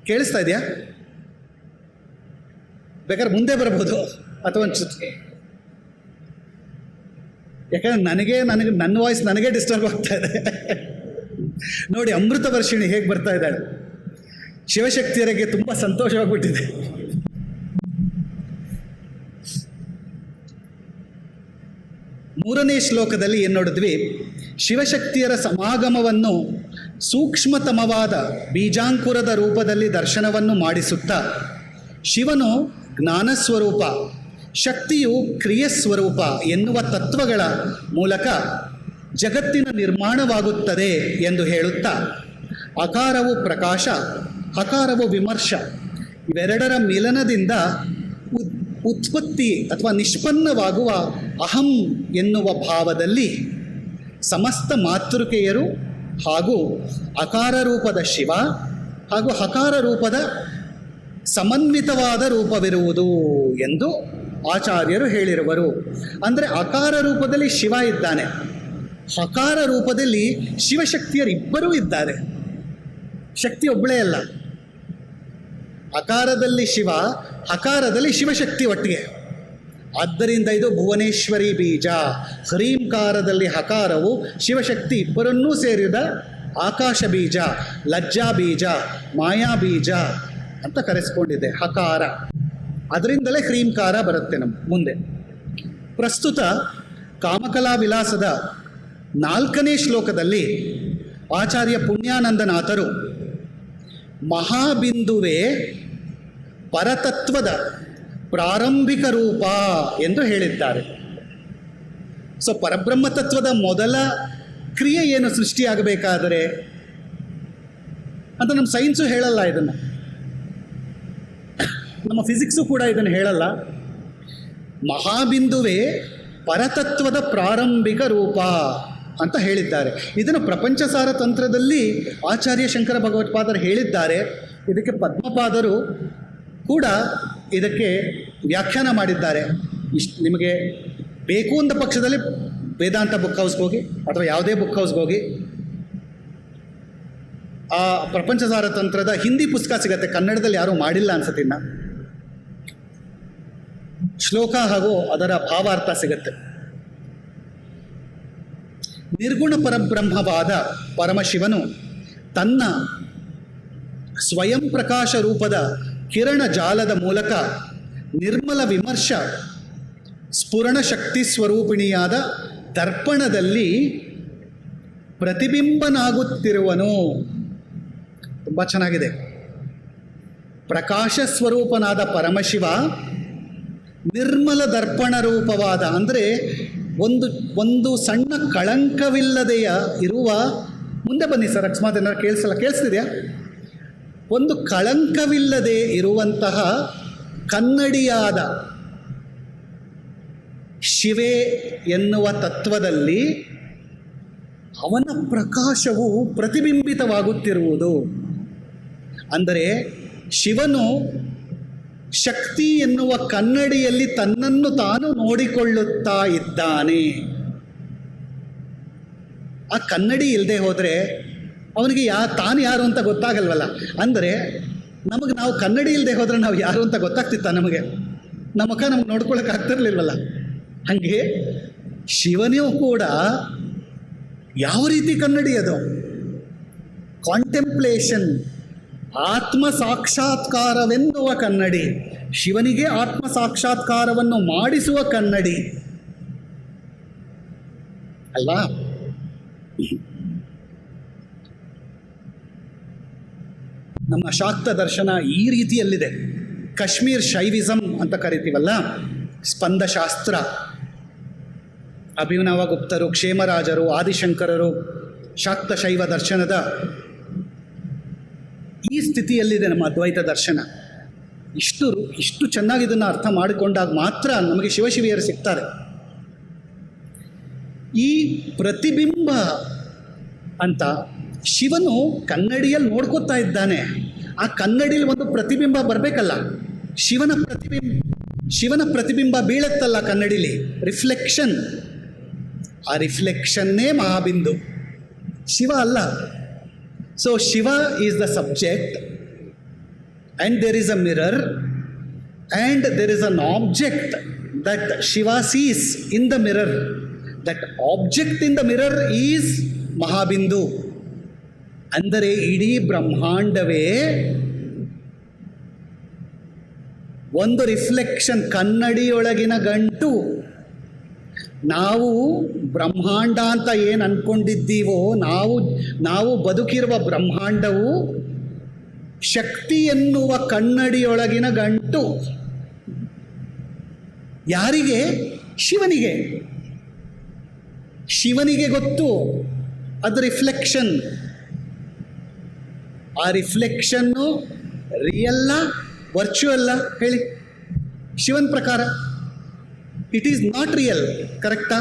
ಕೇಳಿಸ್ತಾ ಇದೆಯಾ? ಬೇಕಾದ್ರೆ ಮುಂದೆ ಬರ್ಬೋದು ಅಥವಾ ಯಾಕಂದರೆ ನನಗೆ ನನ್ನ ವಾಯ್ಸ್ ನನಗೆ ಡಿಸ್ಟರ್ಬ್ ಆಗ್ತಾ ಇದೆ. ನೋಡಿ ಅಮೃತ ವರ್ಷಿಣಿ ಹೇಗೆ ಬರ್ತಾ ಇದ್ದಾಳೆ. ಶಿವಶಕ್ತಿಯರಿಗೆ ತುಂಬ ಸಂತೋಷವಾಗ್ಬಿಟ್ಟಿದೆ. ಮೂರನೇ ಶ್ಲೋಕದಲ್ಲಿ ಏನು ನೋಡಿದ್ವಿ? ಶಿವಶಕ್ತಿಯರ ಸಮಾಗಮವನ್ನು ಸೂಕ್ಷ್ಮತಮವಾದ ಬೀಜಾಂಕುರದ ರೂಪದಲ್ಲಿ ದರ್ಶನವನ್ನು ಮಾಡಿಸುತ್ತಾ ಶಿವನು ಜ್ಞಾನಸ್ವರೂಪ, ಶಕ್ತಿಯು ಕ್ರಿಯಸ್ವರೂಪ ಎನ್ನುವ ತತ್ವಗಳ ಮೂಲಕ ಜಗತ್ತಿನ ನಿರ್ಮಾಣವಾಗುತ್ತದೆ ಎಂದು ಹೇಳುತ್ತಾ, ಅಕಾರವು ಪ್ರಕಾಶ, ಹಕಾರವು ವಿಮರ್ಶ ಇವೆರಡರ ಮಿಲನದಿಂದ ಉತ್ಪತ್ತಿ ಅಥವಾ ನಿಷ್ಪನ್ನವಾಗುವ ಅಹಂ ಎನ್ನುವ ಭಾವದಲ್ಲಿ ಸಮಸ್ತ ಮಾತೃಕೆಯರು ಹಾಗೂ ಅಕಾರ ರೂಪದ ಶಿವ ಹಾಗೂ ಹಕಾರ ರೂಪದ ಸಮನ್ವಿತವಾದ ರೂಪವಿರುವುದು ಎಂದು ಆಚಾರ್ಯರು ಹೇಳಿರುವರು. ಅಂದರೆ ಅಕಾರ ರೂಪದಲ್ಲಿ ಶಿವ ಇದ್ದಾನೆ, ಹಕಾರ ರೂಪದಲ್ಲಿ ಶಿವಶಕ್ತಿಯರು ಇಬ್ಬರೂ ಇದ್ದಾರೆ. ಶಕ್ತಿ ಒಬ್ಬಳೇ ಅಲ್ಲ. ಅಕಾರದಲ್ಲಿ ಶಿವ, ಹಕಾರದಲ್ಲಿ ಶಿವಶಕ್ತಿ ಒಟ್ಟಿಗೆ. ಆದ್ದರಿಂದ ಇದು ಭುವನೇಶ್ವರಿ ಬೀಜ. ಹ್ರೀಂಕಾರದಲ್ಲಿ ಹಕಾರವು ಶಿವಶಕ್ತಿ ಇಬ್ಬರನ್ನೂ ಸೇರಿದ ಆಕಾಶ ಬೀಜ, ಲಜ್ಜಾ ಬೀಜ, ಮಾಯಾ ಬೀಜ ಅಂತ ಕರೆಸ್ಕೊಂಡಿದೆ ಹಕಾರ. ಅದರಿಂದಲೇ ಹ್ರೀಂಕಾರ ಬರುತ್ತೆ ನಮ್ಮ ಮುಂದೆ. ಪ್ರಸ್ತುತ ಕಾಮಕಲಾ ವಿಲಾಸದ 4ನೇ ಶ್ಲೋಕದಲ್ಲಿ ಆಚಾರ್ಯ ಪುಣ್ಯಾನಂದನಾಥರು ಮಹಾಬಿಂದುವೇ ಪರತತ್ವದ ಪ್ರಾರಂಭಿಕ ರೂಪ ಎಂದು ಹೇಳಿದ್ದಾರೆ. ಸೊ ಪರಬ್ರಹ್ಮ ತತ್ವದ ಮೊದಲ ಕ್ರಿಯೆ ಏನು ಸೃಷ್ಟಿಯಾಗಬೇಕಾದರೆ ಅಂತ ನಮ್ಮ ಸೈನ್ಸು ಹೇಳಲ್ಲ, ಇದನ್ನು ನಮ್ಮ ಫಿಸಿಕ್ಸು ಕೂಡ ಇದನ್ನು ಹೇಳಲ್ಲ. ಮಹಾಬಿಂದುವೇ ಪರತತ್ವದ ಪ್ರಾರಂಭಿಕ ರೂಪ ಅಂತ ಹೇಳಿದ್ದಾರೆ. ಇದನ್ನು ಪ್ರಪಂಚಸಾರ ತಂತ್ರದಲ್ಲಿ ಆಚಾರ್ಯ ಶಂಕರ ಭಗವತ್ಪಾದರು ಹೇಳಿದ್ದಾರೆ. ಇದಕ್ಕೆ ಪದ್ಮಪಾದರು ಕೂಡ ಇದಕ್ಕೆ ವ್ಯಾಖ್ಯಾನ ಮಾಡಿದ್ದಾರೆ. ನಿಮಗೆ ಬೇಕು ಅಂದ ಪಕ್ಷದಲ್ಲಿ ವೇದಾಂತ ಬುಕ್ ಹೌಸ್ಗೆ ಹೋಗಿ ಅಥವಾ ಯಾವುದೇ ಬುಕ್ ಹೌಸ್ಗೆ ಹೋಗಿ ಆ ಪ್ರಪಂಚಸಾರ ತಂತ್ರದ ಹಿಂದಿ ಪುಸ್ತಕ ಸಿಗುತ್ತೆ. ಕನ್ನಡದಲ್ಲಿ ಯಾರೂ ಮಾಡಿಲ್ಲ ಅನ್ಸತ್ತಿನ್ನ. ಶ್ಲೋಕ ಹಾಗೂ ಅದರ ಭಾವಾರ್ಥ ಸಿಗುತ್ತೆ. ನಿರ್ಗುಣ ಪರಬ್ರಹ್ಮವಾದ ಪರಮಶಿವನು ತನ್ನ ಸ್ವಯಂ ಪ್ರಕಾಶ ರೂಪದ ಕಿರಣ ಜಾಲದ ಮೂಲಕ ನಿರ್ಮಲ ವಿಮರ್ಶ ಸ್ಫುರಣ ಶಕ್ತಿ ಸ್ವರೂಪಿಣಿಯಾದ ದರ್ಪಣದಲ್ಲಿ ಪ್ರತಿಬಿಂಬನಾಗುತ್ತಿರುವನು. ತುಂಬ ಚೆನ್ನಾಗಿದೆ. ಪ್ರಕಾಶ ಸ್ವರೂಪನಾದ ಪರಮಶಿವ ನಿರ್ಮಲ ದರ್ಪಣ ರೂಪವಾದ, ಅಂದರೆ ಒಂದು ಸಣ್ಣ ಕಳಂಕವಿಲ್ಲದೆಯ ಇರುವ, ಮುಂದೆ ಬನ್ನಿ ಸರ್, ಅಕಸ್ಮಾತ್ ಏನಾದ್ರು ಕೇಳಿಸ್ತಿದೆಯಾ? ಒಂದು ಕಳಂಕವಿಲ್ಲದೆ ಇರುವಂತಹ ಕನ್ನಡಿಯಾದ ಶಿವೆ ಎನ್ನುವ ತತ್ವದಲ್ಲಿ ಅವನ ಪ್ರಕಾಶವು ಪ್ರತಿಬಿಂಬಿತವಾಗುತ್ತಿರುವುದು. ಅಂದರೆ ಶಿವನು ಶಕ್ತಿ ಎನ್ನುವ ಕನ್ನಡಿಯಲ್ಲಿ ತನ್ನನ್ನು ತಾನು ನೋಡಿಕೊಳ್ಳುತ್ತಾ ಇದ್ದಾನೆ. ಆ ಕನ್ನಡಿ ಇಲ್ಲದೆ ಹೋದರೆ ಅವನಿಗೆ ತಾನು ಯಾರು ಅಂತ ಗೊತ್ತಾಗಲ್ವಲ್ಲ. ಅಂದರೆ ನಾವು ಕನ್ನಡಿ ಇಲ್ಲದೆ ಹೋದರೆ ನಾವು ಯಾರು ಅಂತ ಗೊತ್ತಾಗ್ತಿತ್ತ ನಮಗೆ? ನಮ್ಮ ಮುಖ ನಮ್ಗೆ ನೋಡ್ಕೊಳ್ಳೋಕೆ ಆಗ್ತಿರ್ಲಿಲ್ವಲ್ಲ. ಹಾಗೆ ಶಿವನೂ ಕೂಡ ಯಾವ ರೀತಿ ಕನ್ನಡಿ ಅದು? ಕಾಂಟೆಂಪ್ಲೇಷನ್, ಆತ್ಮ ಸಾಕ್ಷಾತ್ಕಾರವೆನ್ನುವ ಕನ್ನಡಿ, ಶಿವನಿಗೆ ಆತ್ಮ ಸಾಕ್ಷಾತ್ಕಾರವನ್ನು ಮಾಡಿಸುವ ಕನ್ನಡಿ ಅಲ್ವಾ? ನಮ್ಮ ಶಾಕ್ತ ದರ್ಶನ ಈ ರೀತಿಯಲ್ಲಿದೆ. ಕಾಶ್ಮೀರ್ ಶೈವಿಸಮ್ ಅಂತ ಕರಿತೀವಲ್ಲ, ಸ್ಪಂದಶಾಸ್ತ್ರ, ಅಭಿನವ ಗುಪ್ತರು, ಕ್ಷೇಮರಾಜರು, ಆದಿಶಂಕರರು, ಶಾಕ್ತ ಶೈವ ದರ್ಶನದ ಈ ಸ್ಥಿತಿಯಲ್ಲಿದೆ ನಮ್ಮ ಅದ್ವೈತ ದರ್ಶನ. ಇಷ್ಟು ಚೆನ್ನಾಗಿ ಇದನ್ನು ಅರ್ಥ ಮಾಡಿಕೊಂಡಾಗ ಮಾತ್ರ ನಮಗೆ ಶಿವಶಿವಿಯರು ಸಿಗ್ತಾರೆ. ಈ ಪ್ರತಿಬಿಂಬ ಅಂತ ಶಿವನು ಕನ್ನಡಿಯಲ್ಲಿ ನೋಡ್ಕೋತಾ ಇದ್ದಾನೆ. ಆ ಕನ್ನಡಿಯಲ್ಲಿ ಒಂದು ಪ್ರತಿಬಿಂಬ ಬರಬೇಕಲ್ಲ. ಶಿವನ ಪ್ರತಿಬಿಂಬ ಬೀಳತ್ತಲ್ಲ ಕನ್ನಡಿಲಿ, ರಿಫ್ಲೆಕ್ಷನ್. ಆ ರಿಫ್ಲೆಕ್ಷನ್ನೇ ಮಹಾಬಿಂದು, ಶಿವ ಅಲ್ಲ. So Shiva is the subject and there is a mirror and there is an object that Shiva sees in the mirror. That object in the mirror is Mahabindu. ಅಂದರೆ ಇಡೀ ಬ್ರಹ್ಮಾಂಡವೇ ಒಂದು ರಿಫ್ಲೆಕ್ಷನ್, ಕನ್ನಡಿಯೊಳಗಿನ ಗಂಟು. ನಾವು ಬ್ರಹ್ಮಾಂಡ ಅಂತ ಏನು ಅಂದ್ಕೊಂಡಿದ್ದೀವೋ, ನಾವು ಬದುಕಿರುವ ಬ್ರಹ್ಮಾಂಡವು ಶಕ್ತಿ ಎನ್ನುವ ಕನ್ನಡಿಯೊಳಗಿನ ಗಂಟು. ಯಾರಿಗೆ? ಶಿವನಿಗೆ ಗೊತ್ತು ಅದು ರಿಫ್ಲೆಕ್ಷನ್. ಆ ರಿಫ್ಲೆಕ್ಷನ್ನು ರಿಯಲ್ಲ ವರ್ಚುವಲ್ಲ ಹೇಳಿ? ಶಿವನ್ ಪ್ರಕಾರ ಇಟ್ ಈಸ್ ನಾಟ್ ರಿಯಲ್. ಕರೆಕ್ಟಾ?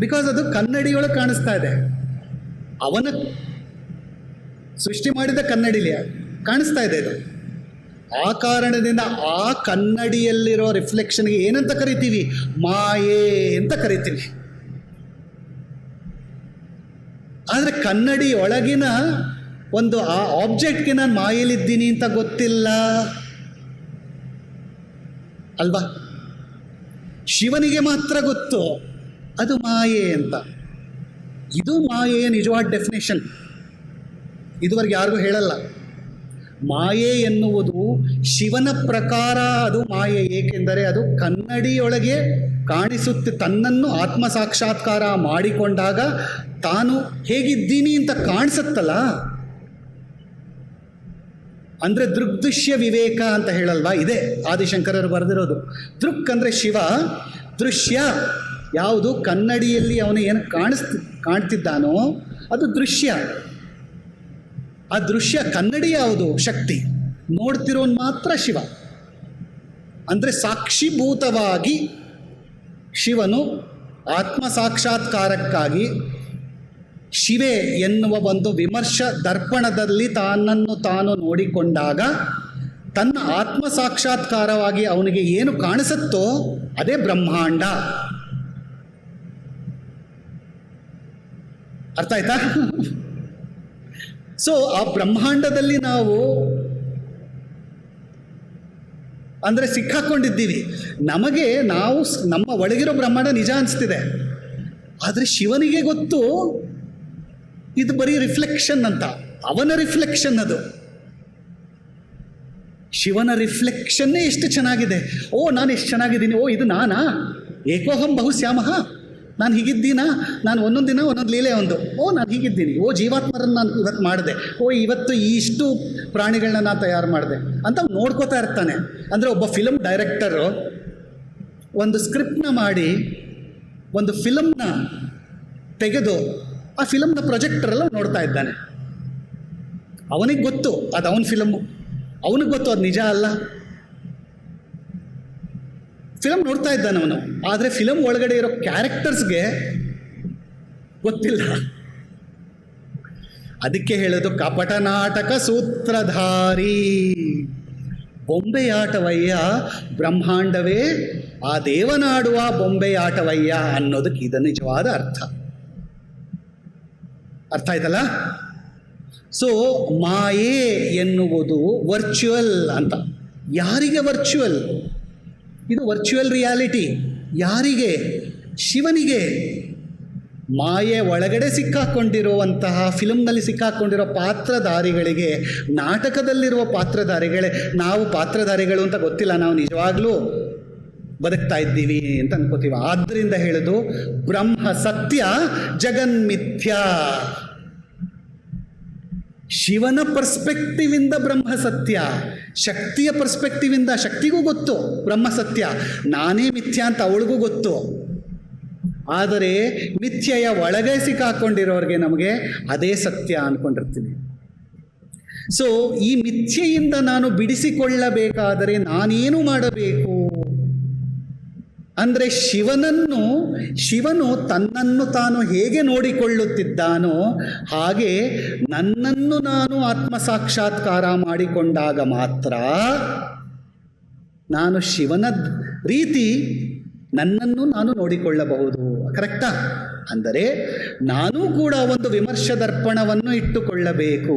ಬಿಕಾಸ್ ಅದು ಕನ್ನಡಿಯೊಳಗೆ ಕಾಣಿಸ್ತಾ ಇದೆ. ಅವನ ಸೃಷ್ಟಿ ಮಾಡಿದ ಕನ್ನಡಿಲಿ ಕಾಣಿಸ್ತಾ ಇದೆ ಇದು. ಆ ಕಾರಣದಿಂದ ಆ ಕನ್ನಡಿಯಲ್ಲಿರೋ ರಿಫ್ಲೆಕ್ಷನ್ಗೆ ಏನಂತ ಕರಿತೀವಿ? ಮಾಯೆ ಅಂತ ಕರಿತೀವಿ. ಆದರೆ ಕನ್ನಡಿ ಒಳಗಿನ ಒಂದು ಆ ಆಬ್ಜೆಕ್ಟ್ಗೆ ನಾನು ಮಾಯೆಲಿದ್ದೀನಿ ಅಂತ ಗೊತ್ತಿಲ್ಲ ಅಲ್ವಾ? ಶಿವನಿಗೆ ಮಾತ್ರ ಗೊತ್ತು ಅದು ಮಾಯೆ ಅಂತ. ಇದು ಮಾಯೆಯ ನಿಜವಾದ ಡೆಫಿನೇಷನ್. ಇದುವರೆಗೆ ಯಾರಿಗೂ ಹೇಳಲ್ಲ. ಮಾಯೆ ಎನ್ನುವುದು ಶಿವನ ಪ್ರಕಾರ ಅದು ಮಾಯೆ, ಏಕೆಂದರೆ ಅದು ಕನ್ನಡಿಯೊಳಗೆ ತನ್ನನ್ನು ಆತ್ಮ ಸಾಕ್ಷಾತ್ಕಾರ ಮಾಡಿಕೊಂಡಾಗ ತಾನು ಹೇಗಿದ್ದೀನಿ ಅಂತ ಕಾಣಿಸುತ್ತಲ್ಲ, ಅಂದರೆ ದೃಗ್ದೃಶ್ಯ ವಿವೇಕ ಅಂತ ಹೇಳಲ್ವಾ, ಇದೆ ಆದಿಶಂಕರರು ಬರೆದಿರೋದು. ದೃಕ್ ಅಂದರೆ ಶಿವ, ದೃಶ್ಯ ಯಾವುದು ಕನ್ನಡಿಯಲ್ಲಿ ಅವನು ಏನು ಕಾಣ್ತಿದ್ದಾನೋ ಅದು ದೃಶ್ಯ. ಆ ದೃಶ್ಯ ಕನ್ನಡಿ ಯಾವುದು? ಶಕ್ತಿ. ನೋಡ್ತಿರೋನು ಮಾತ್ರ ಶಿವ. ಅಂದರೆ ಸಾಕ್ಷಿಭೂತವಾಗಿ ಶಿವನು ಆತ್ಮ ಸಾಕ್ಷಾತ್ಕಾರಕ್ಕಾಗಿ ಶಿವೆ ಎನ್ನುವ ಒಂದು ವಿಮರ್ಶ ದರ್ಪಣದಲ್ಲಿ ತನ್ನನ್ನು ತಾನು ನೋಡಿಕೊಂಡಾಗ ತನ್ನ ಆತ್ಮ ಸಾಕ್ಷಾತ್ಕಾರವಾಗಿ ಅವನಿಗೆ ಏನು ಕಾಣಿಸುತ್ತೋ ಅದೇ ಬ್ರಹ್ಮಾಂಡ. ಅರ್ಥ ಆಯ್ತಾ? ಸೊ ಆ ಬ್ರಹ್ಮಾಂಡದಲ್ಲಿ ನಾವು ಅಂದರೆ ಸಿಕ್ಕಾಕೊಂಡಿದ್ದೀವಿ. ನಾವು ನಮ್ಮ ಒಳಗಿರೋ ಬ್ರಹ್ಮಾಂಡ ನಿಜ ಅನಿಸ್ತಿದೆ, ಆದರೆ ಶಿವನಿಗೆ ಗೊತ್ತು ಇದು ಬರೀ ರಿಫ್ಲೆಕ್ಷನ್ ಅಂತ. ಅವನ ರಿಫ್ಲೆಕ್ಷನ್ ಅದು. ಶಿವನ ರಿಫ್ಲೆಕ್ಷನ್ನೇ ಎಷ್ಟು ಚೆನ್ನಾಗಿದೆ. ಓ ನಾನು ಎಷ್ಟು ಚೆನ್ನಾಗಿದ್ದೀನಿ, ಓ ಇದು ನಾನಾ, ಏಕೋಹಂ ಬಹುಶ್ಯಾಮಃ, ನಾನು ಹೀಗಿದ್ದೀನಾ, ನಾನು ಒಂದೊಂದು ದಿನ ಒಂದೊಂದು ಲೀಲೆ ಒಂದು, ಓ ನಾನು ಹೀಗಿದ್ದೀನಿ, ಓ ಜೀವಾತ್ಮರನ್ನು ನಾನು ಇವತ್ತು ಮಾಡಿದೆ, ಓ ಇವತ್ತು ಇಷ್ಟು ಪ್ರಾಣಿಗಳನ್ನ ನಾನು ತಯಾರು ಮಾಡಿದೆ ಅಂತ ನೋಡ್ಕೋತಾ ಇರ್ತಾನೆ. ಅಂದರೆ ಒಬ್ಬ ಫಿಲಮ್ ಡೈರೆಕ್ಟರು ಒಂದು ಸ್ಕ್ರಿಪ್ಟ್ನ ಮಾಡಿ ಒಂದು ಫಿಲಮ್ನ ತೆಗೆದು ಆ ಫಿಲಮ್ನ ಪ್ರೊಜೆಕ್ಟರೆಲ್ಲ ನೋಡ್ತಾ ಇದ್ದಾನೆ. ಅವನಿಗೆ ಗೊತ್ತು ಅದು ಅವನ ಫಿಲಮ್ಮು, ಅವನಿಗೆ ಗೊತ್ತು ಅದು ನಿಜ ಅಲ್ಲ. ಫಿಲಮ್ ನೋಡ್ತಾ ಇದ್ದಾನೆ ಅವನು, ಆದರೆ ಫಿಲಮ್ ಒಳಗಡೆ ಇರೋ ಕ್ಯಾರೆಕ್ಟರ್ಸ್ಗೆ ಗೊತ್ತಿಲ್ಲ. ಅದಕ್ಕೆ ಹೇಳೋದು ಕಪಟ ನಾಟಕ ಸೂತ್ರಧಾರಿ. ಬೊಂಬೆಯಾಟವಯ್ಯ ಬ್ರಹ್ಮಾಂಡವೇ ಆ ದೇವನಾಡುವ ಬೊಂಬೆಯಾಟವಯ್ಯ ಅನ್ನೋದಕ್ಕೆ ಇದು ನಿಜವಾದ ಅರ್ಥ. ಅರ್ಥ ಆಯ್ತಲ್ಲ? ಸೊ ಮಾಯೆ ಎನ್ನುವುದು ವರ್ಚುವಲ್ ಅಂತ. ಯಾರಿಗೆ ವರ್ಚುವಲ್? ಇದು ವರ್ಚುವಲ್ ರಿಯಾಲಿಟಿ. ಯಾರಿಗೆ? ಶಿವನಿಗೆ. ಮಾಯೆ ಒಳಗಡೆ ಸಿಕ್ಕಾಕೊಂಡಿರುವಂತಹ ಫಿಲಮ್ನಲ್ಲಿ ಸಿಕ್ಕಾಕೊಂಡಿರೋ ಪಾತ್ರಧಾರಿಗಳಿಗೆ, ನಾಟಕದಲ್ಲಿರುವ ಪಾತ್ರಧಾರಿಗಳೇ ನಾವು ಪಾತ್ರಧಾರಿಗಳು ಅಂತ ಗೊತ್ತಿಲ್ಲ, ನಾವು ನಿಜವಾಗ್ಲೂ ಬದುಕ್ತಾ ಇದ್ದೀವಿ ಅಂತ ಅನ್ಕೋತೀವಿ. ಆದ್ದರಿಂದ ಹೇಳೋದು ಬ್ರಹ್ಮ ಸತ್ಯ ಜಗನ್ಮಿಥ್ಯ. ಶಿವನ ಪರ್ಸ್ಪೆಕ್ಟಿವಿಂದ ಬ್ರಹ್ಮ ಸತ್ಯ, ಶಕ್ತಿಯ ಪರ್ಸ್ಪೆಕ್ಟಿವಿಂದ ಶಕ್ತಿಗೂ ಗೊತ್ತು ಬ್ರಹ್ಮ ಸತ್ಯ, ನಾನೇ ಮಿಥ್ಯ ಅಂತ ಅವಳಿಗೂ ಗೊತ್ತು. ಆದರೆ ಮಿಥ್ಯೆಯ ಒಳಗೆ ಸಿಕ್ಕಾಕೊಂಡಿರೋರಿಗೆ ನಮಗೆ ಅದೇ ಸತ್ಯ ಅಂದ್ಕೊಂಡಿರ್ತೀವಿ. ಸೊ ಈ ಮಿಥ್ಯೆಯಿಂದ ನಾನು ಬಿಡಿಸಿಕೊಳ್ಳಬೇಕಾದರೆ ನಾನೇನು ಮಾಡಬೇಕು ಅಂದರೆ ಶಿವನು ತನ್ನನ್ನು ತಾನು ಹೇಗೆ ನೋಡಿಕೊಳ್ಳುತ್ತಿದ್ದಾನೋ ಹಾಗೆ ನನ್ನನ್ನು ನಾನು ಆತ್ಮ ಸಾಕ್ಷಾತ್ಕಾರ ಮಾಡಿಕೊಂಡಾಗ ಮಾತ್ರ ನಾನು ಶಿವನ ರೀತಿ ನನ್ನನ್ನು ನಾನು ನೋಡಿಕೊಳ್ಳಬಹುದು. ಕರೆಕ್ಟಾ? ಅಂದರೆ ನಾನೂ ಕೂಡ ಒಂದು ವಿಮರ್ಶ ದರ್ಪಣವನ್ನು ಇಟ್ಟುಕೊಳ್ಳಬೇಕು.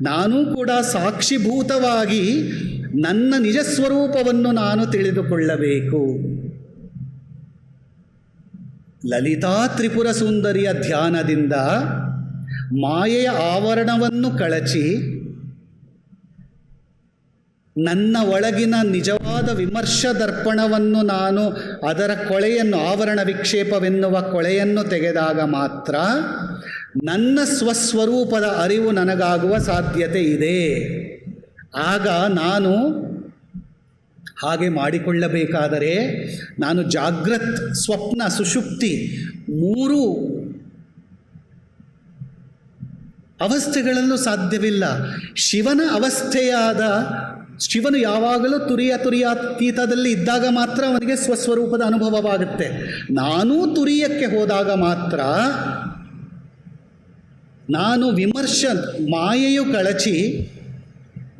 ನಾನೂ ಕೂಡ ಸಾಕ್ಷಿಭೂತವಾಗಿ ನನ್ನ ನಿಜ ಸ್ವರೂಪವನ್ನು ನಾನು ತಿಳಿದುಕೊಳ್ಳಬೇಕು. ಲಲಿತಾ ತ್ರಿಪುರ ಸುಂದರಿಯ ಧ್ಯಾನದಿಂದ ಮಾಯೆಯ ಆವರಣವನ್ನು ಕಳಚಿ ನನ್ನ ಒಳಗಿನ ನಿಜವಾದ ವಿಮರ್ಶ ದರ್ಪಣವನ್ನು ನಾನು ಅದರ ಕೊಳೆಯನ್ನು, ಆವರಣ ವಿಕ್ಷೇಪವೆನ್ನುವ ಕೊಳೆಯನ್ನು ತೆಗೆದಾಗ ಮಾತ್ರ ನನ್ನ ಸ್ವಸ್ವರೂಪದ ಅರಿವು ನನಗಾಗುವ ಸಾಧ್ಯತೆ ಇದೆ. ಆಗ ನಾನು ಹಾಗೆ ಮಾಡಿಕೊಳ್ಳಬೇಕಾದರೆ ನಾನು ಜಾಗೃತ್, ಸ್ವಪ್ನ, ಸುಷುಪ್ತಿ ಮೂರೂ ಅವಸ್ಥೆಗಳಲ್ಲೂ ಸಾಧ್ಯವಿಲ್ಲ. ಶಿವನ ಅವಸ್ಥೆಯಾದ ಶಿವನು ಯಾವಾಗಲೂ ತುರಿಯಾತೀತದಲ್ಲಿ ಇದ್ದಾಗ ಮಾತ್ರ ಅವನಿಗೆ ಸ್ವಸ್ವರೂಪದ ಅನುಭವವಾಗುತ್ತೆ. ನಾನೂ ತುರಿಯಕ್ಕೆ ಹೋದಾಗ ಮಾತ್ರ ನಾನು ಮಾಯೆಯು ಕಳಚಿ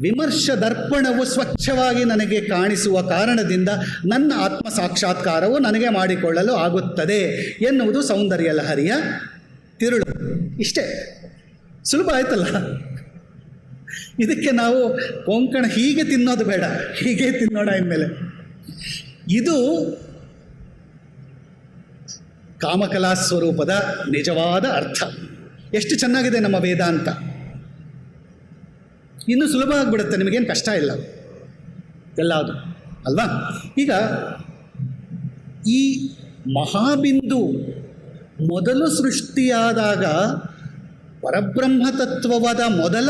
ವಿಮರ್ಶ ದರ್ಪಣವು ಸ್ವಚ್ಛವಾಗಿ ನನಗೆ ಕಾಣಿಸುವ ಕಾರಣದಿಂದ ನನ್ನ ಆತ್ಮ ಸಾಕ್ಷಾತ್ಕಾರವು ನನಗೆ ಮಾಡಿಕೊಳ್ಳಲು ಆಗುತ್ತದೆ ಎನ್ನುವುದು ಸೌಂದರ್ಯ ಲಹರಿಯ ತಿರುಳು. ಇಷ್ಟೇ, ಸುಲಭ ಆಯ್ತಲ್ಲ. ಇದಕ್ಕೆ ನಾವು ಕೊಂಕಣ ಹೀಗೆ ತಿನ್ನೋದು ಬೇಡ, ಹೀಗೆ ತಿನ್ನೋಣ ಇನ್ಮೇಲೆ. ಇದು ಕಾಮಕಲಾ ಸ್ವರೂಪದ ನಿಜವಾದ ಅರ್ಥ. ಎಷ್ಟು ಚೆನ್ನಾಗಿದೆ ನಮ್ಮ ವೇದಾಂತ. ಇನ್ನು ಸುಲಭ ಆಗಿಬಿಡುತ್ತೆ, ನಿಮಗೇನು ಕಷ್ಟ ಇಲ್ಲ ಎಲ್ಲದು ಅಲ್ವಾ. ಈಗ ಈ ಮಹಾಬಿಂದು ಮೊದಲು ಸೃಷ್ಟಿಯಾದಾಗ ಪರಬ್ರಹ್ಮ ತತ್ವವಾದ ಮೊದಲ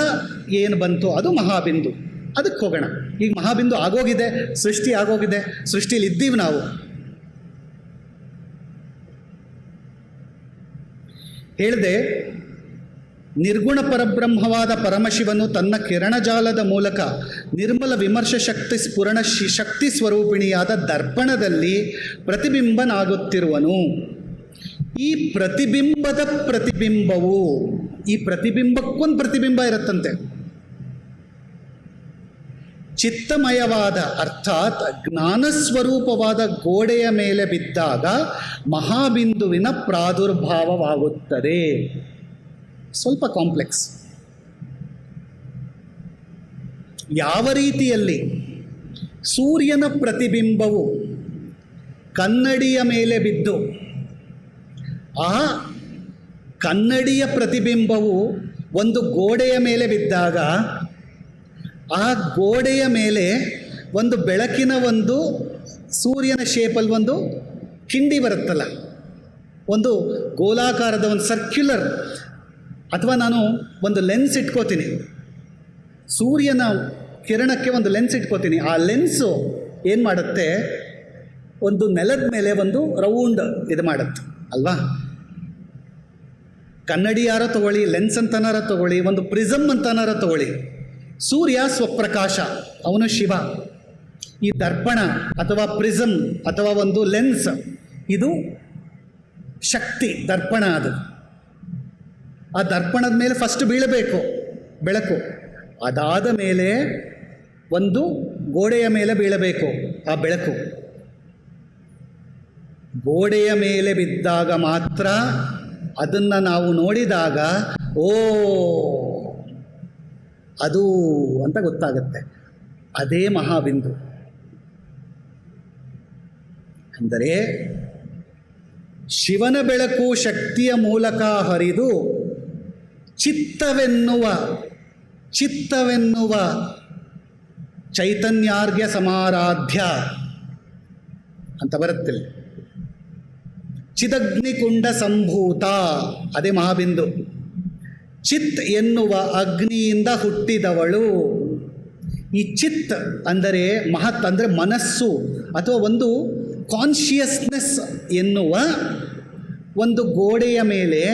ಏನು ಬಂತು ಅದು ಮಹಾಬಿಂದು. ಅದಕ್ಕೆ ಹೋಗೋಣ. ಈಗ ಮಹಾಬಿಂದು ಆಗೋಗಿದೆ, ಸೃಷ್ಟಿ ಆಗೋಗಿದೆ, ಸೃಷ್ಟಿಯಲ್ಲಿ ಇದ್ದೀವಿ ನಾವು. ಹೇಳಿದೆ, ನಿರ್ಗುಣ ಪರಬ್ರಹ್ಮವಾದ ಪರಮಶಿವನು ತನ್ನ ಕಿರಣಜಾಲದ ಮೂಲಕ ನಿರ್ಮಲ ವಿಮರ್ಶ ಶಕ್ತಿ ಸ್ಫುರಣ ಶಕ್ತಿ ಸ್ವರೂಪಿಣಿಯಾದ ದರ್ಪಣದಲ್ಲಿ ಪ್ರತಿಬಿಂಬನಾಗುತ್ತಿರುವನು. ಈ ಪ್ರತಿಬಿಂಬದ ಪ್ರತಿಬಿಂಬವು, ಈ ಪ್ರತಿಬಿಂಬಕ್ಕೊಂದು ಪ್ರತಿಬಿಂಬ ಇರುತ್ತಂತೆ. ಚಿತ್ತಮಯವಾದ ಅರ್ಥಾತ್ ಜ್ಞಾನಸ್ವರೂಪವಾದ ಗೋಡೆಯ ಮೇಲೆ ಬಿದ್ದಾಗ ಮಹಾಬಿಂದುವಿನ ಪ್ರಾದುರ್ಭಾವವಾಗುತ್ತದೆ. ಸ್ವಲ್ಪ ಕಾಂಪ್ಲೆಕ್ಸ್. ಯಾವ ರೀತಿಯಲ್ಲಿ ಸೂರ್ಯನ ಪ್ರತಿಬಿಂಬವು ಕನ್ನಡಿಯ ಮೇಲೆ ಬಿದ್ದು ಆ ಕನ್ನಡಿಯ ಪ್ರತಿಬಿಂಬವು ಒಂದು ಗೋಡೆಯ ಮೇಲೆ ಬಿದ್ದಾಗ ಆ ಗೋಡೆಯ ಮೇಲೆ ಒಂದು ಬೆಳಕಿನ ಒಂದು ಸೂರ್ಯನ ಶೇಪಲ್ಲಿ ಒಂದು ಕಿಂಡಿ ಬರುತ್ತಲ್ಲ, ಒಂದು ಗೋಲಾಕಾರದ ಒಂದು ಸರ್ಕ್ಯುಲರ್, ಅಥವಾ ನಾನು ಒಂದು ಲೆನ್ಸ್ ಇಟ್ಕೋತೀನಿ, ಸೂರ್ಯನ ಕಿರಣಕ್ಕೆ ಒಂದು ಲೆನ್ಸ್ ಇಟ್ಕೋತೀನಿ. ಆ ಲೆನ್ಸು ಏನು ಮಾಡುತ್ತೆ, ಒಂದು ನೆಲದ ಮೇಲೆ ಒಂದು ರೌಂಡ್ ಇದು ಮಾಡುತ್ತೆ ಅಲ್ವಾ. ಕನ್ನಡಿ ಯಾರೋ ತಗೊಳ್ಳಿ, ಲೆನ್ಸ್ ಅಂತನಾರ ತಗೊಳ್ಳಿ, ಒಂದು ಪ್ರಿಸಮ್ ಅಂತನಾರ ತಗೊಳ್ಳಿ. ಸೂರ್ಯ ಸ್ವಪ್ರಕಾಶ, ಅವನು ಶಿವ. ಈ ದರ್ಪಣ ಅಥವಾ ಪ್ರಿಸಮ್ ಅಥವಾ ಒಂದು ಲೆನ್ಸ್ ಇದು ಶಕ್ತಿ, ದರ್ಪಣ. ಅದು ಆ ದರ್ಪಣದ ಮೇಲೆ ಫಸ್ಟ್ ಬೀಳಬೇಕು ಬೆಳಕು, ಅದಾದ ಮೇಲೆ ಒಂದು ಗೋಡೆಯ ಮೇಲೆ ಬೀಳಬೇಕು ಆ ಬೆಳಕು. ಗೋಡೆಯ ಮೇಲೆ ಬಿದ್ದಾಗ ಮಾತ್ರ ಅದನ್ನು ನಾವು ನೋಡಿದಾಗ ಓ ಅದು ಅಂತ ಗೊತ್ತಾಗುತ್ತೆ. ಅದೇ ಮಹಾಬಿಂದು. ಅಂದರೆ ಶಿವನ ಬೆಳಕು ಶಕ್ತಿಯ ಮೂಲಕ ಹರಿದು ಚಿತ್ತವೆನ್ನುವ ಚೈತನ್ಯಾರ್ಘ್ಯ ಸಮಾರಾಧ್ಯ ಅಂತ ಬರುತ್ತಿಲ್ಲ. ಚಿದಗ್ನಿಕುಂಡ ಸಂಭೂತ, ಅದೇ ಮಹಾಬಿಂದು. ಚಿತ್ ಎನ್ನುವ ಅಗ್ನಿಯಿಂದ ಹುಟ್ಟಿದವಳು. ಈ ಚಿತ್ ಅಂದರೆ ಮಹತ್, ಅಂದರೆ ಮನಸ್ಸು ಅಥವಾ ಒಂದು ಕಾನ್ಷಿಯಸ್ನೆಸ್ ಎನ್ನುವ ಒಂದು ಗೋಡೆಯ ಮೇಲೆ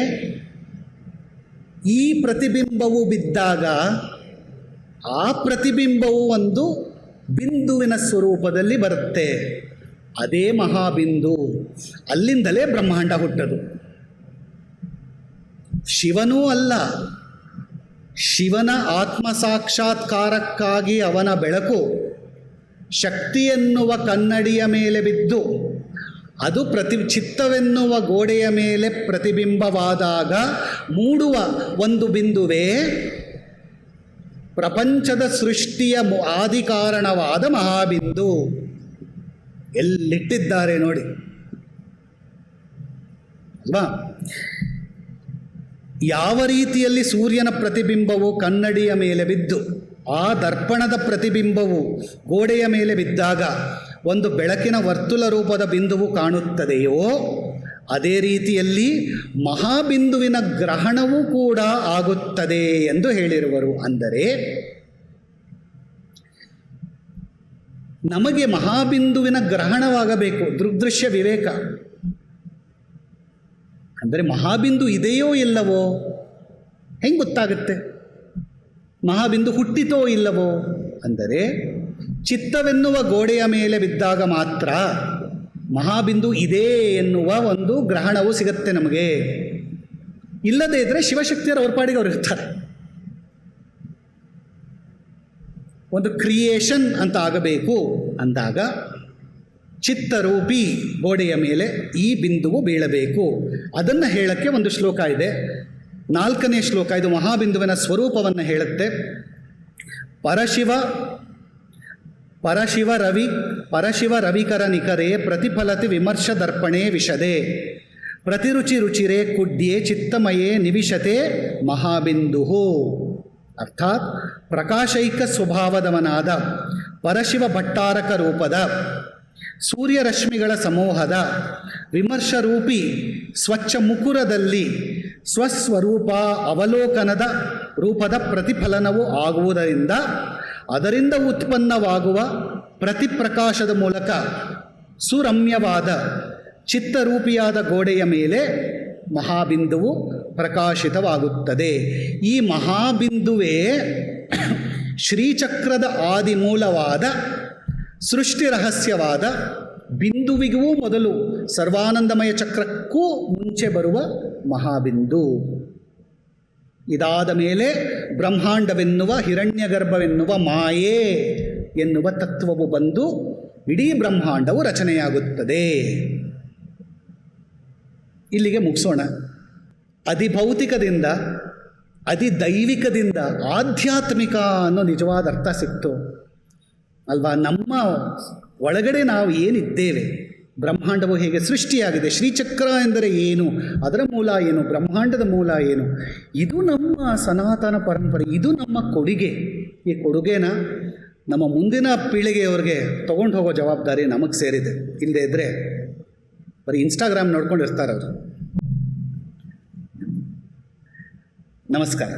ಈ ಪ್ರತಿಬಿಂಬವು ಬಿದ್ದಾಗ ಆ ಪ್ರತಿಬಿಂಬವು ಒಂದು ಬಿಂದುವಿನ ಸ್ವರೂಪದಲ್ಲಿ ಬರುತ್ತೆ. ಅದೇ ಮಹಾಬಿಂದು. ಅಲ್ಲಿಂದಲೇ ಬ್ರಹ್ಮಾಂಡ ಹುಟ್ಟದು. ಶಿವನೂ ಅಲ್ಲ, ಶಿವನ ಆತ್ಮ ಸಾಕ್ಷಾತ್ಕಾರಕ್ಕಾಗಿ ಅವನ ಬೆಳಕು ಶಕ್ತಿ ಎನ್ನುವ ಕನ್ನಡಿಯ ಮೇಲೆ ಬಿದ್ದು ಅದು ಚಿತ್ತವೆನ್ನುವ ಗೋಡೆಯ ಮೇಲೆ ಪ್ರತಿಬಿಂಬವಾದಾಗ ಮೂಡುವ ಒಂದು ಬಿಂದುವೇ ಪ್ರಪಂಚದ ಸೃಷ್ಟಿಯ ಆದಿಕಾರಣವಾದ ಮಹಾಬಿಂದು. ಎಲ್ಲಿಟ್ಟಿದ್ದಾರೆ ನೋಡಿ ಅಲ್ವಾ. ಯಾವ ರೀತಿಯಲ್ಲಿ ಸೂರ್ಯನ ಪ್ರತಿಬಿಂಬವು ಕನ್ನಡಿಯ ಮೇಲೆ ಬಿದ್ದು ಆ ದರ್ಪಣದ ಪ್ರತಿಬಿಂಬವು ಗೋಡೆಯ ಮೇಲೆ ಬಿದ್ದಾಗ ಒಂದು ಬೆಳಕಿನ ವರ್ತುಲ ರೂಪದ ಬಿಂದುವು ಕಾಣುತ್ತದೆಯೋ, ಅದೇ ರೀತಿಯಲ್ಲಿ ಮಹಾಬಿಂದುವಿನ ಗ್ರಹಣವೂ ಕೂಡ ಆಗುತ್ತದೆ ಎಂದು ಹೇಳಿರುವರು. ಅಂದರೆ ನಮಗೆ ಮಹಾಬಿಂದುವಿನ ಗ್ರಹಣವಾಗಬೇಕು, ದೃಗ್ದೃಶ್ಯ ವಿವೇಕ. ಅಂದರೆ ಮಹಾಬಿಂದು ಇದೆಯೋ ಇಲ್ಲವೋ ಹೆಂಗೆ ಗೊತ್ತಾಗುತ್ತೆ? ಮಹಾಬಿಂದು ಹುಟ್ಟಿತೋ ಇಲ್ಲವೋ ಅಂದರೆ ಚಿತ್ತವೆನ್ನುವ ಗೋಡೆಯ ಮೇಲೆ ಬಿದ್ದಾಗ ಮಾತ್ರ ಮಹಾಬಿಂದು ಇದೆ ಎನ್ನುವ ಒಂದು ಗ್ರಹಣವು ಸಿಗುತ್ತೆ ನಮಗೆ. ಇಲ್ಲದೇ ಇದ್ದರೆ ಶಿವಶಕ್ತಿಯರ ಅವ್ರ ಪಾಡಿಗೆ ಅವ್ರು ಇರ್ತಾರೆ. ಒಂದು ಕ್ರಿಯೇಷನ್ ಅಂತ ಆಗಬೇಕು ಅಂದಾಗ ಚಿತ್ತರೂಪಿ ಗೋಡೆಯ ಮೇಲೆ ಈ ಬಿಂದುವು ಬೀಳಬೇಕು. ಅದನ್ನು ಹೇಳಕ್ಕೆ ಒಂದು ಶ್ಲೋಕ ಇದೆ, 4ನೇ ಶ್ಲೋಕ. ಇದು ಮಹಾಬಿಂದುವಿನ ಸ್ವರೂಪವನ್ನು ಹೇಳುತ್ತೆ. ಪರಶಿವ ರವಿಕರ ನಿಕರೆ ಪ್ರತಿಫಲತಿ ವಿಮರ್ಶ ದರ್ಪಣೆ ವಿಶದೆ ಪ್ರತಿರುಚಿ ರುಚಿರೆ ಕುಡ್ಯೆ ಚಿತ್ತಮಯೇ ನಿವಿಶತೆ ಮಹಾಬಿಂದು. ಅರ್ಥಾತ್ ಪ್ರಕಾಶೈಕ ಸ್ವಭಾವದವನಾದ ಪರಶಿವ ಭಟ್ಟಾರಕ ರೂಪದ ಸೂರ್ಯರಶ್ಮಿಗಳ ಸಮೂಹದ ವಿಮರ್ಶರೂಪಿ ಸ್ವಚ್ಛ ಮುಕುರದಲ್ಲಿ ಸ್ವಸ್ವರೂಪ ಅವಲೋಕನದ ರೂಪದ ಪ್ರತಿಫಲನವು ಆಗುವುದರಿಂದ ಅದರಿಂದ ಉತ್ಪನ್ನವಾಗುವ ಪ್ರತಿಪ್ರಕಾಶದ ಮೂಲಕ ಸುರಮ್ಯವಾದ ಚಿತ್ತರೂಪಿಯಾದ ಗೋಡೆಯ ಮೇಲೆ ಮಹಾಬಿಂದುವು ಪ್ರಕಾಶಿತವಾಗುತ್ತದೆ. ಈ ಮಹಾಬಿಂದುವೇ ಶ್ರೀಚಕ್ರದ ಆದಿಮೂಲವಾದ ಸೃಷ್ಟಿ ರಹಸ್ಯವಾದ ಬಿಂದುವಿಗೂ ಮೊದಲು ಸರ್ವಾನಂದಮಯ ಚಕ್ರಕ್ಕೂ ಮುಂಚೆ ಬರುವ ಮಹಾಬಿಂದು. ಇದಾದ ಮೇಲೆ ಬ್ರಹ್ಮಾಂಡವೆನ್ನುವ ಹಿರಣ್ಯಗರ್ಭವೆನ್ನುವ ಮಾಯೆ ಎನ್ನುವ ತತ್ವವು ಬಂದು ಇಡೀ ಬ್ರಹ್ಮಾಂಡವು ರಚನೆಯಾಗುತ್ತದೆ. ಇಲ್ಲಿಗೆ ಮುಗಿಸೋಣ. ಅಧಿಭೌತಿಕದಿಂದ ಅಧಿದೈವಿಕದಿಂದ ಆಧ್ಯಾತ್ಮಿಕ ಅನ್ನೋ ನಿಜವಾದ ಅರ್ಥ ಸಿಕ್ತು ಅಲ್ವಾ? ನಮ್ಮ ಒಳಗಡೆ ನಾವು ಏನಿದ್ದೇವೆ, ಬ್ರಹ್ಮಾಂಡವು ಹೇಗೆ ಸೃಷ್ಟಿಯಾಗಿದೆ, ಶ್ರೀಚಕ್ರ ಎಂದರೆ ಏನು, ಅದರ ಮೂಲ ಏನು, ಬ್ರಹ್ಮಾಂಡದ ಮೂಲ ಏನು, ಇದು ನಮ್ಮ ಸನಾತನ ಪರಂಪರೆ, ಇದು ನಮ್ಮ ಕೊಡುಗೆ. ಈ ಕೊಡುಗೆನ ನಮ್ಮ ಮುಂದಿನ ಪೀಳಿಗೆಯವ್ರಿಗೆ ತೊಗೊಂಡು ಹೋಗೋ ಜವಾಬ್ದಾರಿ ನಮಗೆ ಸೇರಿದೆ. ಇಲ್ಲದೇ ಇದ್ದರೆ ಬರೀ ಇನ್ಸ್ಟಾಗ್ರಾಮ್ ನೋಡ್ಕೊಂಡಿರ್ತಾರೆ ಅವರು. ನಮಸ್ಕಾರ.